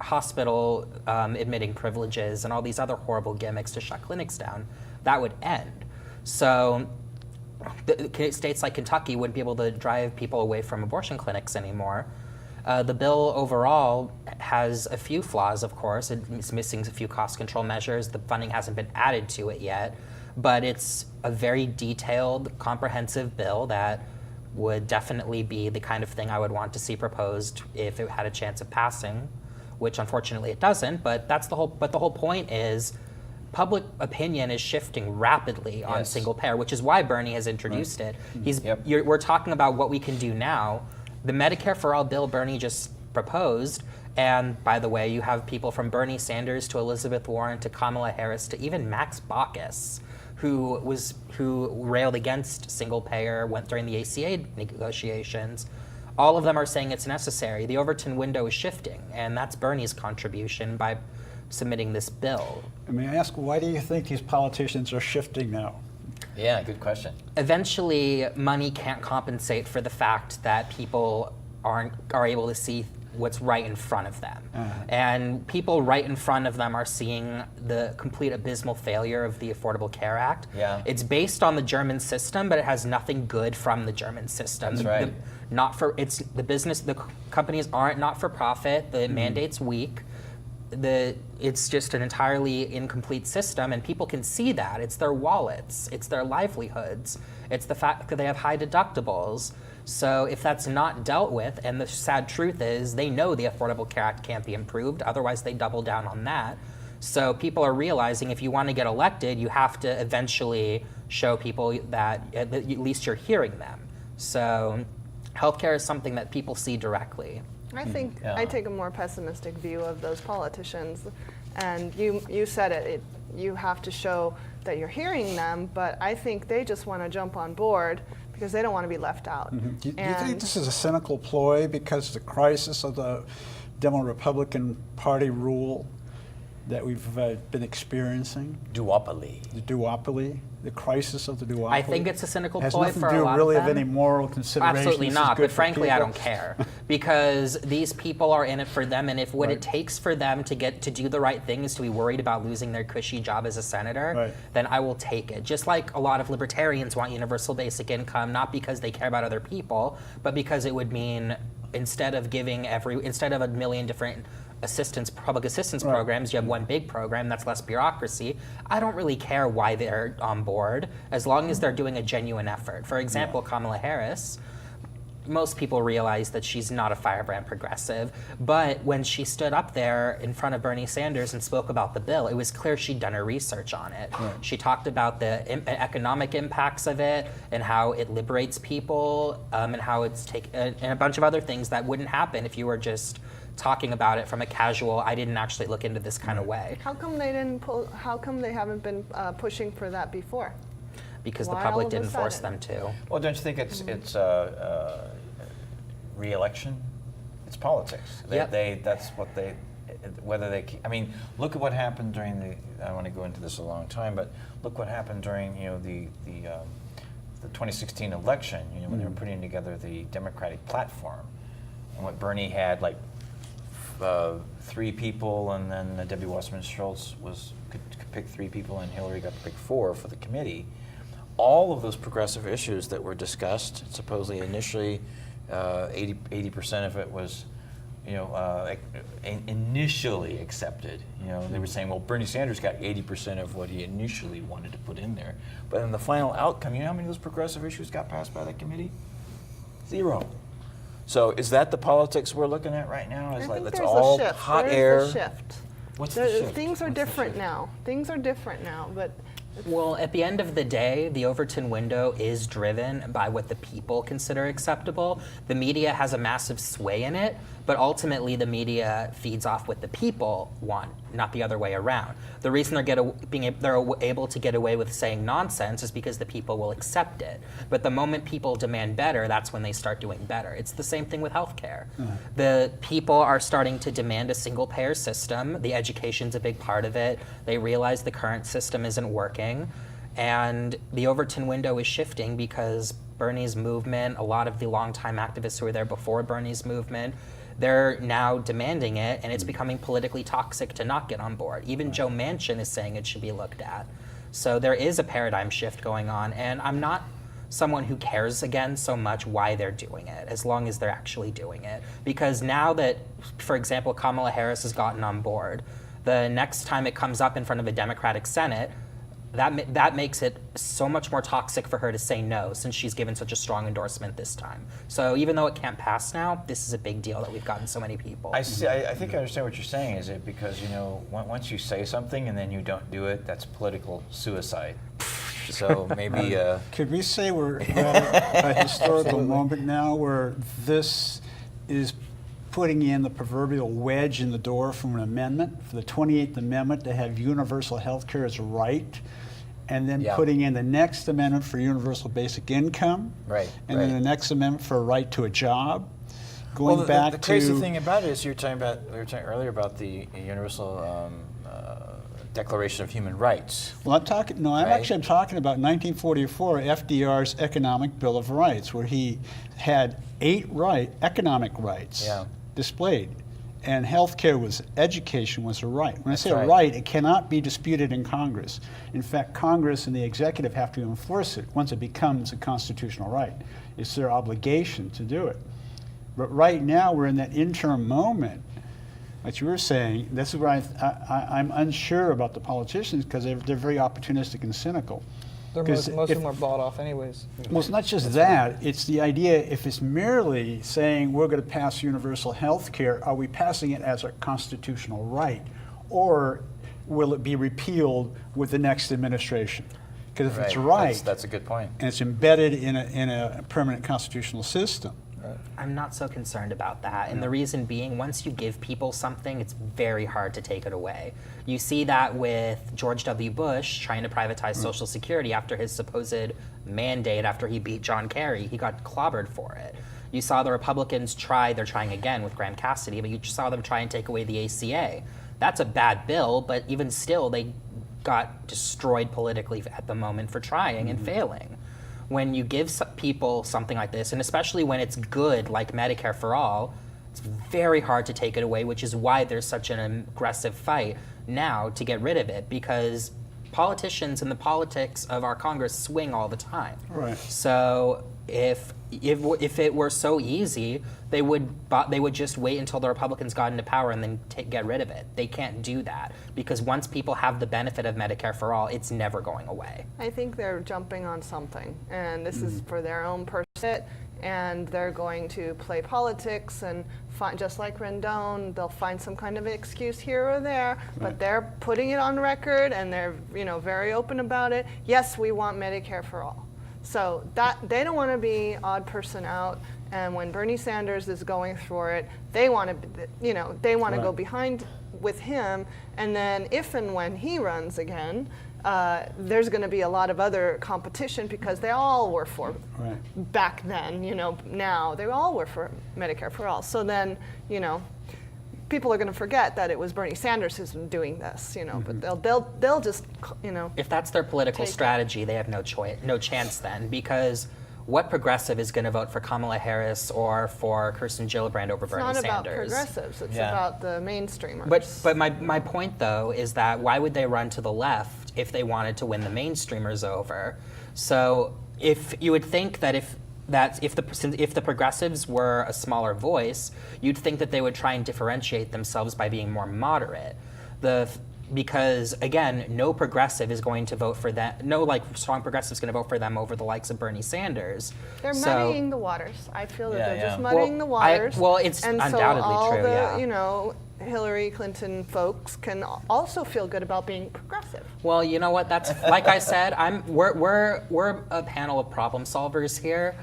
hospital admitting privileges and all these other horrible gimmicks to shut clinics down, that would end. So states like Kentucky wouldn't be able to drive people away from abortion clinics anymore. The bill overall has a few flaws, of course. It's missing a few cost control measures. The funding hasn't been added to it yet, but it's a very detailed, comprehensive bill that would definitely be the kind of thing I would want to see proposed if it had a chance of passing, which unfortunately it doesn't, but the whole point is public opinion is shifting rapidly on single payer, which is why Bernie has introduced it. We're talking about what we can do now. The Medicare for All bill Bernie just proposed, and by the way, you have people from Bernie Sanders to Elizabeth Warren to Kamala Harris to even Max Baucus, who railed against single payer, went during the ACA negotiations. All of them are saying it's necessary. The Overton window is shifting, and that's Bernie's contribution by submitting this bill. May I ask, why do you think these politicians are shifting now? Yeah, good question. Eventually, money can't compensate for the fact that people are able to see what's right in front of them. And people right in front of them are seeing the complete abysmal failure of the Affordable Care Act. It's based on the German system, but it has nothing good from the German system. That's right. The companies aren't not-for-profit, the mandate's weak. It's just an entirely incomplete system, and people can see that. It's their wallets, it's their livelihoods, it's the fact that they have high deductibles. So if that's not dealt with, and the sad truth is they know the Affordable Care Act can't be improved, otherwise they double down on that. So people are realizing if you want to get elected, you have to eventually show people that at least you're hearing them. So healthcare is something that people see directly. I think I take a more pessimistic view of those politicians, and you said it. You have to show that you're hearing them, but I think they just want to jump on board because they don't want to be left out. Do you think this is a cynical ploy because of the crisis of the Demo-Republican Party rule that we've been experiencing? Duopoly. The duopoly, the crisis of the duopoly. I think it's a cynical ploy for a lot of them. Has nothing to do really of any moral consideration. Absolutely not, but frankly I don't care. Because these people are in it for them, and if what it takes for them to do the right thing is to be worried about losing their cushy job as a senator, then I will take it. Just like a lot of libertarians want universal basic income, not because they care about other people, but because it would mean instead of a million different public assistance programs, you have one big program that's less bureaucracy. I don't really care why they're on board, as long as they're doing a genuine effort. For example, Kamala Harris, most people realize that she's not a firebrand progressive, but when she stood up there in front of Bernie Sanders and spoke about the bill, it was clear she'd done her research on it. She talked about the economic impacts of it and how it liberates people, and how it's and a bunch of other things that wouldn't happen if you were just talking about it from a casual, I didn't actually look into this kind of way. How come they didn't how come they haven't been pushing for that before? Because the public didn't force them to. Well, don't you think it's re-election? It's politics. That's what they, whether they, I mean, look at what happened during the, I want to go into this a long time, but look what happened during, the 2016 election, when they were putting together the Democratic platform. And what Bernie had, like, 3 people, and then Debbie Wasserman Schultz could pick 3 people, and Hillary got to pick 4 for the committee. All of those progressive issues that were discussed, supposedly initially, 80% of it was, initially accepted. They were saying, well, Bernie Sanders got 80% of what he initially wanted to put in there, but in the final outcome, you know how many of those progressive issues got passed by that committee? 0. So is that the politics we're looking at right now? I think it's there's all a shift. hot There air. is a shift. What's the shift? Things are different now. Things are different now, but. Well, at the end of the day, the Overton window is driven by what the people consider acceptable. The media has a massive sway in it, but ultimately the media feeds off what the people want, not the other way around. The reason they're able to get away with saying nonsense is because the people will accept it. But the moment people demand better, that's when they start doing better. It's the same thing with healthcare. The people are starting to demand a single-payer system. The education's a big part of it. They realize the current system isn't working. And the Overton window is shifting because Bernie's movement, a lot of the longtime activists who were there before Bernie's movement, they're now demanding it, and it's becoming politically toxic to not get on board. Even Joe Manchin is saying it should be looked at. So there is a paradigm shift going on, and I'm not someone who cares again so much why they're doing it, as long as they're actually doing it. Because now that, for example, Kamala Harris has gotten on board, the next time it comes up in front of a Democratic Senate, that makes it so much more toxic for her to say no, since she's given such a strong endorsement this time. So even though it can't pass now, this is a big deal that we've gotten so many people. I think I understand what you're saying. Is it because, once you say something and then you don't do it, that's political suicide? So maybe... Could we say we're at a historical moment now where this is putting in the proverbial wedge in the door from an amendment, for the 28th Amendment to have universal health care as a right, and then putting in the next amendment for universal basic income, and then the next amendment for a right to a job, going back the crazy thing about it is we were talking earlier about the Universal Declaration of Human Rights. Well, I'm talking about 1944, FDR's Economic Bill of Rights, where he had 8 economic rights displayed. And healthcare education was a right. When I say a right, it cannot be disputed in Congress. In fact, Congress and the executive have to enforce it once it becomes a constitutional right. It's their obligation to do it. But right now, we're in that interim moment. Like you were saying, this is where I'm unsure about the politicians, because they're very opportunistic and cynical. Most of them are bought off anyways. Well, it's not just that. It's the idea, if it's merely saying we're going to pass universal health care, are we passing it as a constitutional right? Or will it be repealed with the next administration? Because if it's right, that's a good point. And it's embedded in a permanent constitutional system. I'm not so concerned about that. And the reason being, once you give people something, it's very hard to take it away. You see that with George W. Bush trying to privatize Social Security after his supposed mandate after he beat John Kerry. He got clobbered for it. You saw the Republicans they're trying again with Graham Cassidy, but you saw them try and take away the ACA. That's a bad bill, but even still, they got destroyed politically at the moment for trying and failing. When you give people something like this, and especially when it's good, like Medicare for All, it's very hard to take it away, which is why there's such an aggressive fight now to get rid of it, because politicians and the politics of our Congress swing all the time. Right. So if it were so easy, they would just wait until the Republicans got into power and then get rid of it. They can't do that, because once people have the benefit of Medicare for All, it's never going away. I think they're jumping on something, and this is for their own pursuit, and they're going to play politics and just like Rendon, they'll find some kind of excuse here or there, but they're putting it on record, and they're very open about it. Yes, we want Medicare for All. So that they don't want to be odd person out. And when Bernie Sanders is going for it, they want to go behind with him. And then if and when he runs again, there's going to be a lot of other competition, because they all were for back then. Now they all were for Medicare for All. So then, people are going to forget that it was Bernie Sanders who's doing this. But they'll just If that's their political strategy, they have no chance then, because what progressive is going to vote for Kamala Harris or for Kirsten Gillibrand over Bernie Sanders? It's not about progressives, it's about the mainstreamers. But my point, though, is that why would they run to the left if they wanted to win the mainstreamers over? So if you would think that if the progressives were a smaller voice, you'd think that they would try and differentiate themselves by being more moderate. Because again, no progressive is going to vote for them. No strong progressive is going to vote for them over the likes of Bernie Sanders. They're muddying the waters. I feel that they're just muddying the waters. It's undoubtedly true. And so all the Hillary Clinton folks can also feel good about being progressive. Well, you know what? That's like I said. We're a panel of problem solvers here,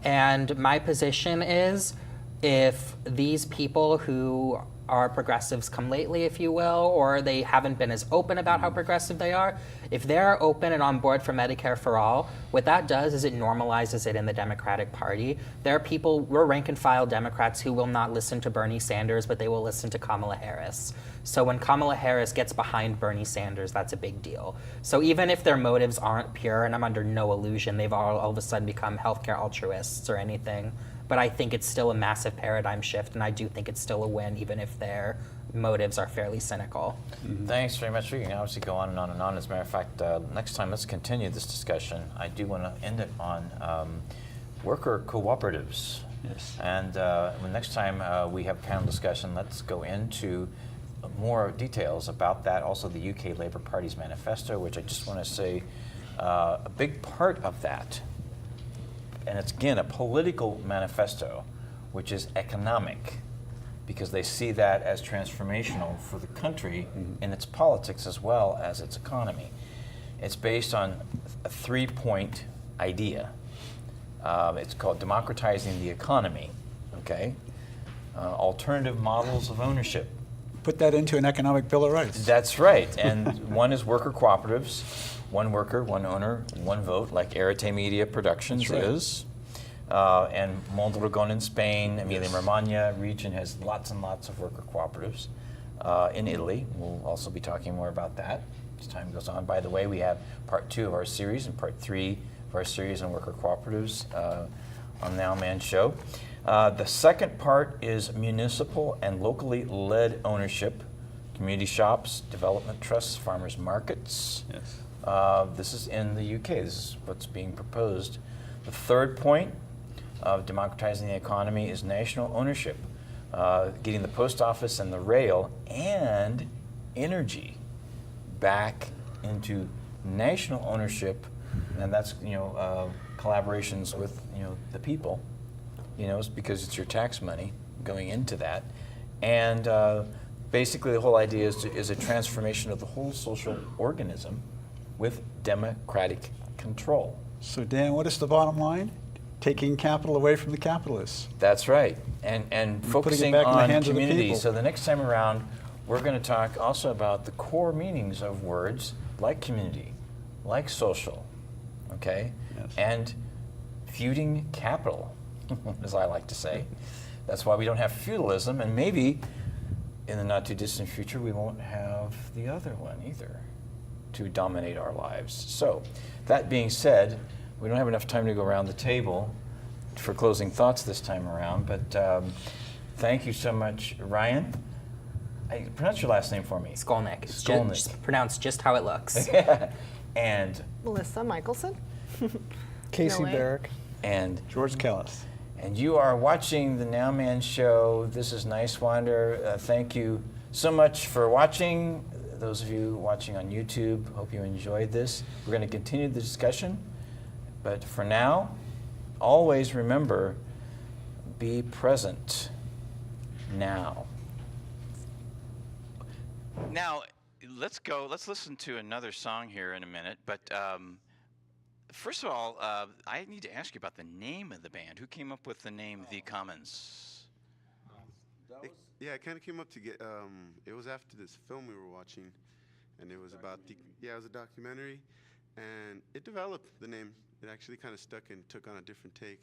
and my position is, if these people who are progressives come lately, if you will, or they haven't been as open about how progressive they are, if they're open and on board for Medicare for All, what that does is it normalizes it in the Democratic Party. There are people, we're rank and file Democrats, who will not listen to Bernie Sanders, but they will listen to Kamala Harris. So when Kamala Harris gets behind Bernie Sanders, that's a big deal. So even if their motives aren't pure, and I'm under no illusion they've all of a sudden become healthcare altruists or anything, but I think it's still a massive paradigm shift, and I do think it's still a win, even if their motives are fairly cynical. Thanks very much. We can obviously go on and on and on. As a matter of fact, next time let's continue this discussion. I do want to end it on worker cooperatives. Yes. And next time we have a panel discussion, let's go into more details about that. Also the UK Labour Party's manifesto, which I just want to say a big part of that, and it's again a political manifesto, which is economic, because they see that as transformational for the country in its politics as well as its economy. It's based on a 3-point idea. It's called democratizing the economy, okay? Alternative models of ownership. Put that into an economic bill of rights. That's right, and one is worker cooperatives, one worker, one owner, one vote, like Arete Media Productions is. And Mondragon in Spain, Emilia-Romagna region has lots and lots of worker cooperatives. In Italy, we'll also be talking more about that as time goes on. By the way, we have part 2 of our series and part 3 of our series on worker cooperatives on NOWMAN show. The second part is municipal and locally led ownership, community shops, development trusts, farmers markets. Yes. This is in the UK. This is what's being proposed. The third point of democratizing the economy is national ownership, getting the post office and the rail and energy back into national ownership, and that's collaborations with the people, it's because it's your tax money going into that, and basically the whole idea is a transformation of the whole social organism with democratic control. So Dan, what is the bottom line? Taking capital away from the capitalists. That's right, and focusing on community. So the next time around, we're going to talk also about the core meanings of words like community, like social, okay? Yes. And feuding capital, as I like to say. That's why we don't have feudalism, and maybe in the not too distant future, we won't have the other one either to dominate our lives. So that being said, we don't have enough time to go around the table for closing thoughts this time around, but thank you so much, Ryan. Pronounce your last name for me. Skolnick. Skolnick. Just pronounced just how it looks. And Melissa Michelson. Kaisi Berick. And George Kallas. And you are watching the NOWMAN show. This is Niswander. Thank you so much for watching. Those of you watching on YouTube, hope you enjoyed this. We're going to continue the discussion. But for now, always remember, be present now. Now, let's listen to another song here in a minute. But first of all, I need to ask you about the name of the band. Who came up with the name The Commons? It kind of came up to get, it was after this film we were watching, and it was about it was a documentary, and it developed the name. It actually kind of stuck and took on a different take.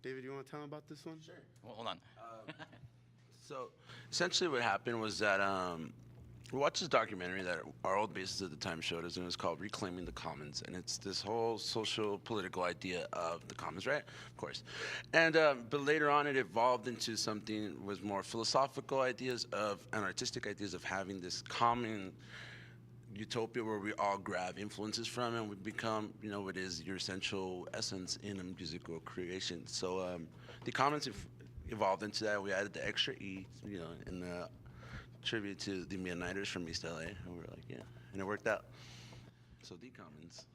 David, you want to tell them about this one? Sure. Well, hold on. So essentially what happened was that we watched this documentary that our old bassist at the time showed us, and it was called Reclaiming the Commons. And it's this whole social political idea of the commons, right? Of course. And but later on it evolved into something was more philosophical ideas of and artistic ideas of having this common utopia where we all grab influences from and we become, what is your essential essence in a musical creation. So the commons evolved into that. We added the extra E, in the tribute to the Midnighters from East LA. And we were like, yeah, and it worked out. So the commons.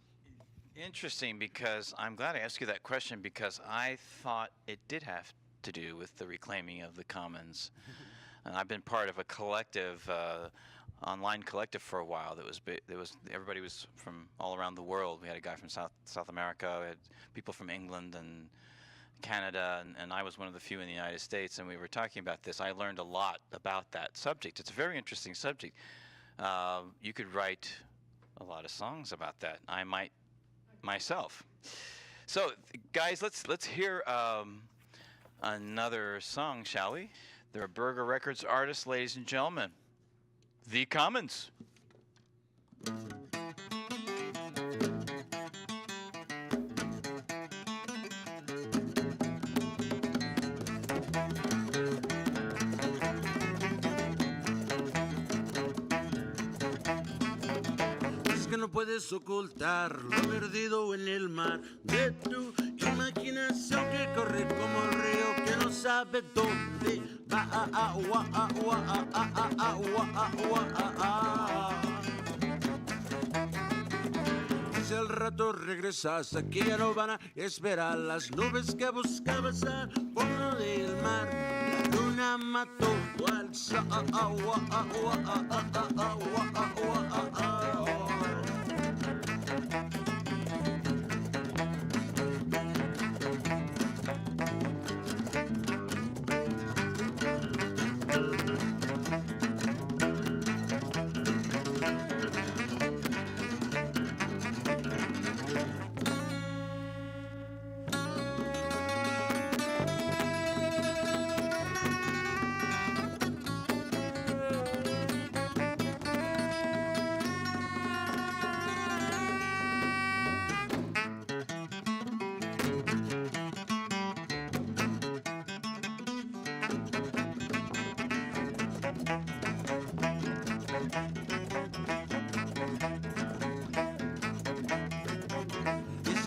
Interesting, because I'm glad I asked you that question, because I thought it did have to do with the reclaiming of the commons. And I've been part of a collective, online collective for a while. Everybody was from all around the world. We had a guy from South America. We had people from England and Canada, and I was one of the few in the United States. And we were talking about this. I learned a lot about that subject. It's a very interesting subject. You could write a lot of songs about that. I might myself. So, guys, let's hear another song, shall we? They're a Burger Records artist, ladies and gentlemen. The Commons. puedes ocultar lo perdido en el mar de tu imaginación que corre como el río que no sabe dónde va. Si al rato regresas aquí ya no van a esperar las nubes que buscabas al fondo del mar. La luna mató al sol.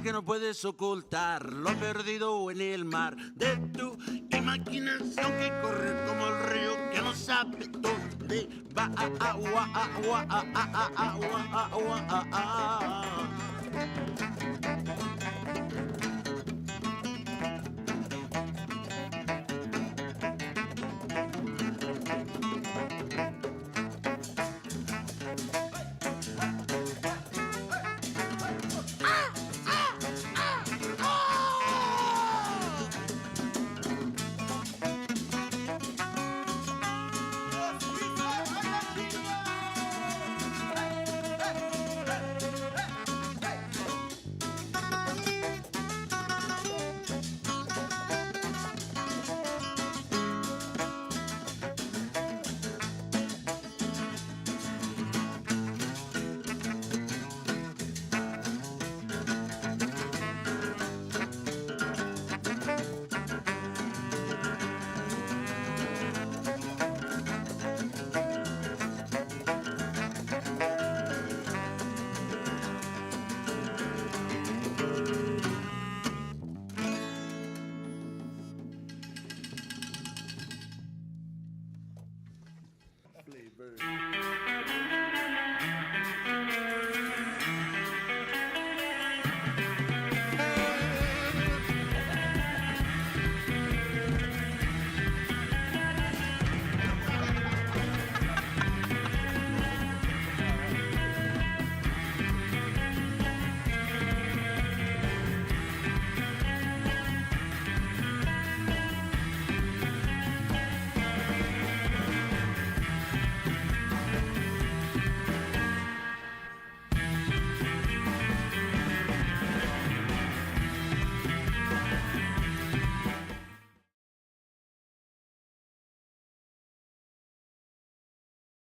Que no puedes ocultar lo perdido en el mar de tu imaginación que corre como el río que no sabe dónde va. Flavor.